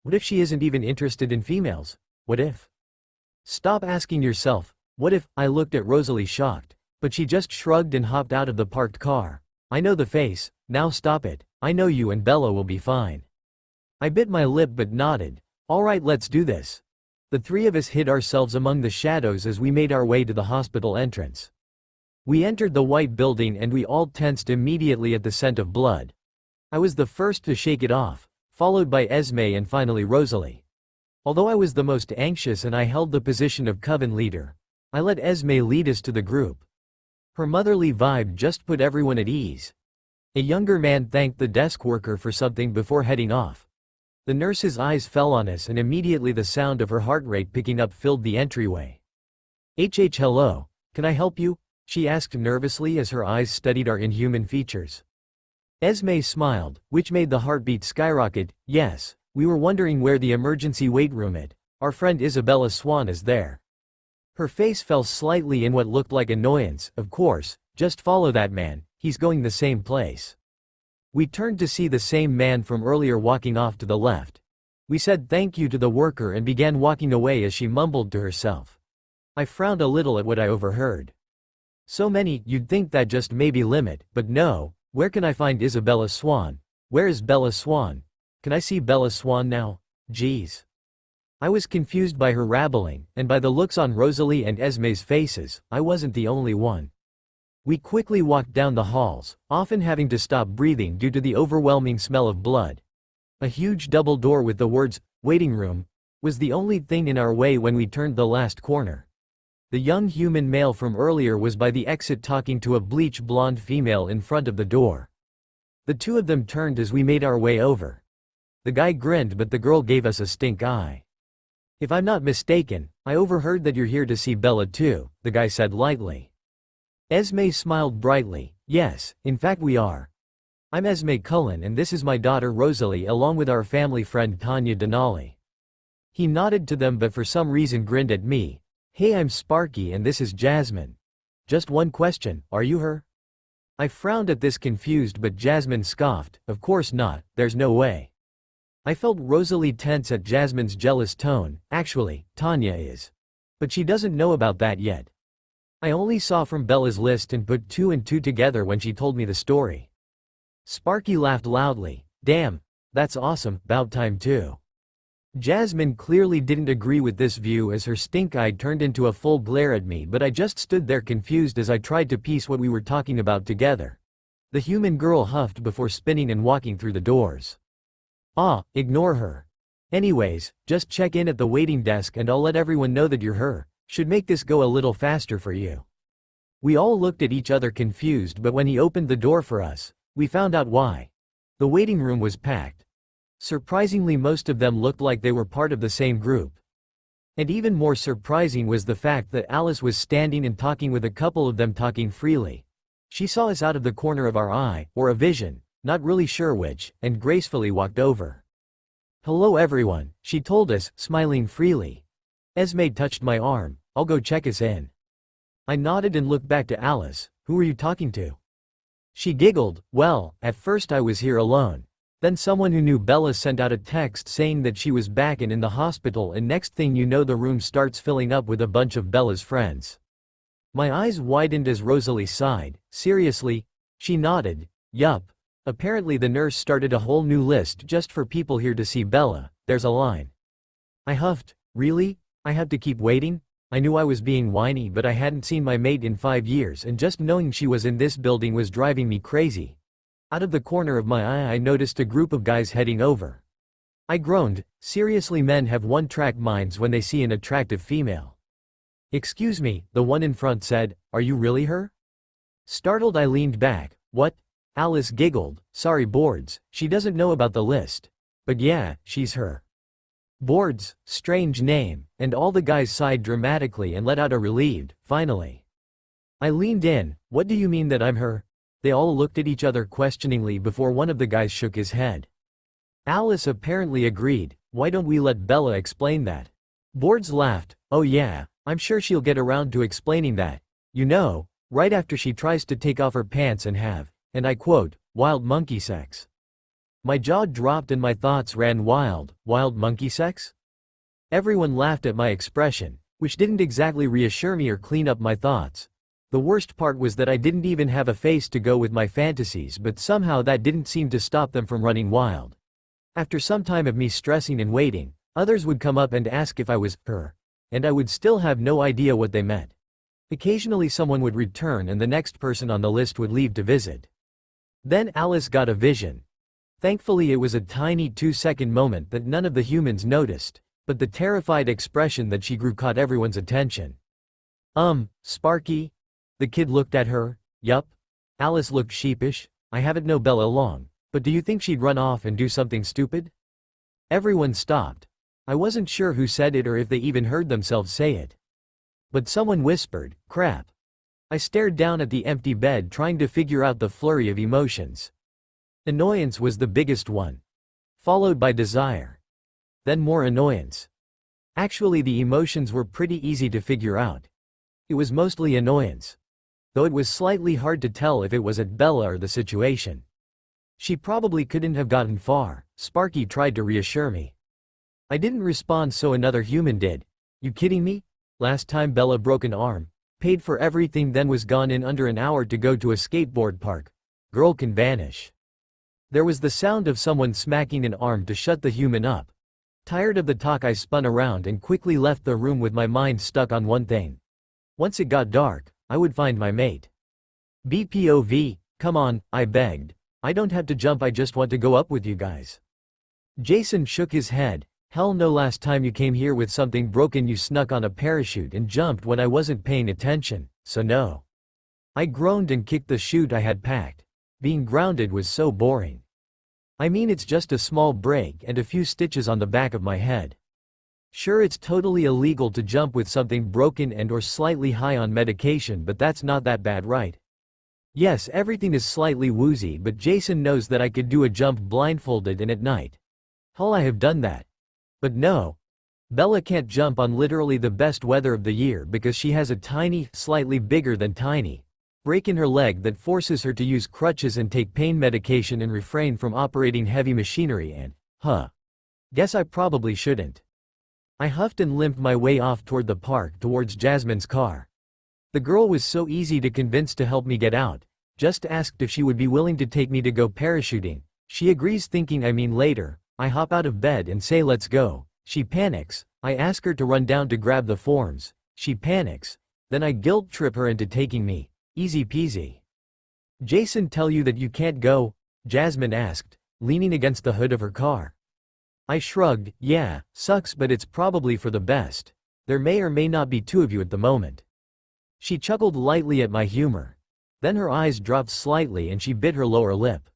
What if she isn't even interested in females? What if? Stop asking yourself, what if? I looked at Rosalie shocked, but she just shrugged and hopped out of the parked car. I know the face, now stop it. I know you and Bella will be fine. I bit my lip but nodded. Alright, let's do this. The three of us hid ourselves among the shadows as we made our way to the hospital entrance. We entered the white building and we all tensed immediately at the scent of blood. I was the first to shake it off, followed by Esme and finally Rosalie. Although I was the most anxious and I held the position of coven leader, I let Esme lead us to the group. Her motherly vibe just put everyone at ease. A younger man thanked the desk worker for something before heading off. The nurse's eyes fell on us and immediately the sound of her heart rate picking up filled the entryway. Hello, can I help you? She asked nervously as her eyes studied our inhuman features. Esme smiled, which made the heartbeat skyrocket. Yes, we were wondering where the emergency wait room is. Our friend Isabella Swan is there. Her face fell slightly in what looked like annoyance. Of course, just follow that man, he's going the same place. We turned to see the same man from earlier walking off to the left. We said thank you to the worker and began walking away as she mumbled to herself. I frowned a little at what I overheard. So many, you'd think that just maybe limit, but no. Where can I find Isabella Swan? Where is Bella Swan? Can I see Bella Swan now? Geez. I was confused by her rabbling, and by the looks on Rosalie and Esme's faces, I wasn't the only one. We quickly walked down the halls, often having to stop breathing due to the overwhelming smell of blood. A huge double door with the words, "Waiting Room," was the only thing in our way when we turned the last corner. The young human male from earlier was by the exit talking to a bleach blonde female in front of the door. The two of them turned as we made our way over. The guy grinned but the girl gave us a stink eye. If I'm not mistaken, I overheard that you're here to see Bella too, the guy said lightly. Esme smiled brightly. Yes, in fact we are. I'm Esme Cullen and this is my daughter Rosalie along with our family friend Tanya Denali. He nodded to them but for some reason grinned at me. Hey, I'm Sparky and this is Jasmine. Just one question, are you her? I frowned at this confused but Jasmine scoffed, of course not, there's no way. I felt Rosalie tense at Jasmine's jealous tone. Actually, Tanya is. But she doesn't know about that yet. I only saw from Bella's list and put two and two together when she told me the story. Sparky laughed loudly. Damn, that's awesome, about time too. Jasmine clearly didn't agree with this view as her stink eye turned into a full glare at me but I just stood there confused as I tried to piece what we were talking about together. The human girl huffed before spinning and walking through the doors. Ignore her. Anyways, just check in at the waiting desk and I'll let everyone know that you're her. Should make this go a little faster for you. We all looked at each other confused but when he opened the door for us, we found out why. The waiting room was packed. Surprisingly most of them looked like they were part of the same group. And even more surprising was the fact that Alice was standing and talking with a couple of them talking freely. She saw us out of the corner of our eye, or a vision, not really sure which, and gracefully walked over. Hello everyone, she told us, smiling freely. Esme touched my arm. I'll go check us in. I nodded and looked back to Alice. Who are you talking to? She giggled. Well, at first I was here alone. Then someone who knew Bella sent out a text saying that she was back and in the hospital and next thing you know the room starts filling up with a bunch of Bella's friends. My eyes widened as Rosalie sighed. Seriously? She nodded. Yup. Apparently the nurse started a whole new list just for people here to see Bella. There's a line. I huffed. Really? I had to keep waiting? I knew I was being whiny but I hadn't seen my mate in 5 years and just knowing she was in this building was driving me crazy. Out of the corner of my eye I noticed a group of guys heading over. I groaned, seriously, men have one-track minds when they see an attractive female. Excuse me, the one in front said, are you really her? Startled I leaned back. What? Alice giggled, sorry Boards, she doesn't know about the list. But yeah, she's her. Boards, strange name, and all the guys sighed dramatically and let out a relieved, finally. I leaned in, what do you mean that I'm her? They all looked at each other questioningly before one of the guys shook his head. Alice apparently agreed, why don't we let Bella explain that? Boards laughed, oh yeah, I'm sure she'll get around to explaining that. You know, right after she tries to take off her pants and have, and I quote, wild monkey sex. My jaw dropped and my thoughts ran wild monkey sex? Everyone laughed at my expression, which didn't exactly reassure me or clean up my thoughts. The worst part was that I didn't even have a face to go with my fantasies, but somehow that didn't seem to stop them from running wild. After some time of me stressing and waiting, others would come up and ask if I was her, and I would still have no idea what they meant. Occasionally someone would return and the next person on the list would leave to visit. Then Alice got a vision. Thankfully it was a tiny 2-second moment that none of the humans noticed, but the terrified expression that she grew caught everyone's attention. Sparky? The kid looked at her. Yup. Alice looked sheepish. I haven't known Bella long, but do you think she'd run off and do something stupid? Everyone stopped. I wasn't sure who said it or if they even heard themselves say it. But someone whispered, crap. I stared down at the empty bed trying to figure out the flurry of emotions. Annoyance was the biggest one. Followed by desire. Then more annoyance. Actually the emotions were pretty easy to figure out. It was mostly annoyance. Though it was slightly hard to tell if it was at Bella or the situation. She probably couldn't have gotten far, Sparky tried to reassure me. I didn't respond, so another human did. You kidding me? Last time Bella broke an arm, paid for everything, then was gone in under an hour to go to a skateboard park. Girl can vanish. There was the sound of someone smacking an arm to shut the human up. Tired of the talk I spun around and quickly left the room with my mind stuck on one thing. Once it got dark, I would find my mate. BPOV, come on, I begged. I don't have to jump, I just want to go up with you guys. Jason shook his head. Hell no, last time you came here with something broken you snuck on a parachute and jumped when I wasn't paying attention, so no. I groaned and kicked the chute I had packed. Being grounded was so boring. I mean, it's just a small break and a few stitches on the back of my head. Sure, it's totally illegal to jump with something broken and or slightly high on medication, but that's not that bad, right? Yes, everything is slightly woozy, but Jason knows that I could do a jump blindfolded and at night. Hell, I have done that. But no. Bella can't jump on literally the best weather of the year because she has a tiny, slightly bigger than tiny, break in her leg that forces her to use crutches and take pain medication and refrain from operating heavy machinery and, guess I probably shouldn't. I huffed and limped my way off toward the park towards Jasmine's car. The girl was so easy to convince to help me get out. Just asked if she would be willing to take me to go parachuting. She agrees, thinking I mean later. I hop out of bed and say let's go. She panics. I ask her to run down to grab the forms. She panics. Then I guilt trip her into taking me. Easy peasy. Jason tell you that you can't go? Jasmine asked, leaning against the hood of her car. I shrugged. Yeah, sucks, but it's probably for the best. There may or may not be two of you at the moment. She chuckled lightly at my humor. Then her eyes dropped slightly and she bit her lower lip.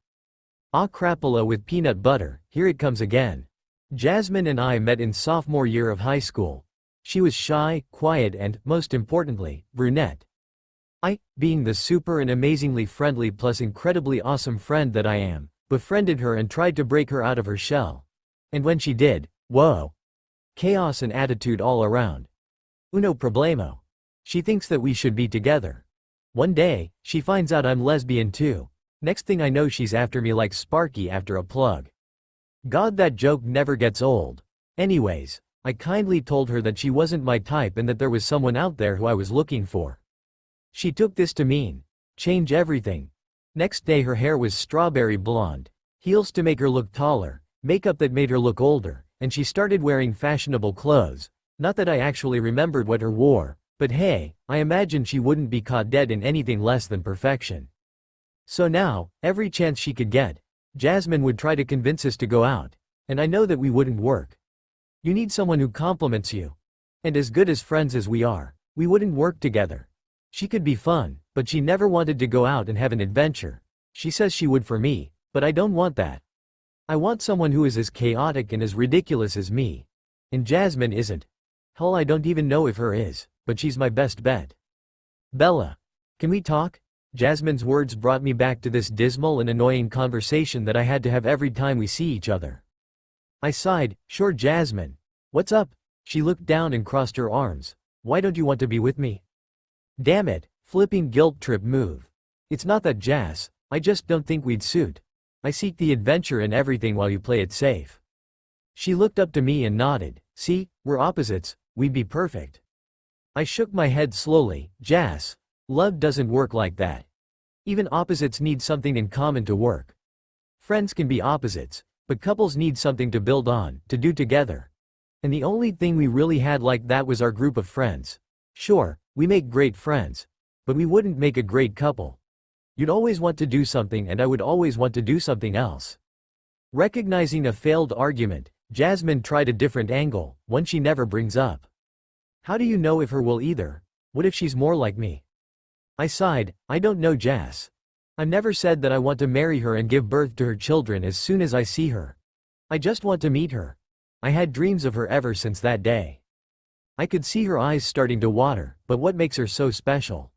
Ah, crapola with peanut butter, here it comes again. Jasmine and I met in sophomore year of high school. She was shy, quiet and, most importantly, brunette. I, being the super and amazingly friendly plus incredibly awesome friend that I am, befriended her and tried to break her out of her shell. And when she did, whoa. Chaos and attitude all around. Uno problemo. She thinks that we should be together. One day, she finds out I'm lesbian too. Next thing I know she's after me like Sparky after a plug. God, that joke never gets old. Anyways, I kindly told her that she wasn't my type and that there was someone out there who I was looking for. She took this to mean, change everything. Next day her hair was strawberry blonde, heels to make her look taller, makeup that made her look older, and she started wearing fashionable clothes. Not that I actually remembered what her wore, but hey, I imagined she wouldn't be caught dead in anything less than perfection. So now, every chance she could get, Jasmine would try to convince us to go out. And I know that we wouldn't work. You need someone who compliments you. And as good as friends as we are, we wouldn't work together. She could be fun, but she never wanted to go out and have an adventure. She says she would for me, but I don't want that. I want someone who is as chaotic and as ridiculous as me. And Jasmine isn't. Hell, I don't even know if her is, but she's my best bet. Bella. Can we talk? Jasmine's words brought me back to this dismal and annoying conversation that I had to have every time we see each other. I sighed, sure Jasmine. What's up? She looked down and crossed her arms. Why don't you want to be with me? Damn it, flipping guilt trip move. It's not that Jas, I just don't think we'd suit. I seek the adventure and everything while you play it safe. She looked up to me and nodded. See, we're opposites, we'd be perfect. I shook my head slowly. Jas, love doesn't work like that. Even opposites need something in common to work. Friends can be opposites, but couples need something to build on, to do together. And the only thing we really had like that was our group of friends. Sure, we make great friends, but we wouldn't make a great couple. You'd always want to do something and I would always want to do something else. Recognizing a failed argument, Jasmine tried a different angle, one she never brings up. How do you know if her will either? What if she's more like me? I sighed, I don't know Jas. I've never said that I want to marry her and give birth to her children as soon as I see her. I just want to meet her. I had dreams of her ever since that day. I could see her eyes starting to water, but what makes her so special?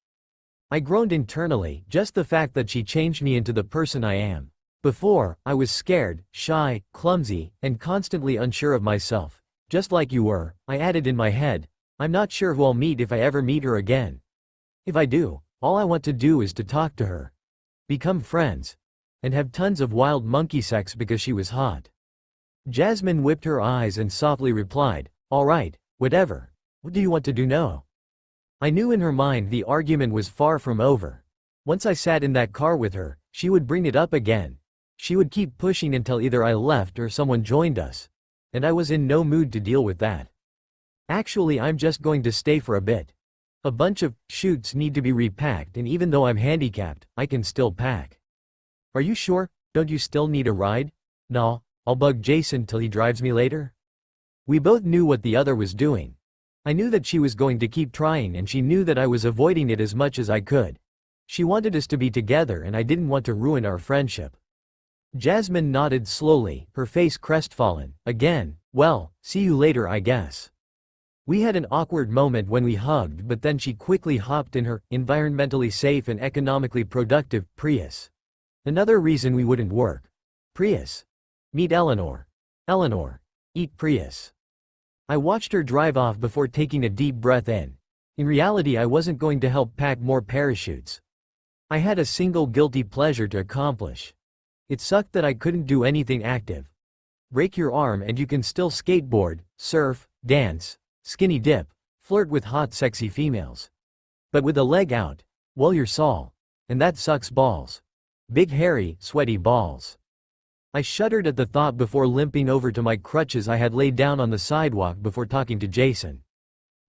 I groaned internally, just the fact that she changed me into the person I am. Before, I was scared, shy, clumsy, and constantly unsure of myself. Just like you were, I added in my head, I'm not sure who I'll meet if I ever meet her again. If I do, all I want to do is to talk to her. Become friends. And have tons of wild monkey sex because she was hot. Jasmine whipped her eyes and softly replied, all right, whatever. What do you want to do now? I knew in her mind the argument was far from over. Once I sat in that car with her, she would bring it up again. She would keep pushing until either I left or someone joined us. And I was in no mood to deal with that. Actually, I'm just going to stay for a bit. A bunch of chutes need to be repacked, and even though I'm handicapped, I can still pack. Are you sure? Don't you still need a ride? Nah, I'll bug Jason till he drives me later. We both knew what the other was doing. I knew that she was going to keep trying and she knew that I was avoiding it as much as I could. She wanted us to be together and I didn't want to ruin our friendship. Jasmine nodded slowly, her face crestfallen. Again, well, see you later I guess. We had an awkward moment when we hugged, but then she quickly hopped in her environmentally safe and economically productive Prius. Another reason we wouldn't work. Prius. Meet Eleanor. Eleanor. Eat Prius. I watched her drive off before taking a deep breath in. In reality, I wasn't going to help pack more parachutes. I had a single guilty pleasure to accomplish. It sucked that I couldn't do anything active. Break your arm and you can still skateboard, surf, dance, skinny dip, flirt with hot sexy females. But with a leg out, well you're Saul. And that sucks balls. Big hairy, sweaty balls. I shuddered at the thought before limping over to my crutches I had laid down on the sidewalk before talking to Jason.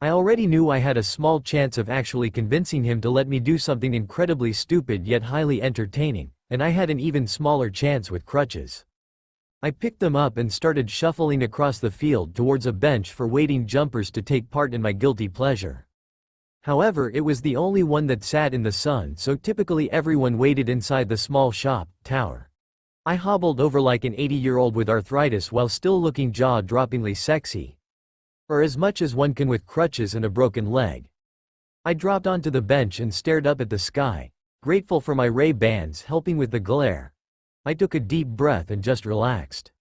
I already knew I had a small chance of actually convincing him to let me do something incredibly stupid yet highly entertaining, and I had an even smaller chance with crutches. I picked them up and started shuffling across the field towards a bench for waiting jumpers to take part in my guilty pleasure. However, it was the only one that sat in the sun, so typically everyone waited inside the small shop tower. I hobbled over like an 80-year-old with arthritis while still looking jaw-droppingly sexy. Or as much as one can with crutches and a broken leg. I dropped onto the bench and stared up at the sky, grateful for my Ray-Bans helping with the glare. I took a deep breath and just relaxed.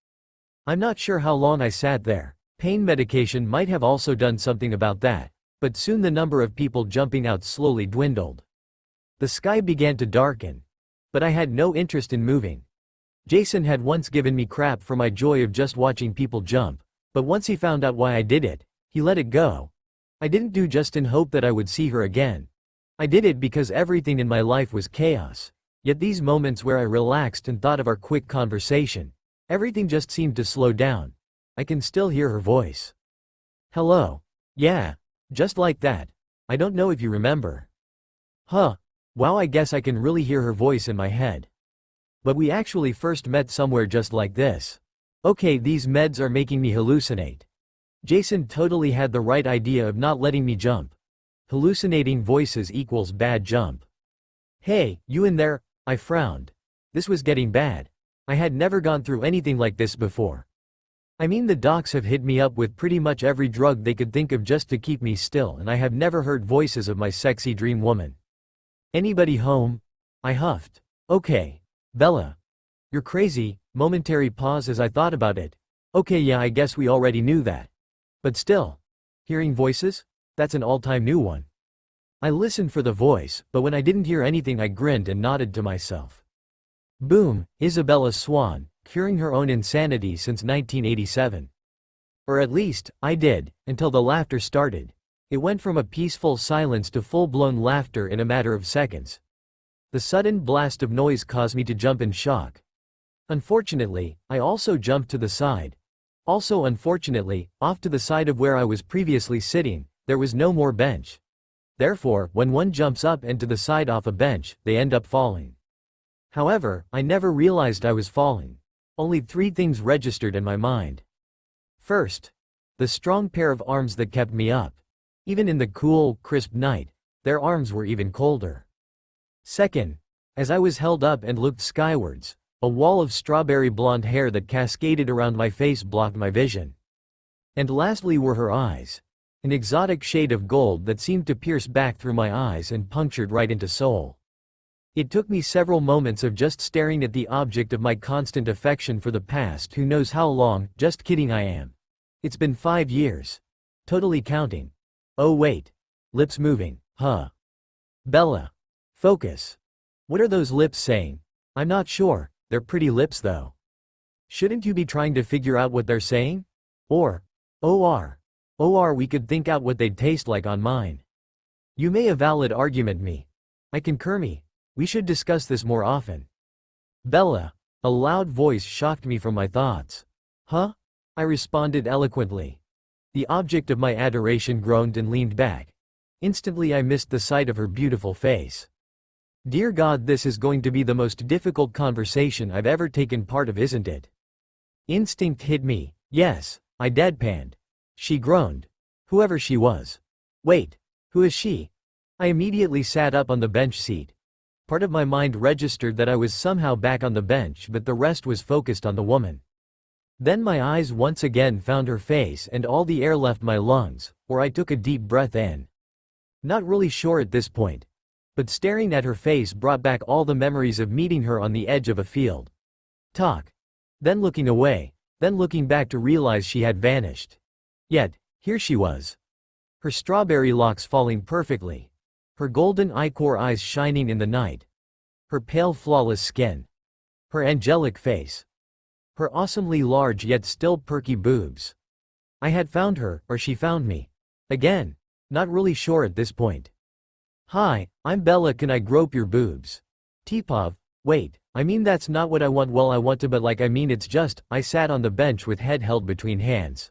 I'm not sure how long I sat there. Pain medication might have also done something about that, but soon the number of people jumping out slowly dwindled. The sky began to darken. But I had no interest in moving. Jason had once given me crap for my joy of just watching people jump, but once he found out why I did it, he let it go. I didn't do just in hope that I would see her again. I did it because everything in my life was chaos. Yet these moments where I relaxed and thought of our quick conversation, everything just seemed to slow down. I can still hear her voice. Hello. Yeah. Just like that. I don't know if you remember. Huh. Wow, I guess I can really hear her voice in my head. But we actually first met somewhere just like this. Okay, these meds are making me hallucinate. Jason totally had the right idea of not letting me jump. Hallucinating voices equals bad jump. Hey, you in there? I frowned. This was getting bad. I had never gone through anything like this before. I mean, the docs have hit me up with pretty much every drug they could think of just to keep me still, and I have never heard voices of my sexy dream woman. Anybody home? I huffed. Okay. Bella. You're crazy. Momentary pause as I thought about it. Okay, yeah, I guess we already knew that. But still. Hearing voices? That's an all-time new one. I listened for the voice, but when I didn't hear anything I grinned and nodded to myself. Boom, Isabella Swan, curing her own insanity since 1987. Or at least, I did, until the laughter started. It went from a peaceful silence to full-blown laughter in a matter of seconds. The sudden blast of noise caused me to jump in shock. Unfortunately, I also jumped to the side. Also unfortunately, off to the side of where I was previously sitting, there was no more bench. Therefore, when one jumps up and to the side off a bench, they end up falling. However, I never realized I was falling. Only 3 things registered in my mind. First, the strong pair of arms that kept me up. Even in the cool, crisp night, their arms were even colder. Second, as I was held up and looked skywards, a wall of strawberry blonde hair that cascaded around my face blocked my vision. And lastly were her eyes. An exotic shade of gold that seemed to pierce back through my eyes and punctured right into soul. It took me several moments of just staring at the object of my constant affection for the past who knows how long. Just kidding, I am. It's been 5 years. Totally counting. Oh wait. Lips moving, huh? Bella. Focus. What are those lips saying? I'm not sure, they're pretty lips though. Shouldn't you be trying to figure out what they're saying? Or we could think out what they'd taste like on mine. You may a valid argument me. I concur me. We should discuss this more often. Bella. A loud voice shocked me from my thoughts. Huh? I responded eloquently. The object of my adoration groaned and leaned back. Instantly I missed the sight of her beautiful face. Dear God, this is going to be the most difficult conversation I've ever taken part of, isn't it? Instinct hit me. Yes, I deadpanned. She groaned. Whoever she was. Wait, who is she? I immediately sat up on the bench seat. Part of my mind registered that I was somehow back on the bench, but the rest was focused on the woman. Then my eyes once again found her face and all the air left my lungs, or I took a deep breath in. Not really sure at this point. But staring at her face brought back all the memories of meeting her on the edge of a field. Talk. Then looking away, then looking back to realize she had vanished. Yet, here she was. Her strawberry locks falling perfectly. Her golden ichor eyes shining in the night. Her pale flawless skin. Her angelic face. Her awesomely large yet still perky boobs. I had found her, or she found me. Again. Not really sure at this point. Hi, I'm Bella, can I grope your boobs? Tpov, wait, I mean that's not what I want, well I want to but like I mean it's just, I sat on the bench with head held between hands.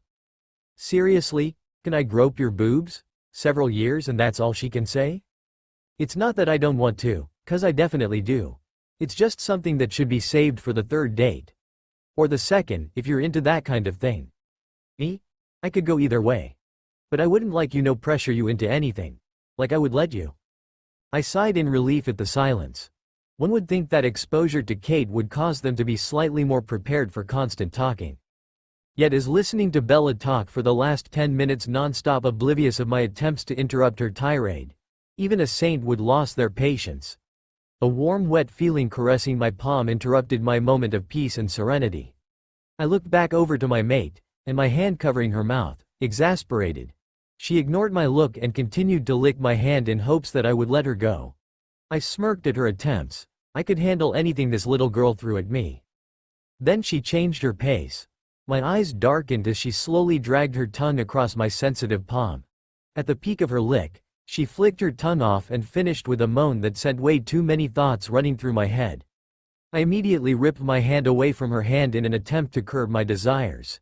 Seriously, can I grope your boobs? Several years and that's all she can say? It's not that I don't want to, 'cause I definitely do. It's just something that should be saved for the 3rd date. Or the 2nd, if you're into that kind of thing. Me? I could go either way. But I wouldn't like no pressure you into anything. Like I would let you. I sighed in relief at the silence. One would think that exposure to Kate would cause them to be slightly more prepared for constant talking. Yet as listening to Bella talk for the last 10 minutes non-stop, oblivious of my attempts to interrupt her tirade, even a saint would lose their patience. A warm wet feeling caressing my palm interrupted my moment of peace and serenity. I looked back over to my mate, and my hand covering her mouth, exasperated. She ignored my look and continued to lick my hand in hopes that I would let her go. I smirked at her attempts. I could handle anything this little girl threw at me. Then she changed her pace. My eyes darkened as she slowly dragged her tongue across my sensitive palm. At the peak of her lick, she flicked her tongue off and finished with a moan that sent way too many thoughts running through my head. I immediately ripped my hand away from her hand in an attempt to curb my desires.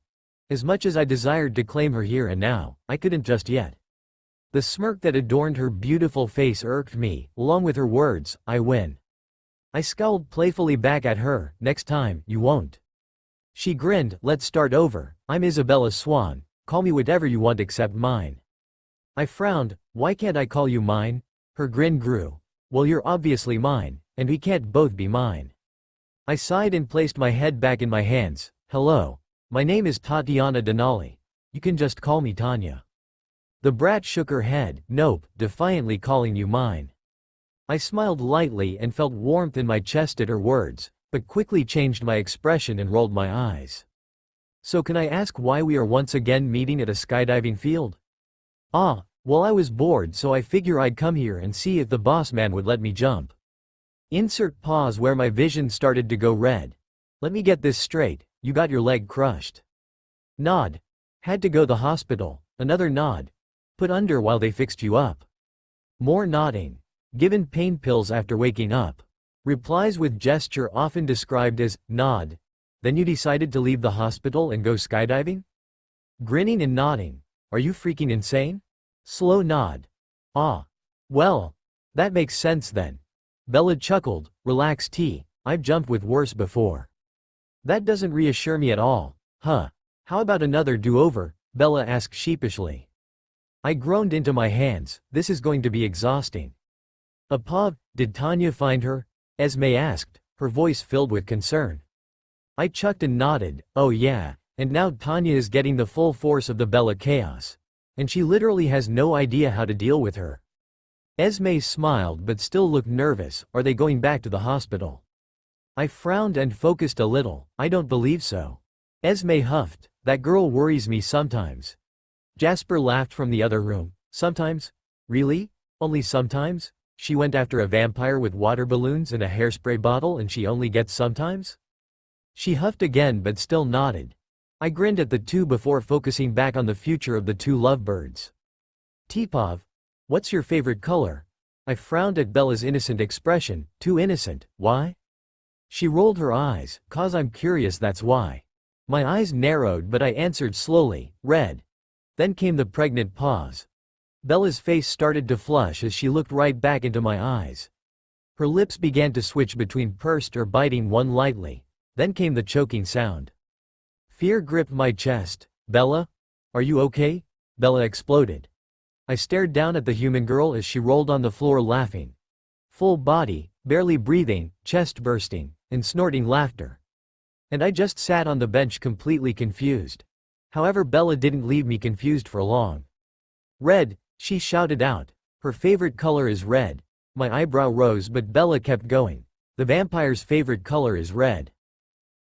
As much as I desired to claim her here and now, I couldn't just yet. The smirk that adorned her beautiful face irked me, along with her words, "I win." I scowled playfully back at her, "Next time, you won't." She grinned, "Let's start over. I'm Isabella Swan. Call me whatever you want except mine." I frowned, "Why can't I call you mine?" Her grin grew. "Well, you're obviously mine, and we can't both be mine." I sighed and placed my head back in my hands. "Hello. My name is Tatiana Denali. You can just call me Tanya." The brat shook her head. "Nope, defiantly calling you mine." I smiled lightly and felt warmth in my chest at her words, but quickly changed my expression and rolled my eyes. "So can I ask why we are once again meeting at a skydiving field?" Well, I was bored, so I figure I'd come here and see if the boss man would let me jump." Insert pause where my vision started to go red. "Let me get this straight, you got your leg crushed." Nod. "Had to go the hospital." Another nod. "Put under while they fixed you up." More nodding. "Given pain pills after waking up." Replies with gesture often described as, nod. "Then you decided to leave the hospital and go skydiving?" Grinning and nodding. "Are you freaking insane?" Slow nod. Well, that makes sense then." Bella chuckled. "Relax T, I've jumped with worse before." "That doesn't reassure me at all." How about another do-over?" Bella asked sheepishly. I groaned into my hands. This is going to be exhausting. Did Tanya find her?" Esme asked, her voice filled with concern. I chucked and nodded. "Oh yeah, and now Tanya is getting the full force of the Bella chaos. And she literally has no idea how to deal with her." Esme smiled but still looked nervous. "Are they going back to the hospital?" I frowned and focused a little. "I don't believe so." Esme huffed. "That girl worries me sometimes." Jasper laughed from the other room. "Sometimes? Really? Only sometimes? She went after a vampire with water balloons and a hairspray bottle and she only gets sometimes?" She huffed again but still nodded. I grinned at the two before focusing back on the future of the two lovebirds. "Tipov, what's your favorite color?" I frowned at Bella's innocent expression. "Too innocent, why?" She rolled her eyes. "'Cause I'm curious, that's why." My eyes narrowed but I answered slowly, "Red." Then came the pregnant pause. Bella's face started to flush as she looked right back into my eyes. Her lips began to switch between pursed or biting one lightly. Then came the choking sound. Fear gripped my chest. "Bella? Are you okay?" Bella exploded. I stared down at the human girl as she rolled on the floor laughing. Full body, barely breathing, chest bursting, and snorting laughter. And I just sat on the bench completely confused. However, Bella didn't leave me confused for long. "Red," she shouted out. "Her favorite color is red." My eyebrow rose but Bella kept going. "The vampire's favorite color is red."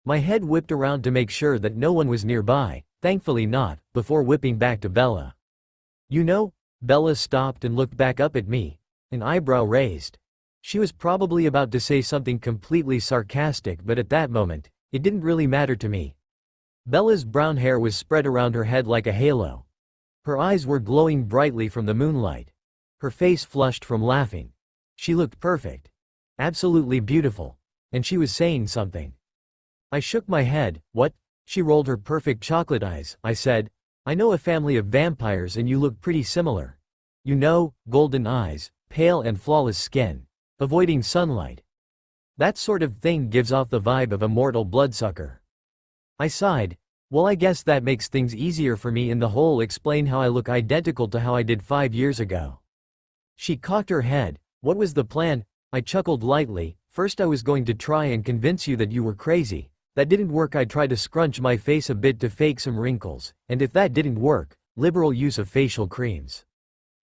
My head whipped around to make sure that no one was nearby, thankfully not, before whipping back to Bella. "You know?" Bella stopped and looked back up at me, an eyebrow raised. She was probably about to say something completely sarcastic, but at that moment, it didn't really matter to me. Bella's brown hair was spread around her head like a halo. Her eyes were glowing brightly from the moonlight. Her face flushed from laughing. She looked perfect. Absolutely beautiful. And she was saying something. I shook my head. "What?" She rolled her perfect chocolate eyes. I said, "I know a family of vampires and you look pretty similar. You know, golden eyes, pale and flawless skin. Avoiding sunlight. That sort of thing gives off the vibe of a mortal bloodsucker." I sighed. "Well, I guess that makes things easier for me in the whole explain how I look identical to how I did 5 years ago." She cocked her head. "What was the plan?" I chuckled lightly. "First I was going to try and convince you that you were crazy. That didn't work. I tried to scrunch my face a bit to fake some wrinkles, and if that didn't work, liberal use of facial creams."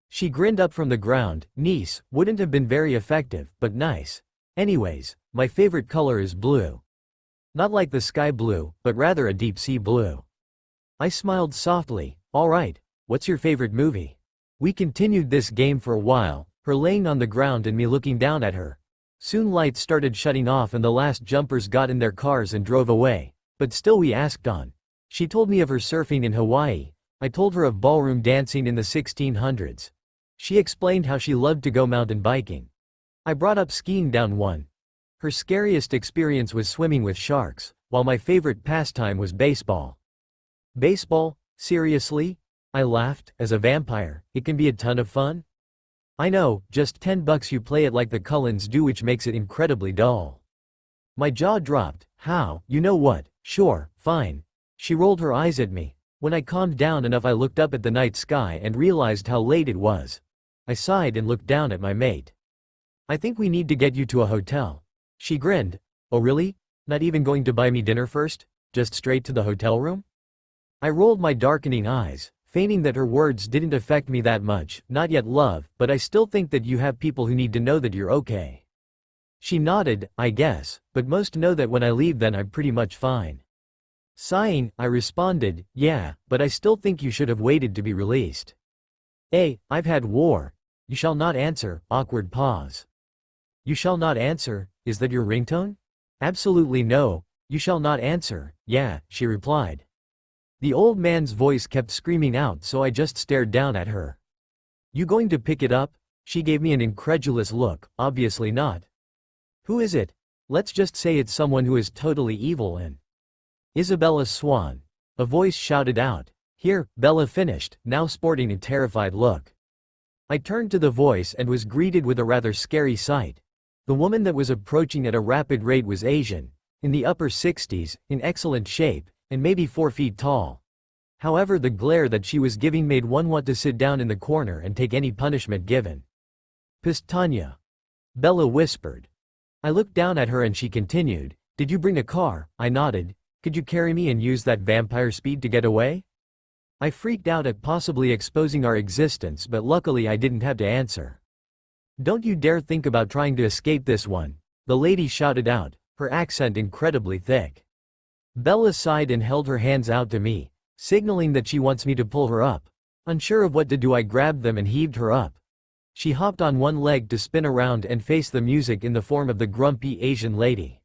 She grinned up from the ground. "Nice, wouldn't have been very effective, but nice. Anyways, my favorite color is blue. Not like the sky blue, but rather a deep sea blue." I smiled softly. "Alright, what's your favorite movie?" We continued this game for a while, her laying on the ground and me looking down at her. Soon lights started shutting off and the last jumpers got in their cars and drove away, but still we asked on. She told me of her surfing in Hawaii. I told her of ballroom dancing in the 1600s. She explained how she loved to go mountain biking. I brought up skiing down one. Her scariest experience was swimming with sharks, while my favorite pastime was baseball. "Baseball? Seriously?" I laughed. As a vampire, it can be a ton of fun. I know, just $10 you play it like the Cullens do, which makes it incredibly dull. My jaw dropped. How? You know what? Sure, fine. She rolled her eyes at me. When I calmed down enough, I looked up at the night sky and realized how late it was. I sighed and looked down at my mate. I think we need to get you to a hotel. She grinned. Oh really? Not even going to buy me dinner first? Just straight to the hotel room? I rolled my darkening eyes, feigning that her words didn't affect me that much. Not yet, love, but I still think that you have people who need to know that you're okay. She nodded. I guess, but most know that when I leave then I'm pretty much fine. Sighing, I responded, yeah, but I still think you should have waited to be released. I've had war. You shall not answer. Awkward pause. You shall not answer? Is that your ringtone? Absolutely no. You shall not answer. Yeah, she replied. The old man's voice kept screaming out, so I just stared down at her. You going to pick it up? She gave me an incredulous look. Obviously not. Who is it? Let's just say it's someone who is totally evil and Isabella Swan. A voice shouted out. Here, Bella finished, now sporting a terrified look. I turned to the voice and was greeted with a rather scary sight. The woman that was approaching at a rapid rate was Asian, in the upper 60s, in excellent shape, and maybe 4 feet tall. However, the glare that she was giving made one want to sit down in the corner and take any punishment given. Psst, Tanya. Bella whispered. I looked down at her and she continued, Did you bring a car? I nodded. Could you carry me and use that vampire speed to get away? I freaked out at possibly exposing our existence, but luckily I didn't have to answer. Don't you dare think about trying to escape this one, the lady shouted out, her accent incredibly thick. Bella sighed and held her hands out to me, signaling that she wants me to pull her up. Unsure of what to do, I grabbed them and heaved her up. She hopped on one leg to spin around and face the music in the form of the grumpy Asian lady.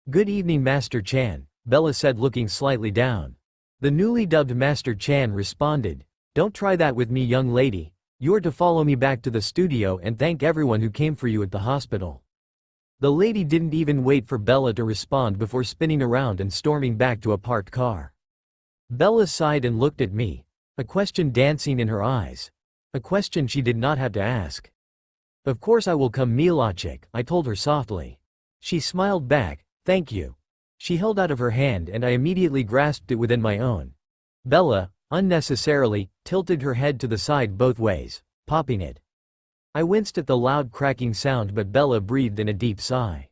Good evening, Master Chan, Bella said, looking slightly down. The newly dubbed Master Chan responded, Don't try that with me, young lady. You're to follow me back to the studio and thank everyone who came for you at the hospital. The lady didn't even wait for Bella to respond before spinning around and storming back to a parked car. Bella sighed and looked at me, a question dancing in her eyes. A question she did not have to ask. Of course I will come, Milachik, I told her softly. She smiled back, thank you. She held out of her hand and I immediately grasped it within my own. Bella, unnecessarily, tilted her head to the side both ways, popping it. I winced at the loud cracking sound, but Bella breathed in a deep sigh.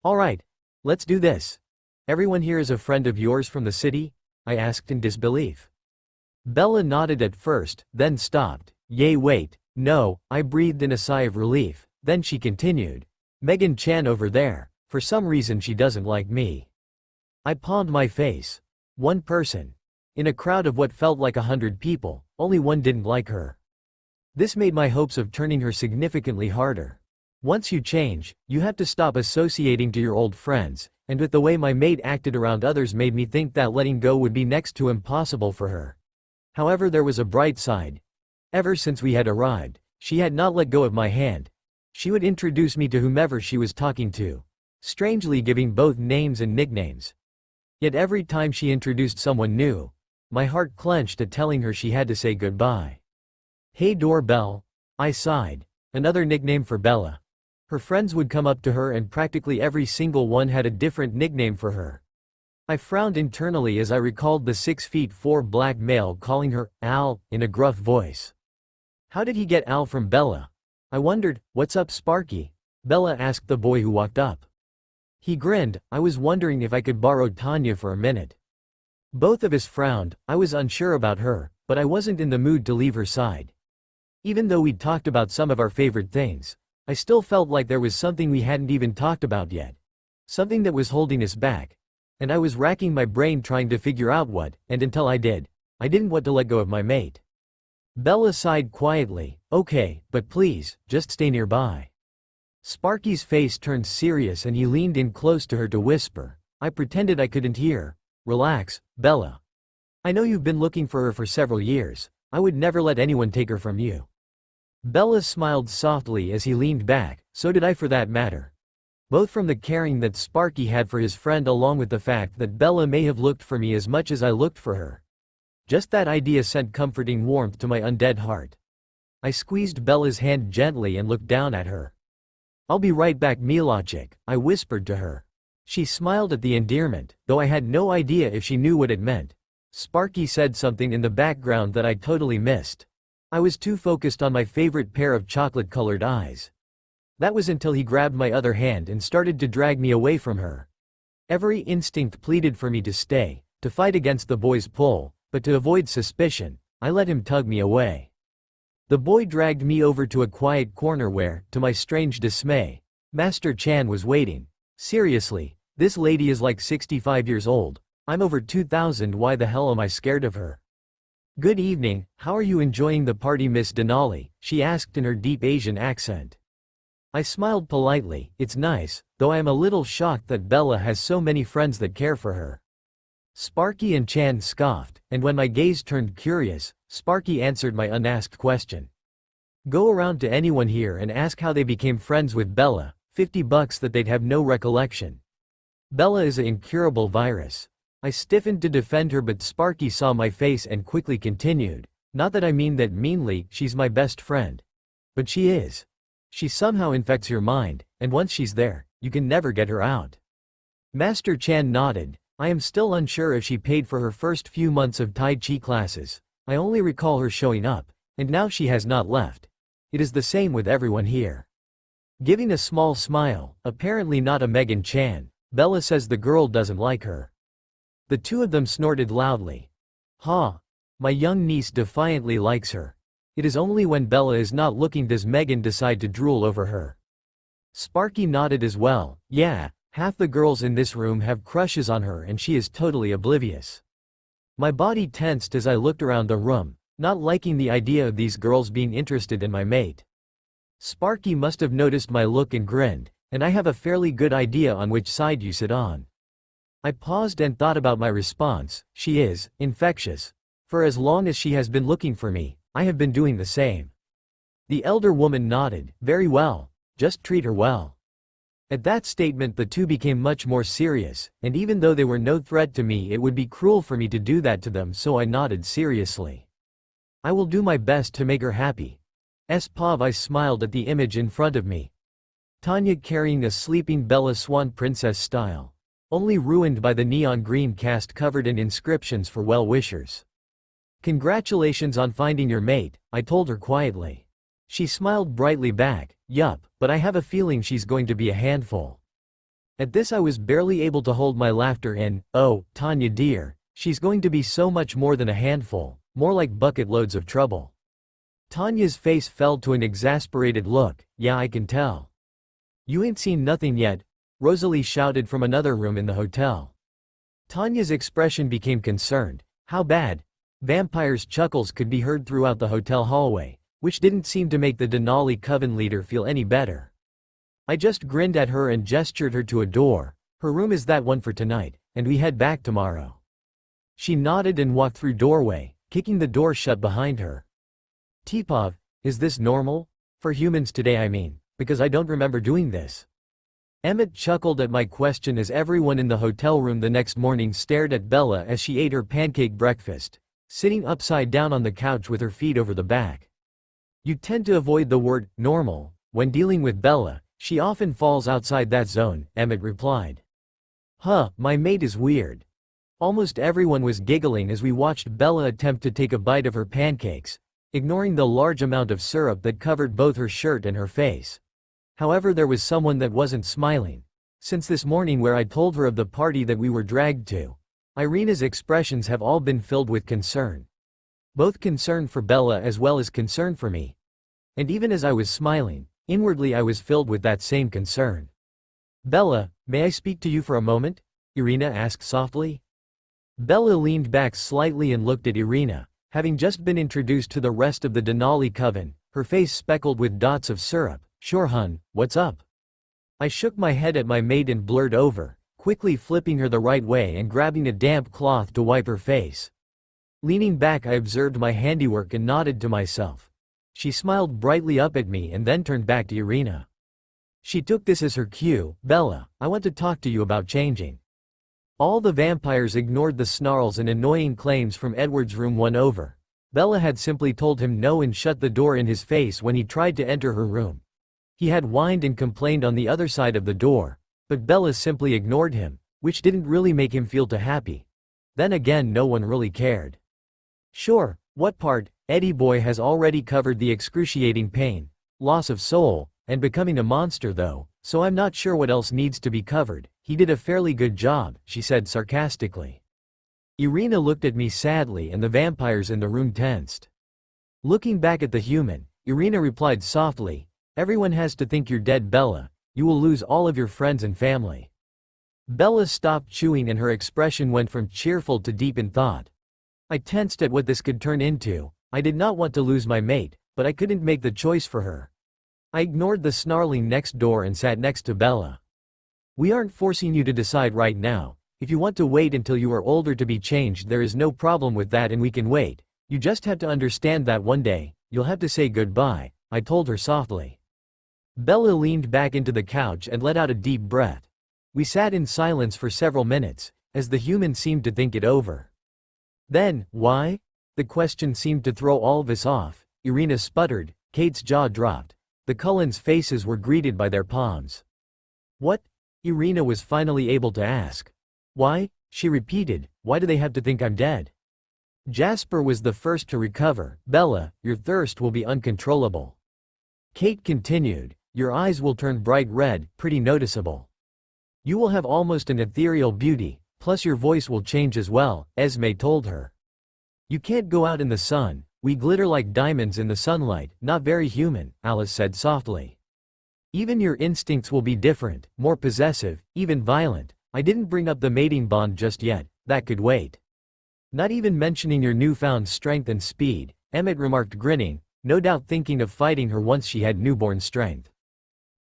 Alright, let's do this. Everyone here is a friend of yours from the city? I asked in disbelief. Bella nodded at first, then stopped. Yay, wait, no, I breathed in a sigh of relief. Then she continued. Megan Chan over there, for some reason she doesn't like me. I palmed my face. One person. In a crowd of what felt like 100 people, only one didn't like her. This made my hopes of turning her significantly harder. Once you change, you have to stop associating to your old friends, and with the way my mate acted around others made me think that letting go would be next to impossible for her. However, there was a bright side. Ever since we had arrived, she had not let go of my hand. She would introduce me to whomever she was talking to, strangely giving both names and nicknames. Yet every time she introduced someone new, my heart clenched at telling her she had to say goodbye. Hey doorbell, I sighed. Another nickname for Bella. Her friends would come up to her and practically every single one had a different nickname for her. I frowned internally as I recalled the 6'4" black male calling her Al in a gruff voice. How did he get Al from Bella? I wondered. What's up, Sparky? Bella asked the boy who walked up. He grinned. I was wondering if I could borrow Tanya for a minute. Both of us frowned. I was unsure about her, but I wasn't in the mood to leave her side. Even though we'd talked about some of our favorite things, I still felt like there was something we hadn't even talked about yet. Something that was holding us back. And I was racking my brain trying to figure out what, and until I didn't want to let go of my mate. Bella sighed quietly. Okay, but please, just stay nearby. Sparky's face turned serious and he leaned in close to her to whisper. I pretended I couldn't hear. Relax, Bella. I know you've been looking for her for several years. I would never let anyone take her from you. Bella smiled softly as he leaned back. So did I, for that matter. Both from the caring that Sparky had for his friend along with the fact that Bella may have looked for me as much as I looked for her. Just that idea sent comforting warmth to my undead heart. I squeezed Bella's hand gently and looked down at her. "I'll be right back, Milachik," I whispered to her. She smiled at the endearment, though I had no idea if she knew what it meant. Sparky said something in the background that I totally missed. I was too focused on my favorite pair of chocolate-colored eyes. That was until he grabbed my other hand and started to drag me away from her. Every instinct pleaded for me to stay, to fight against the boy's pull, but to avoid suspicion, I let him tug me away. The boy dragged me over to a quiet corner where, to my strange dismay, Master Chan was waiting. Seriously, this lady is like 65 years old. I'm over 2,000. Why the hell am I scared of her? "Good evening, how are you enjoying the party, Miss Denali?" she asked in her deep Asian accent. I smiled politely. It's nice, though I am a little shocked that Bella has so many friends that care for her. Sparky and Chan scoffed, and when my gaze turned curious, Sparky answered my unasked question. "Go around to anyone here and ask how they became friends with Bella, $50 that they'd have no recollection. Bella is an incurable virus." I stiffened to defend her, but Sparky saw my face and quickly continued. "Not that I mean that meanly, she's my best friend. But she is. She somehow infects your mind, and once she's there, you can never get her out." Master Chan nodded. I am still unsure if she paid for her first few months of Tai Chi classes. I only recall her showing up, and now she has not left. It is the same with everyone here. Giving a small smile, apparently not a Megan Chan, Bella says the girl doesn't like her. The two of them snorted loudly. "Ha! My young niece defiantly likes her. It is only when Bella is not looking does Megan decide to drool over her." Sparky nodded as well. "Yeah, half the girls in this room have crushes on her and she is totally oblivious." My body tensed as I looked around the room, not liking the idea of these girls being interested in my mate. Sparky must have noticed my look and grinned, and I have a fairly good idea on which side you sit on. I paused and thought about my response. She is infectious. For as long as she has been looking for me, I have been doing the same. The elder woman nodded. "Very well. Just treat her well." At that statement the two became much more serious, and even though they were no threat to me, it would be cruel for me to do that to them, so I nodded seriously. "I will do my best to make her happy." Pav. I smiled at the image in front of me. Tanya carrying a sleeping Bella Swan princess style, only ruined by the neon green cast covered in inscriptions for well-wishers. "Congratulations on finding your mate," I told her quietly. She smiled brightly back. "Yup, but I have a feeling she's going to be a handful." At this I was barely able to hold my laughter in. "Oh, Tanya dear, she's going to be so much more than a handful, more like bucket loads of trouble." Tanya's face fell to an exasperated look. "Yeah, I can tell." "You ain't seen nothing yet," Rosalie shouted from another room in the hotel. Tanya's expression became concerned. "How bad?" Vampire's chuckles could be heard throughout the hotel hallway, which didn't seem to make the Denali Coven leader feel any better. I just grinned at her and gestured her to a door. "Her room is that one for tonight, and we head back tomorrow." She nodded and walked through doorway, kicking the door shut behind her. "Tipov, is this normal? For humans today, I mean, because I don't remember doing this." Emmett chuckled at my question as everyone in the hotel room the next morning stared at Bella as she ate her pancake breakfast, sitting upside down on the couch with her feet over the back. "You tend to avoid the word normal when dealing with Bella. She often falls outside that zone," Emmett replied. "Huh, my mate is weird." Almost everyone was giggling as we watched Bella attempt to take a bite of her pancakes, ignoring the large amount of syrup that covered both her shirt and her face. However, there was someone that wasn't smiling. Since this morning where I told her of the party that we were dragged to, Irina's expressions have all been filled with concern. Both concern for Bella as well as concern for me. And even as I was smiling, inwardly I was filled with that same concern. "Bella, may I speak to you for a moment?" Irina asked softly. Bella leaned back slightly and looked at Irina, having just been introduced to the rest of the Denali Coven, her face speckled with dots of syrup. "Sure hun, what's up?" I shook my head at my mate and blurred over, quickly flipping her the right way and grabbing a damp cloth to wipe her face. Leaning back I observed my handiwork and nodded to myself. She smiled brightly up at me and then turned back to Irina. She took this as her cue. "Bella, I want to talk to you about changing." All the vampires ignored the snarls and annoying claims from Edward's room won over. Bella had simply told him no and shut the door in his face when he tried to enter her room. He had whined and complained on the other side of the door, but Bella simply ignored him, which didn't really make him feel too happy. Then again, no one really cared. Sure, what part? Eddie Boy has already covered the excruciating pain, loss of soul, and becoming a monster though, so I'm not sure what else needs to be covered. He did a fairly good job, she said sarcastically. Irina looked at me sadly and the vampires in the room tensed. Looking back at the human, Irina replied softly, "Everyone has to think you're dead, Bella. You will lose all of your friends and family." Bella stopped chewing and her expression went from cheerful to deep in thought. I tensed at what this could turn into. I did not want to lose my mate, but I couldn't make the choice for her. I ignored the snarling next door and sat next to Bella. "We aren't forcing you to decide right now. If you want to wait until you are older to be changed, there is no problem with that and we can wait. You just have to understand that one day, you'll have to say goodbye," I told her softly. Bella leaned back into the couch and let out a deep breath. We sat in silence for several minutes, as the human seemed to think it over. Then, why? The question seemed to throw all of us off. Irina sputtered, Kate's jaw dropped. The Cullens' faces were greeted by their palms. "What?" Irina was finally able to ask. "Why?" she repeated, "why do they have to think I'm dead?" Jasper was the first to recover. "Bella, your thirst will be uncontrollable." Kate continued, "Your eyes will turn bright red, pretty noticeable. You will have almost an ethereal beauty, plus your voice will change as well," Esme told her. "You can't go out in the sun, we glitter like diamonds in the sunlight, not very human," Alice said softly. "Even your instincts will be different, more possessive, even violent. I didn't bring up the mating bond just yet, that could wait. Not even mentioning your newfound strength and speed," Emmett remarked grinning, no doubt thinking of fighting her once she had newborn strength.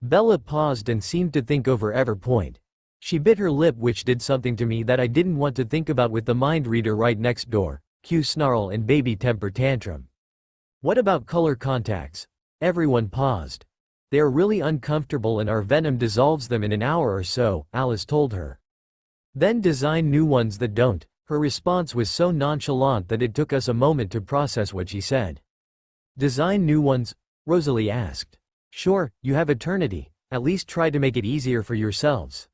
Bella paused and seemed to think over every point. She bit her lip, which did something to me that I didn't want to think about with the mind reader right next door, cue snarl and baby temper tantrum. "What about color contacts?" Everyone paused. "They are really uncomfortable and our venom dissolves them in an hour or so," Alice told her. "Then design new ones that don't." Her response was so nonchalant that it took us a moment to process what she said. "Design new ones?" Rosalie asked. "Sure, you have eternity, at least try to make it easier for yourselves."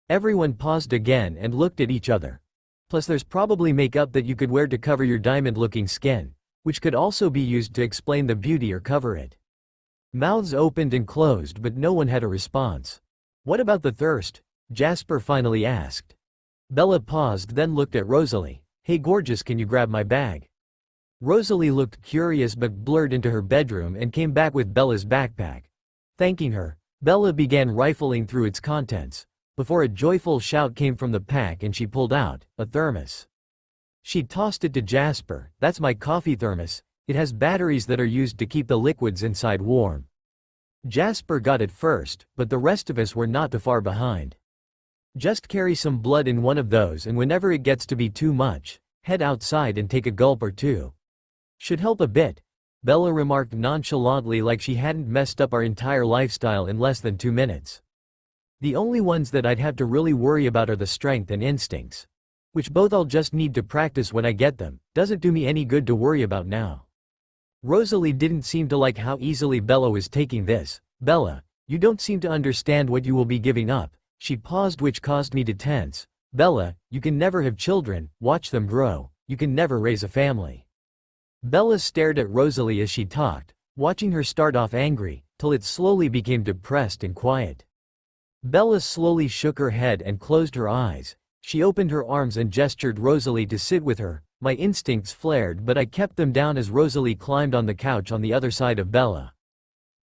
Everyone paused again and looked at each other. "Plus there's probably makeup that you could wear to cover your diamond-looking skin, which could also be used to explain the beauty or cover it." Mouths opened and closed but no one had a response. "What about the thirst?" Jasper finally asked. Bella paused, then looked at Rosalie. "Hey gorgeous, can you grab my bag?" Rosalie looked curious but blurred into her bedroom and came back with Bella's backpack. Thanking her, Bella began rifling through its contents, before a joyful shout came from the pack and she pulled out a thermos. She tossed it to Jasper. "That's my coffee thermos. It has batteries that are used to keep the liquids inside warm." Jasper got it first, but the rest of us were not too far behind. "Just carry some blood in one of those and whenever it gets to be too much, head outside and take a gulp or two. Should help a bit," Bella remarked nonchalantly, like she hadn't messed up our entire lifestyle in less than 2 minutes. "The only ones that I'd have to really worry about are the strength and instincts. Which both I'll just need to practice when I get them, doesn't do me any good to worry about now." Rosalie didn't seem to like how easily Bella was taking this. "Bella, you don't seem to understand what you will be giving up." She paused, which caused me to tense. "Bella, you can never have children, watch them grow. You can never raise a family." Bella stared at Rosalie as she talked, watching her start off angry, till it slowly became depressed and quiet. Bella slowly shook her head and closed her eyes. She opened her arms and gestured Rosalie to sit with her. My instincts flared but I kept them down as Rosalie climbed on the couch on the other side of Bella.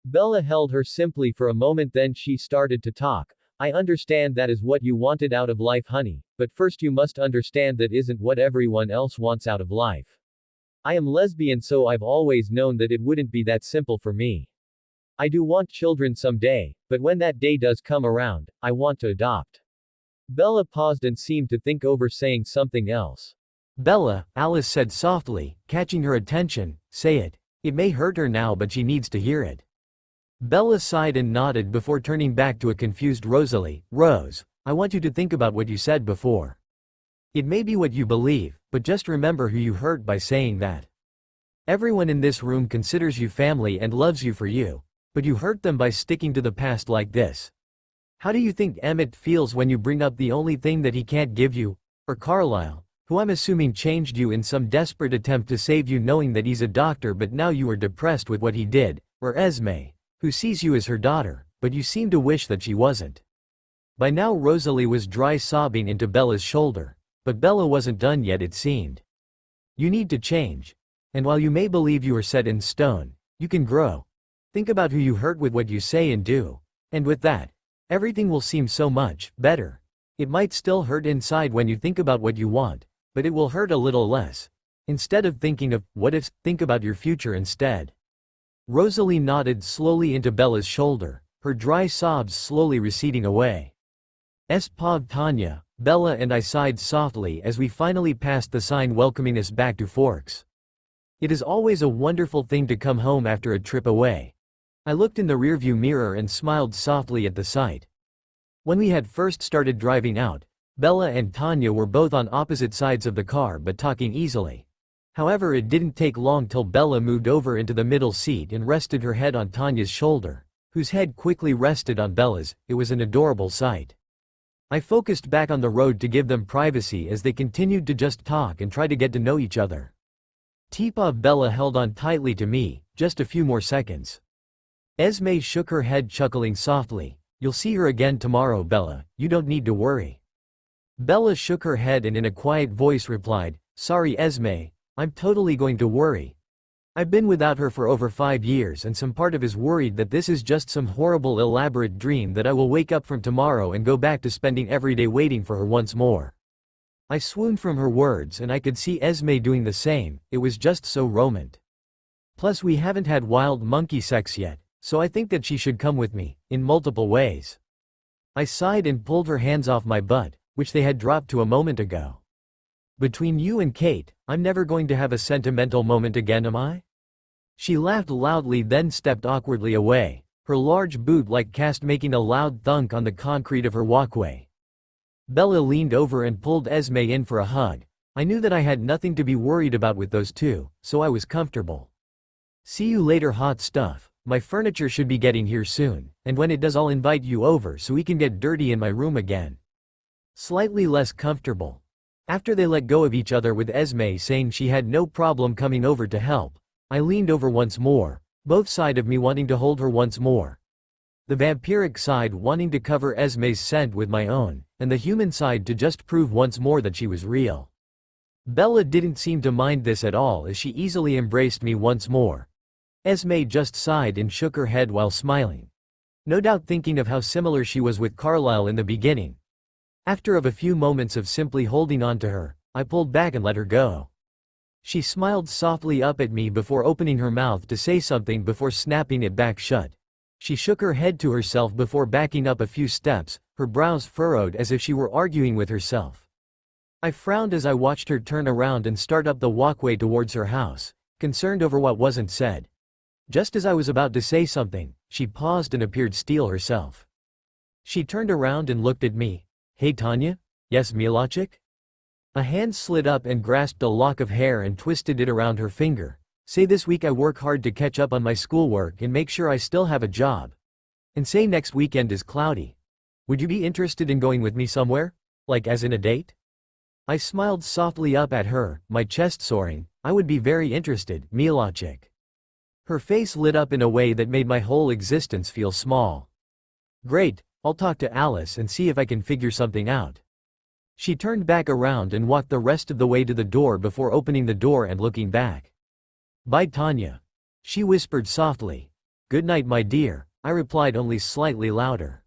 Bella held her simply for a moment, then she started to talk. "I understand that is what you wanted out of life, honey, but first you must understand that isn't what everyone else wants out of life. I am lesbian, so I've always known that it wouldn't be that simple for me. I do want children someday, but when that day does come around, I want to adopt." Bella paused and seemed to think over saying something else. "Bella," Alice said softly, catching her attention, "say it. It may hurt her now but she needs to hear it." Bella sighed and nodded before turning back to a confused Rosalie. "Rose, I want you to think about what you said before. It may be what you believe, but just remember who you hurt by saying that. Everyone in this room considers you family and loves you for you, but you hurt them by sticking to the past like this. How do you think Emmett feels when you bring up the only thing that he can't give you? Or Carlisle, who I'm assuming changed you in some desperate attempt to save you knowing that he's a doctor but now you are depressed with what he did, or Esme, who sees you as her daughter, but you seem to wish that she wasn't. By now Rosalie was dry sobbing into Bella's shoulder, but Bella wasn't done yet it seemed. You need to change. And while you may believe you are set in stone, you can grow. Think about who you hurt with what you say and do. And with that, everything will seem so much better. It might still hurt inside when you think about what you want, but it will hurt a little less. Instead of thinking of what ifs, think about your future instead. Rosalie nodded slowly into Bella's shoulder, her dry sobs slowly receding away. Pav Tanya, Bella and I sighed softly as we finally passed the sign welcoming us back to Forks. It is always a wonderful thing to come home after a trip away. I looked in the rearview mirror and smiled softly at the sight. When we had first started driving out, Bella and Tanya were both on opposite sides of the car but talking easily. However, it didn't take long till Bella moved over into the middle seat and rested her head on Tanya's shoulder, whose head quickly rested on Bella's. It was an adorable sight. I focused back on the road to give them privacy as they continued to just talk and try to get to know each other. Teapot Bella held on tightly to me, just a few more seconds. Esme shook her head chuckling softly. You'll see her again tomorrow Bella, you don't need to worry. Bella shook her head and in a quiet voice replied, Sorry Esme, I'm totally going to worry. I've been without her for over 5 years and some part of is worried that this is just some horrible elaborate dream that I will wake up from tomorrow and go back to spending every day waiting for her once more. I swooned from her words and I could see Esme doing the same, it was just so romantic. Plus we haven't had wild monkey sex yet, so I think that she should come with me, in multiple ways. I sighed and pulled her hands off my butt, which they had dropped to a moment ago. Between you and Kate, I'm never going to have a sentimental moment again am I? She laughed loudly then stepped awkwardly away, her large boot-like cast making a loud thunk on the concrete of her walkway. Bella leaned over and pulled Esme in for a hug. I knew that I had nothing to be worried about with those two, so I was comfortable. See you later hot stuff, my furniture should be getting here soon, and when it does I'll invite you over so we can get dirty in my room again. Slightly less comfortable. After they let go of each other with Esme saying she had no problem coming over to help, I leaned over once more, both sides of me wanting to hold her once more. The vampiric side wanting to cover Esme's scent with my own, and the human side to just prove once more that she was real. Bella didn't seem to mind this at all as she easily embraced me once more. Esme just sighed and shook her head while smiling. No doubt thinking of how similar she was with Carlisle in the beginning. After a few moments of simply holding on to her, I pulled back and let her go. She smiled softly up at me before opening her mouth to say something before snapping it back shut. She shook her head to herself before backing up a few steps, her brows furrowed as if she were arguing with herself. I frowned as I watched her turn around and start up the walkway towards her house, concerned over what wasn't said. Just as I was about to say something, she paused and appeared steel herself. She turned around and looked at me. Hey Tanya? Yes Milachik? A hand slid up and grasped a lock of hair and twisted it around her finger. Say this week I work hard to catch up on my schoolwork and make sure I still have a job. And say next weekend is cloudy. Would you be interested in going with me somewhere? Like as in a date? I smiled softly up at her, my chest soaring. I would be very interested, Milachik. Her face lit up in a way that made my whole existence feel small. Great, I'll talk to Alice and see if I can figure something out. She turned back around and walked the rest of the way to the door before opening the door and looking back. Bye Tanya. She whispered softly. Good night my dear, I replied only slightly louder.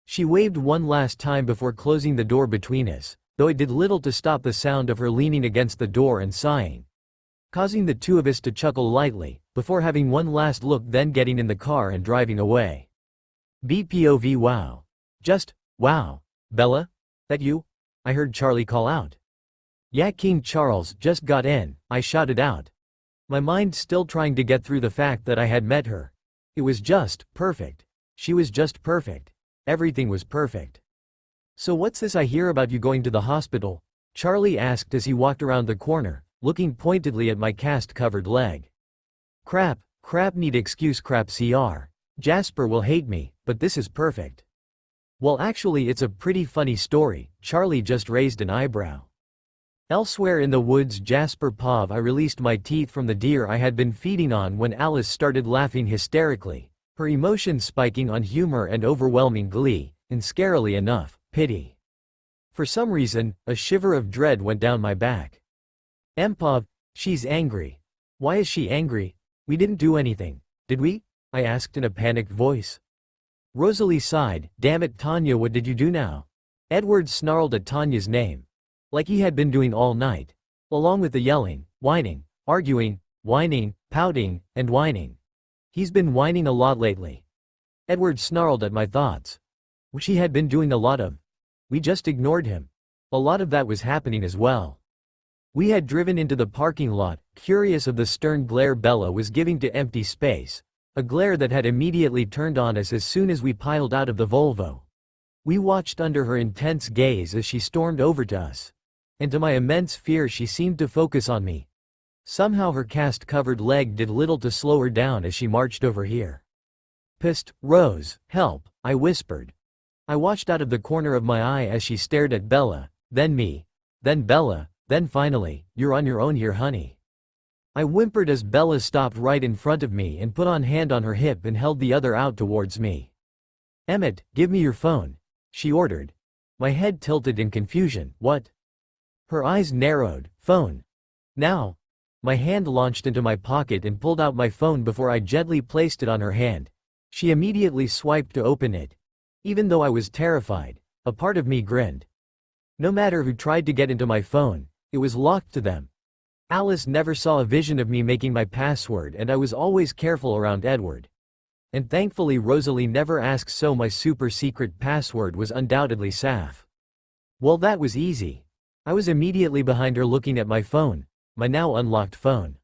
She waved one last time before closing the door between us, though it did little to stop the sound of her leaning against the door and sighing, causing the two of us to chuckle lightly, before having one last look then getting in the car and driving away. BPOV wow. Just, wow. Bella? That you? I heard Charlie call out. Yeah King Charles just got in, I shouted out. My mind still trying to get through the fact that I had met her. It was just perfect. She was just perfect. Everything was perfect. So what's this I hear about you going to the hospital? Charlie asked as he walked around the corner, looking pointedly at my cast-covered leg. Crap need excuse crap cr. Jasper will hate me, but this is perfect. Well actually it's a pretty funny story, Charlie just raised an eyebrow. Elsewhere in the woods Jasper Pov I released my teeth from the deer I had been feeding on when Alice started laughing hysterically, her emotions spiking on humor and overwhelming glee, and scarily enough, pity. For some reason, a shiver of dread went down my back. Pov, she's angry. Why is she angry? We didn't do anything, did we? I asked in a panicked voice. Rosalie sighed, damn it Tanya, what did you do now? Edward snarled at Tanya's name. Like he had been doing all night. Along with the yelling, whining, arguing, whining, pouting, and whining. He's been whining a lot lately. Edward snarled at my thoughts. Which he had been doing a lot of. We just ignored him. A lot of that was happening as well. We had driven into the parking lot, curious of the stern glare Bella was giving to empty space. A glare that had immediately turned on us as soon as we piled out of the Volvo. We watched under her intense gaze as she stormed over to us. And to my immense fear she seemed to focus on me. Somehow her cast-covered leg did little to slow her down as she marched over here. Pissed, Rose, help, I whispered. I watched out of the corner of my eye as she stared at Bella, then me, then Bella, then finally, you're on your own here honey. I whimpered as Bella stopped right in front of me and put one hand on her hip and held the other out towards me. Emmett, give me your phone, she ordered. My head tilted in confusion, what? Her eyes narrowed, phone. Now. My hand launched into my pocket and pulled out my phone before I gently placed it on her hand. She immediately swiped to open it. Even though I was terrified, a part of me grinned. No matter who tried to get into my phone, it was locked to them. Alice never saw a vision of me making my password and I was always careful around Edward. And thankfully Rosalie never asked, so my super secret password was undoubtedly Saf. Well, that was easy. I was immediately behind her looking at my phone, my now unlocked phone.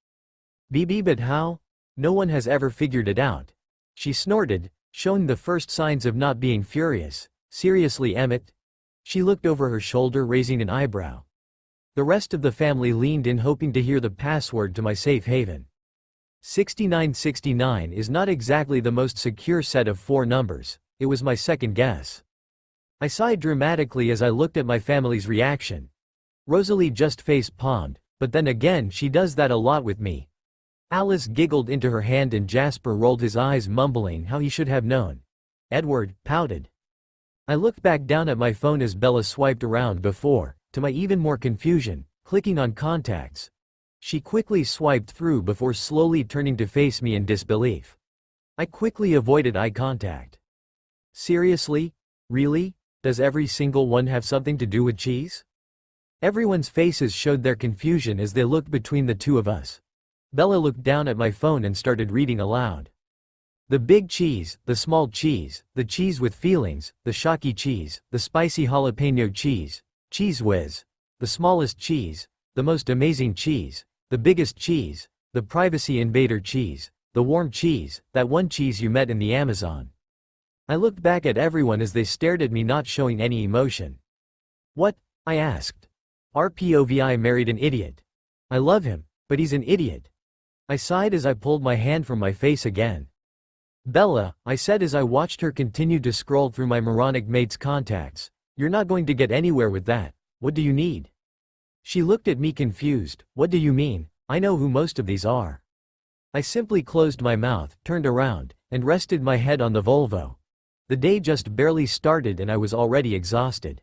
BB, but how? No one has ever figured it out. She snorted, showing the first signs of not being furious. Seriously, Emmett? She looked over her shoulder, raising an eyebrow. The rest of the family leaned in, hoping to hear the password to my safe haven. 6969 is not exactly the most secure set of 4 numbers. It was my second guess. I sighed dramatically as I looked at my family's reaction. Rosalie just face-palmed, but then again she does that a lot with me. Alice giggled into her hand and Jasper rolled his eyes, mumbling how he should have known. Edward pouted. I looked back down at my phone as Bella swiped around before, to my even more confusion, clicking on contacts. She quickly swiped through before slowly turning to face me in disbelief. I quickly avoided eye contact. Seriously? Really? Does every single one have something to do with cheese? Everyone's faces showed their confusion as they looked between the two of us. Bella looked down at my phone and started reading aloud. The big cheese, the small cheese, the cheese with feelings, the shocky cheese, the spicy jalapeno cheese, Cheese Whiz, the smallest cheese, the most amazing cheese, the biggest cheese, the privacy invader cheese, the warm cheese, that one cheese you met in the Amazon. I looked back at everyone as they stared at me, not showing any emotion. What? I asked. RPOVI married an idiot. I love him, but he's an idiot. I sighed as I pulled my hand from my face again. Bella, I said as I watched her continue to scroll through my moronic mate's contacts, you're not going to get anywhere with that. What do you need? She looked at me confused. What do you mean? I know who most of these are. I simply closed my mouth, turned around, and rested my head on the Volvo. The day just barely started and I was already exhausted.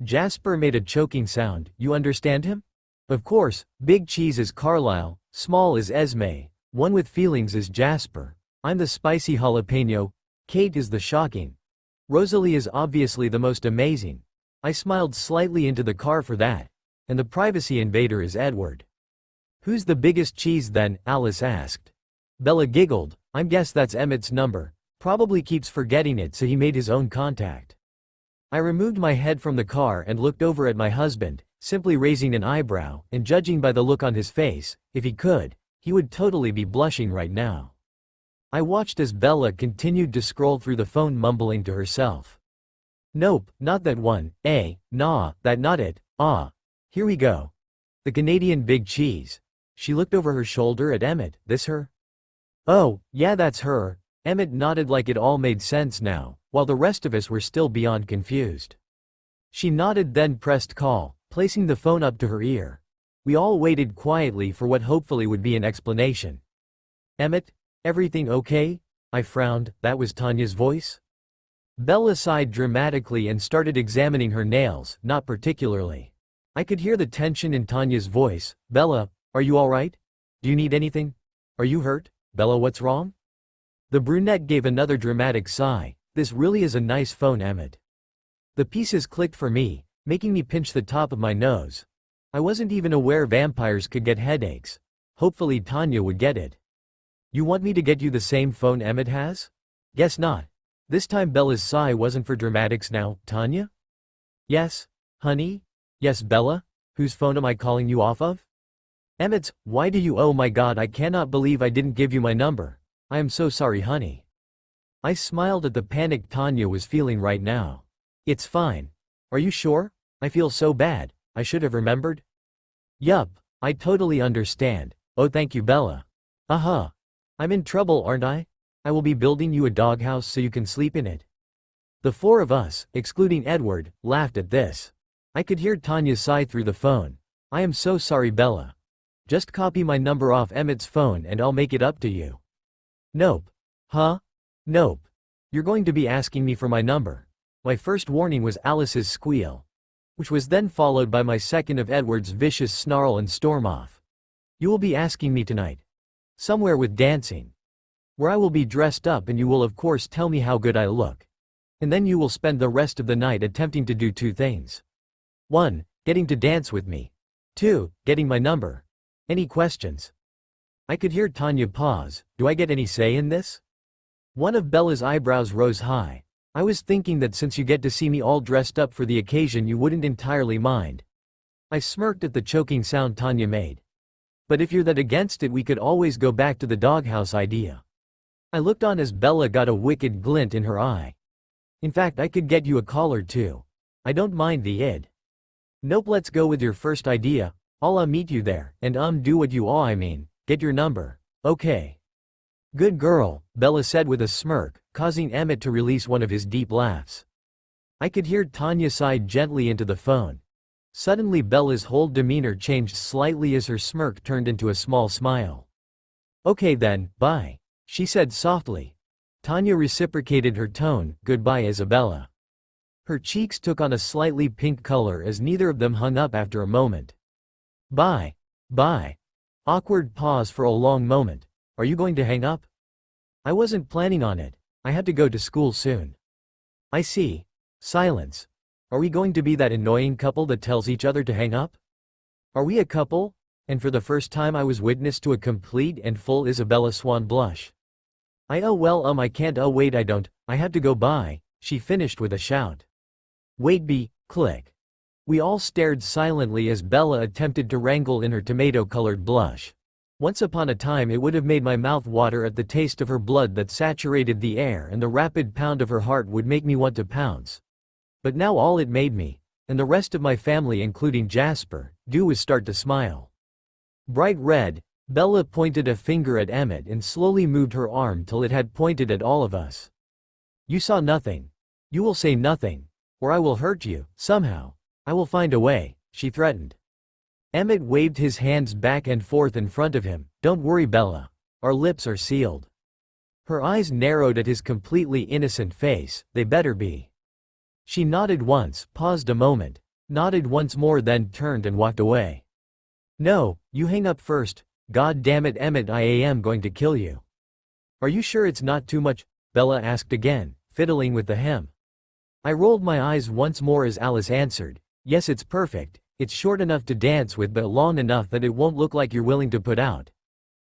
Jasper made a choking sound. You understand him? Of course, big cheese is Carlisle, small is Esme, one with feelings is Jasper. I'm the spicy jalapeno, Kate is the shocking. Rosalie is obviously the most amazing. I smiled slightly into the car for that. And the privacy invader is Edward. Who's the biggest cheese then? Alice asked. Bella giggled. I guess that's Emmett's number. Probably keeps forgetting it, so he made his own contact. I removed my head from the car and looked over at my husband, simply raising an eyebrow, and judging by the look on his face, if he could, he would totally be blushing right now. I watched as Bella continued to scroll through the phone, mumbling to herself. Nope, not that one, nah, that not it, Here we go. The Canadian Big Cheese. She looked over her shoulder at Emmett. This her? Oh, yeah, that's her. Emmett nodded like it all made sense now, while the rest of us were still beyond confused. She nodded, then pressed call, placing the phone up to her ear. We all waited quietly for what hopefully would be an explanation. Emmett, everything okay? I frowned. That was Tanya's voice? Bella sighed dramatically and started examining her nails. Not particularly. I could hear the tension in Tanya's voice. Bella, are you alright? Do you need anything? Are you hurt? Bella, what's wrong? The brunette gave another dramatic sigh. This really is a nice phone, Emmett. The pieces clicked for me, making me pinch the top of my nose. I wasn't even aware vampires could get headaches. Hopefully Tanya would get it. You want me to get you the same phone Emmett has? Guess not. This time Bella's sigh wasn't for dramatics now. Tanya? Yes, honey? Yes, Bella? Whose phone am I calling you off of? Emmett's. Why do you? Oh my god, I cannot believe I didn't give you my number. I am so sorry, honey. I smiled at the panic Tanya was feeling right now. It's fine. Are you sure? I feel so bad. I should have remembered. Yup, I totally understand. Oh, thank you, Bella. I'm in trouble, aren't I? I will be building you a doghouse so you can sleep in it. The four of us, excluding Edward, laughed at this. I could hear Tanya sigh through the phone. I am so sorry, Bella. Just copy my number off Emmett's phone and I'll make it up to you. Nope. Huh? Nope. You're going to be asking me for my number. My first warning was Alice's squeal, which was then followed by my second of Edward's vicious snarl and storm off. You will be asking me tonight. Somewhere with dancing. Where I will be dressed up and you will of course tell me how good I look. And then you will spend the rest of the night attempting to do two things. 1. Getting to dance with me. 2. Getting my number. Any questions? I could hear Tanya pause. Do I get any say in this? One of Bella's eyebrows rose high. I was thinking that since you get to see me all dressed up for the occasion you wouldn't entirely mind. I smirked at the choking sound Tanya made. But if you're that against it we could always go back to the doghouse idea. I looked on as Bella got a wicked glint in her eye. In fact, I could get you a collar too. I don't mind the id. Nope, let's go with your first idea. I'll meet you there, and do what you get your number. Okay. Good girl, Bella said with a smirk, causing Emmett to release one of his deep laughs. I could hear Tanya sigh gently into the phone. Suddenly Bella's whole demeanor changed slightly as her smirk turned into a small smile. Okay then, bye, she said softly. Tanya reciprocated her tone. Goodbye, Isabella. Her cheeks took on a slightly pink color as neither of them hung up after a moment. Bye. Bye. Awkward pause for a long moment. Are you going to hang up? I wasn't planning on it. I had to go to school soon. I see. Silence. Are we going to be that annoying couple that tells each other to hang up? Are we a couple? And for the first time I was witness to a complete and full Isabella Swan blush. I can't. Oh wait, I don't. I have to go. Bye, she finished with a shout. Wait, click. We all stared silently as Bella attempted to wrangle in her tomato-colored blush. Once upon a time it would have made my mouth water at the taste of her blood that saturated the air, and the rapid pound of her heart would make me want to pounce. But now all it made me, and the rest of my family including Jasper, do was start to smile. Bright red, Bella pointed a finger at Emmett and slowly moved her arm till it had pointed at all of us. You saw nothing. You will say nothing. Or I will hurt you, somehow. I will find a way, she threatened. Emmett waved his hands back and forth in front of him. Don't worry, Bella. Our lips are sealed. Her eyes narrowed at his completely innocent face. They better be. She nodded once, paused a moment, nodded once more, then turned and walked away. No, you hang up first. God damn it, Emmett, I am going to kill you. Are you sure it's not too much? Bella asked again, fiddling with the hem. I rolled my eyes once more as Alice answered. Yes, it's perfect. It's short enough to dance with but long enough that it won't look like you're willing to put out.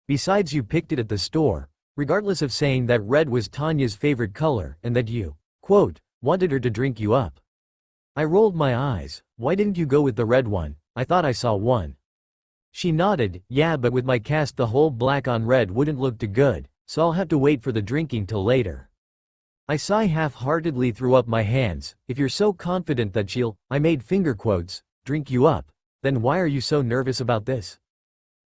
Besides, you picked it at the store, regardless of saying that red was Tanya's favorite color and that you, quote, wanted her to drink you up. I rolled my eyes. Why didn't you go with the red one? I thought I saw one. She nodded. Yeah, but with my cast the whole black on red wouldn't look too good, so I'll have to wait for the drinking till later. I sigh half-heartedly, threw up my hands. If you're so confident that she'll, I made finger quotes, drink you up, Then why are you so nervous about this?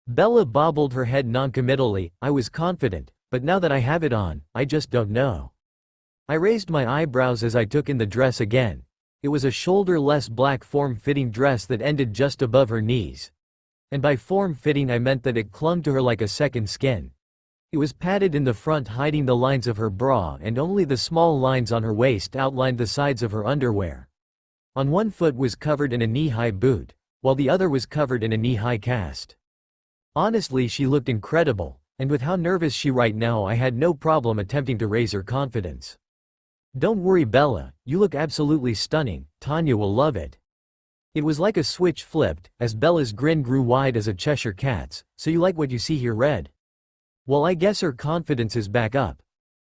Bella bobbled her head noncommittally. I was confident, but now that I have it on, I just don't know. I raised my eyebrows as I took in the dress again. It was a shoulder-less black form-fitting dress that ended just above her knees. And by form-fitting I meant that it clung to her like a second skin. It was padded in the front, hiding the lines of her bra, and only the small lines on her waist outlined the sides of her underwear. On one foot was covered in a knee-high boot, while the other was covered in a knee-high cast. Honestly, she looked incredible, and with how nervous she right now, I had no problem attempting to raise her confidence. Don't worry, Bella, you look absolutely stunning. Tanya will love it. It was like a switch flipped, as Bella's grin grew wide as a Cheshire cat's. So you like what you see here, Red? Well, I guess her confidence is back up.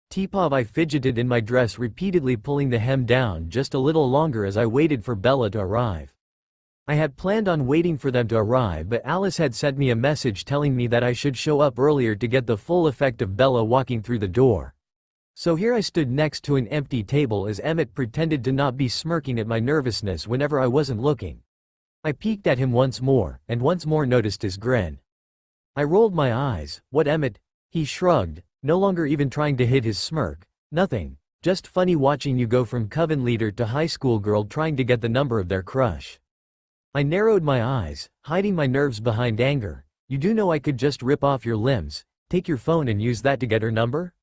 Teapov, I fidgeted in my dress, repeatedly pulling the hem down just a little longer as I waited for Bella to arrive. I had planned on waiting for them to arrive, but Alice had sent me a message telling me that I should show up earlier to get the full effect of Bella walking through the door. So here I stood next to an empty table as Emmett pretended to not be smirking at my nervousness whenever I wasn't looking. I peeked at him once more, and once more noticed his grin. I rolled my eyes. What, Emmett? He shrugged, no longer even trying to hide his smirk. Nothing. Just funny watching you go from coven leader to high school girl trying to get the number of their crush. I narrowed my eyes, hiding my nerves behind anger. You do know I could just rip off your limbs, take your phone and use that to get her number?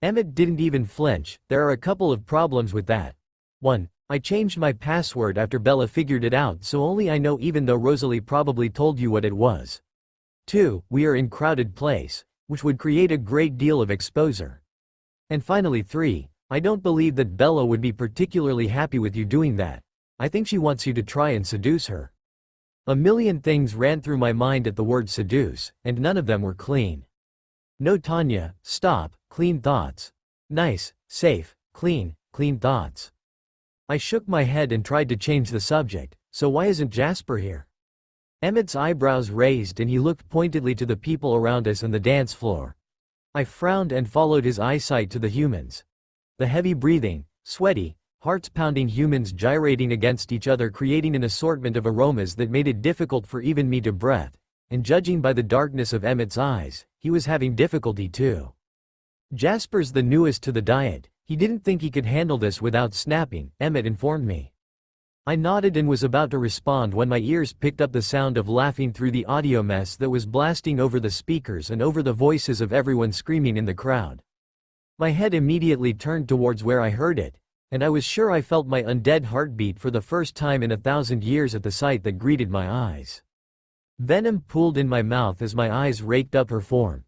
Emmett didn't even flinch. There are a couple of problems with that. 1. I changed my password after Bella figured it out, so only I know, even though Rosalie probably told you what it was. 2. We are in crowded place, which would create a great deal of exposure. And finally 3. I don't believe that Bella would be particularly happy with you doing that. I think she wants you to try and seduce her. A million things ran through my mind at the word seduce, and none of them were clean. No, Tanya, stop. Clean thoughts. Nice, safe, clean thoughts. I shook my head and tried to change the subject. So why isn't Jasper here? Emmett's eyebrows raised and he looked pointedly to the people around us on the dance floor. I frowned and followed his eyesight to the humans. The heavy breathing, sweaty, hearts-pounding humans gyrating against each other, creating an assortment of aromas that made it difficult for even me to breathe, and judging by the darkness of Emmett's eyes, he was having difficulty too. Jasper's the newest to the diet. He didn't think he could handle this without snapping, Emmett informed me. I nodded and was about to respond when my ears picked up the sound of laughing through the audio mess that was blasting over the speakers and over the voices of everyone screaming in the crowd. My head immediately turned towards where I heard it, and I was sure I felt my undead heartbeat for the first time in 1,000 years at the sight that greeted my eyes. Venom pooled in my mouth as my eyes raked up her form.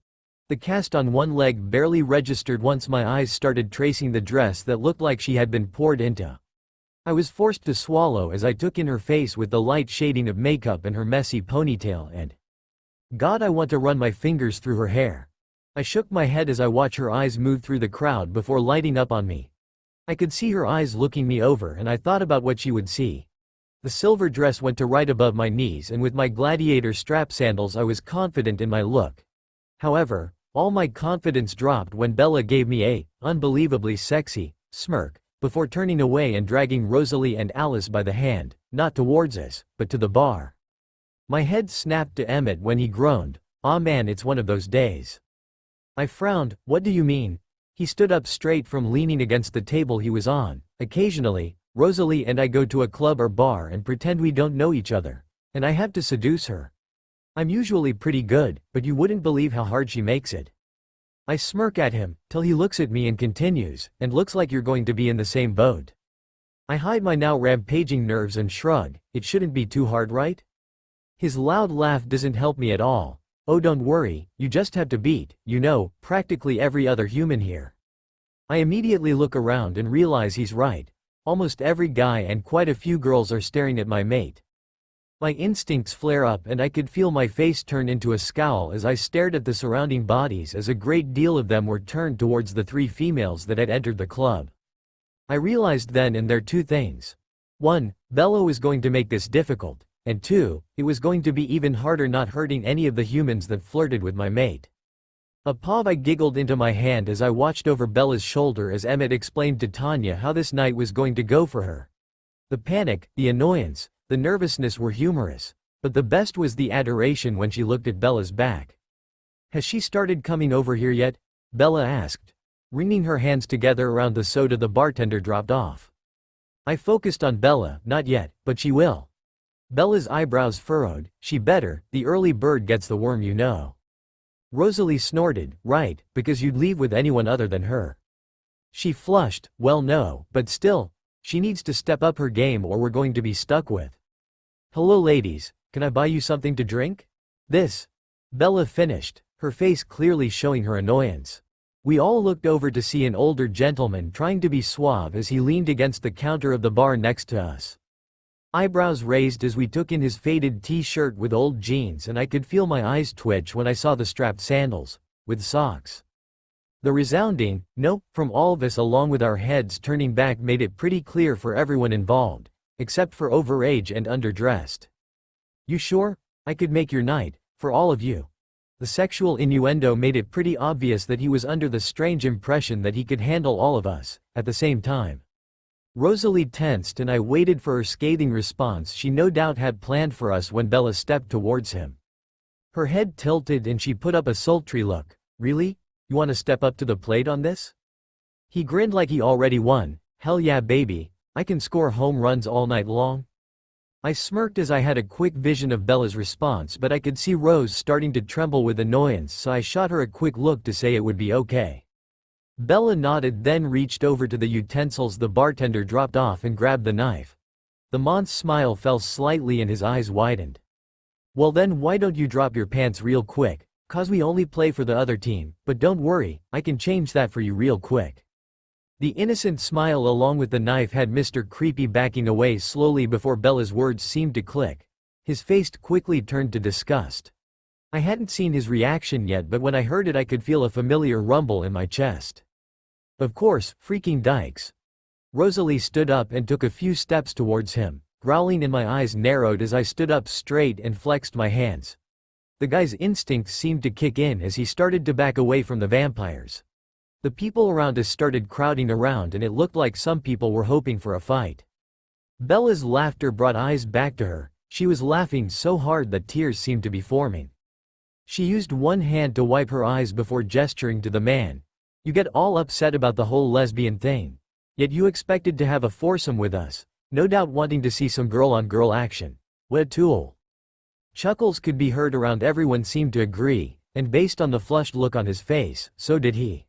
The cast on one leg barely registered once my eyes started tracing the dress that looked like she had been poured into. I was forced to swallow as I took in her face with the light shading of makeup and her messy ponytail, and God, I want to run my fingers through her hair. I shook my head as I watched her eyes move through the crowd before lighting up on me. I could see her eyes looking me over, and I thought about what she would see. The silver dress went to right above my knees, and with my gladiator strap sandals I was confident in my look. However, all my confidence dropped when Bella gave me a unbelievably sexy smirk, before turning away and dragging Rosalie and Alice by the hand, not towards us, but to the bar. My head snapped to Emmett when he groaned, "Aw man, it's one of those days." I frowned. What do you mean? He stood up straight from leaning against the table he was on. Occasionally, Rosalie and I go to a club or bar and pretend we don't know each other, and I have to seduce her. I'm usually pretty good, but you wouldn't believe how hard she makes it. I smirk at him, till he looks at me and continues, "And looks like you're going to be in the same boat." I hide my now rampaging nerves and shrug. It shouldn't be too hard, right? His loud laugh doesn't help me at all. Oh, don't worry, you just have to beat, practically every other human here. I immediately look around and realize he's right. Almost every guy and quite a few girls are staring at my mate. My instincts flare up and I could feel my face turn into a scowl as I stared at the surrounding bodies, as a great deal of them were turned towards the 3 females that had entered the club. I realized then and there 2 things. 1. Bella was going to make this difficult, and 2. It was going to be even harder not hurting any of the humans that flirted with my mate. I giggled into my hand as I watched over Bella's shoulder as Emmett explained to Tanya how this night was going to go for her. The panic, the annoyance, the nervousness were humorous, But the best was the adoration when she looked at Bella's back. "Has she started coming over here yet?" Bella asked. Wringing her hands together around the soda the bartender dropped off. I focused on Bella. "Not yet, but she will." Bella's eyebrows furrowed. "She better, the early bird gets the worm, you know." Rosalie snorted. "Right, because you'd leave with anyone other than her." She flushed. "Well no, but still, she needs to step up her game or we're going to be stuck with." "Hello ladies, can I buy you something to drink?" This. Bella finished, her face clearly showing her annoyance. We all looked over to see an older gentleman trying to be suave as he leaned against the counter of the bar next to us. Eyebrows raised as we took in his faded t-shirt with old jeans, and I could feel my eyes twitch when I saw the strapped sandals, with socks. The resounding "no" from all of us along with our heads turning back made it pretty clear for everyone involved, except for overage and underdressed. "You sure? I could make your night, for all of you." The sexual innuendo made it pretty obvious that he was under the strange impression that he could handle all of us, at the same time. Rosalie tensed and I waited for her scathing response she no doubt had planned for us when Bella stepped towards him. Her head tilted and she put up a sultry look. "Really? You want to step up to the plate on this?" He grinned like he already won. "Hell yeah baby, I can score home runs all night long." I smirked as I had a quick vision of Bella's response, but I could see Rose starting to tremble with annoyance, so I shot her a quick look to say it would be okay. Bella nodded, then reached over to the utensils the bartender dropped off and grabbed the knife. The mont's smile fell slightly and his eyes widened. "Well then why don't you drop your pants real quick, cause we only play for the other team, but don't worry, I can change that for you real quick." The innocent smile along with the knife had Mr. Creepy backing away slowly before Bella's words seemed to click. His face quickly turned to disgust. I hadn't seen his reaction yet, but when I heard it I could feel a familiar rumble in my chest. "Of course, freaking dykes." Rosalie stood up and took a few steps towards him, growling, and my eyes narrowed as I stood up straight and flexed my hands. The guy's instincts seemed to kick in as he started to back away from the vampires. The people around us started crowding around and it looked like some people were hoping for a fight. Bella's laughter brought eyes back to her. She was laughing so hard that tears seemed to be forming. She used one hand to wipe her eyes before gesturing to the man. "You get all upset about the whole lesbian thing. Yet you expected to have a foursome with us, no doubt wanting to see some girl-on-girl action. What a tool." Chuckles could be heard around. Everyone seemed to agree, and based on the flushed look on his face, so did he.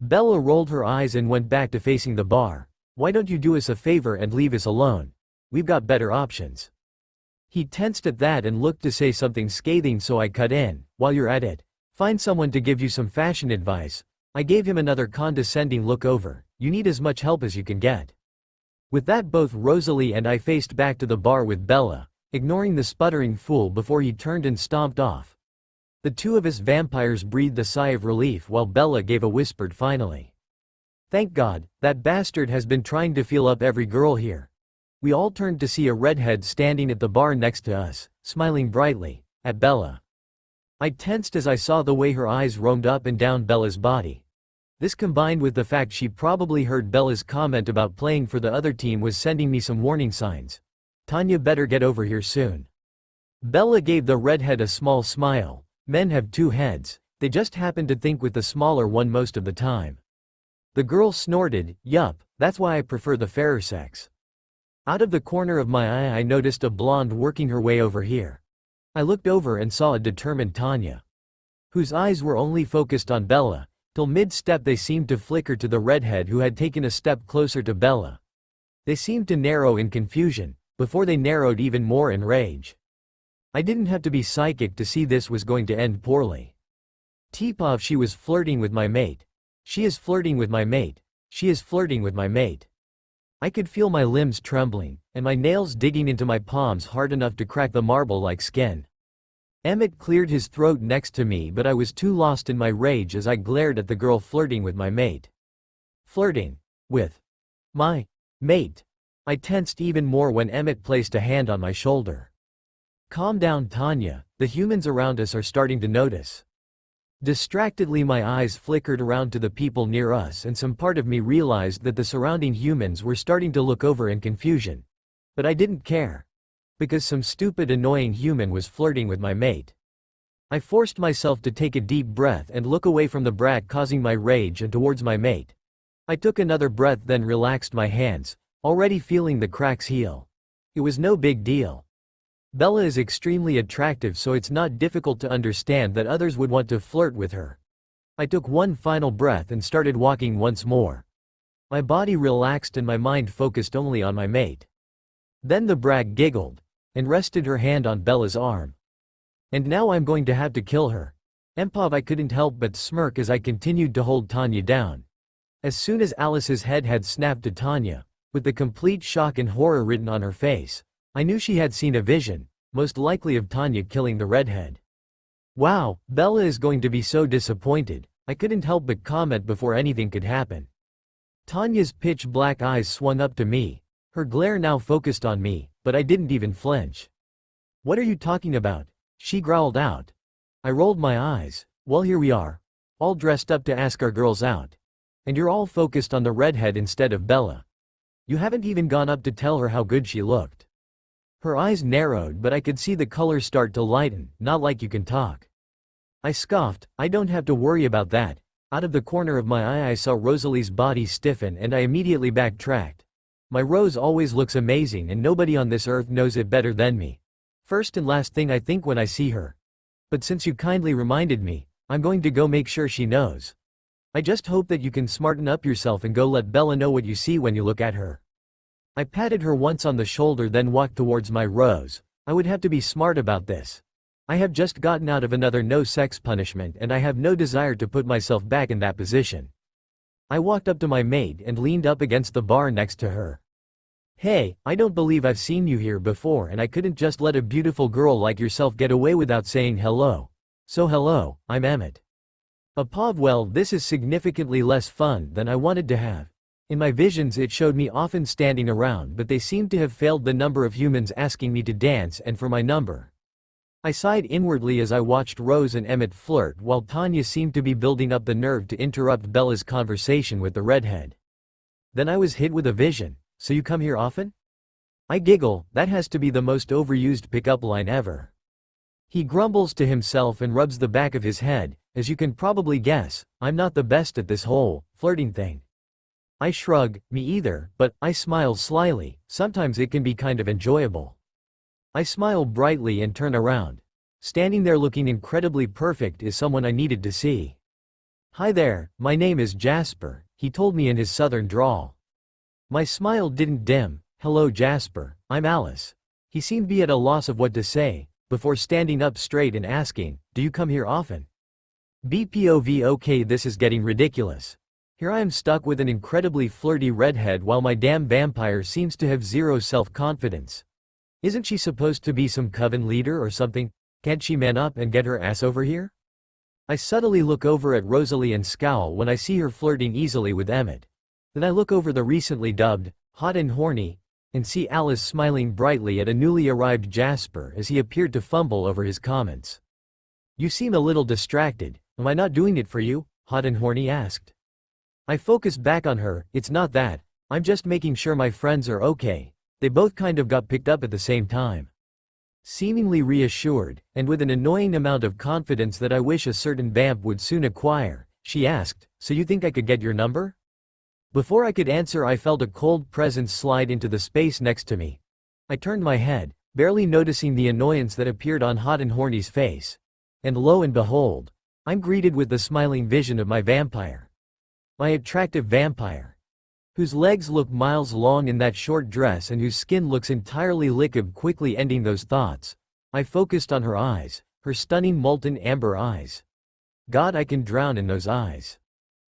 Bella rolled her eyes and went back to facing the bar. "Why don't you do us a favor and leave us alone? We've got better options." He tensed at that and looked to say something scathing, so I cut in. "While you're at it, find someone to give you some fashion advice." I gave him another condescending look over. "You need as much help as you can get." With that both Rosalie and I faced back to the bar with Bella, ignoring the sputtering fool before he turned and stomped off. The two of us vampires breathed a sigh of relief while Bella gave a whispered "finally." "Thank God, that bastard has been trying to feel up every girl here." We all turned to see a redhead standing at the bar next to us, smiling brightly at Bella. I tensed as I saw the way her eyes roamed up and down Bella's body. This combined with the fact she probably heard Bella's comment about playing for the other team was sending me some warning signs. "Tanya better get over here soon." Bella gave the redhead a small smile. "Men have two heads, they just happen to think with the smaller one most of the time." The girl snorted. "Yup, that's why I prefer the fairer sex." Out of the corner of my eye I noticed a blonde working her way over here. I looked over and saw a determined Tanya, whose eyes were only focused on Bella, till mid-step they seemed to flicker to the redhead who had taken a step closer to Bella. They seemed to narrow in confusion, before they narrowed even more in rage. I didn't have to be psychic to see this was going to end poorly. Teepov, she was flirting with my mate. She is flirting with my mate. She is flirting with my mate. I could feel my limbs trembling, and my nails digging into my palms hard enough to crack the marble-like skin. Emmett cleared his throat next to me, but I was too lost in my rage as I glared at the girl flirting with my mate. Flirting with my mate. I tensed even more when Emmett placed a hand on my shoulder. "Calm down, Tanya, the humans around us are starting to notice." Distractedly my eyes flickered around to the people near us, and some part of me realized that the surrounding humans were starting to look over in confusion. But I didn't care. because some stupid annoying human was flirting with my mate. I forced myself to take a deep breath and look away from the brat causing my rage and towards my mate. I took another breath then relaxed my hands, already feeling the cracks heal. It was no big deal. Bella is extremely attractive, so it's not difficult to understand that others would want to flirt with her. I took one final breath and started walking once more. My body relaxed and my mind focused only on my mate. Then the brat giggled and rested her hand on Bella's arm. And now I'm going to have to kill her. Empov, I couldn't help but smirk as I continued to hold Tanya down. As soon as Alice's head had snapped to Tanya, with the complete shock and horror written on her face, I knew she had seen a vision, most likely of Tanya killing the redhead. Wow, Bella is going to be so disappointed, I couldn't help but comment before anything could happen. Tanya's pitch black eyes swung up to me, her glare now focused on me, but I didn't even flinch. What are you talking about? She growled out. I rolled my eyes. Well, here we are, all dressed up to ask our girls out. And you're all focused on the redhead instead of Bella. You haven't even gone up to tell her how good she looked. Her eyes narrowed, but I could see the colors start to lighten. Not like you can talk. I scoffed. I don't have to worry about that. Out of the corner of my eye I saw Rosalie's body stiffen and I immediately backtracked. My Rose always looks amazing and nobody on this earth knows it better than me. First and last thing I think when I see her. But since you kindly reminded me, I'm going to go make sure she knows. I just hope that you can smarten up yourself and go let Bella know what you see when you look at her. I patted her once on the shoulder then walked towards my Rose. I would have to be smart about this. I have just gotten out of another no-sex punishment and I have no desire to put myself back in that position. I walked up to my maid and leaned up against the bar next to her. Hey, I don't believe I've seen you here before and I couldn't just let a beautiful girl like yourself get away without saying hello. So hello, I'm Emmett. Apov, well, this is significantly less fun than I wanted to have. In my visions it showed me often standing around, but they seemed to have failed the number of humans asking me to dance and for my number. I sighed inwardly as I watched Rose and Emmett flirt while Tanya seemed to be building up the nerve to interrupt Bella's conversation with the redhead. Then I was hit with a vision. So you come here often? I giggle, that has to be the most overused pickup line ever. He grumbles to himself and rubs the back of his head. As you can probably guess, I'm not the best at this whole flirting thing. I shrug, me either, but I smile slyly. Sometimes it can be kind of enjoyable. I smile brightly and turn around. Standing there looking incredibly perfect is someone I needed to see. Hi there, my name is Jasper, he told me in his southern drawl. My smile didn't dim. Hello Jasper, I'm Alice. He seemed to be at a loss of what to say, before standing up straight and asking, do you come here often? BPOV, okay, this is getting ridiculous. Here I am stuck with an incredibly flirty redhead while my damn vampire seems to have zero self-confidence. Isn't she supposed to be some coven leader or something? Can't she man up and get her ass over here? I subtly look over at Rosalie and scowl when I see her flirting easily with Emmett. Then I look over the recently dubbed, hot and horny, and see Alice smiling brightly at a newly arrived Jasper as he appeared to fumble over his comments. You seem a little distracted. Am I not doing it for you? Hot and horny asked. I focused back on her. It's not that. I'm just making sure my friends are okay. They both kind of got picked up at the same time. Seemingly reassured, and with an annoying amount of confidence that I wish a certain vamp would soon acquire, she asked, so you think I could get your number? Before I could answer I felt a cold presence slide into the space next to me. I turned my head, barely noticing the annoyance that appeared on Hot and Horny's face. And lo and behold, I'm greeted with the smiling vision of my vampire. My attractive vampire. Whose legs look miles long in that short dress and whose skin looks entirely liquid. Quickly ending those thoughts, I focused on her eyes, her stunning molten amber eyes. God, I can drown in those eyes.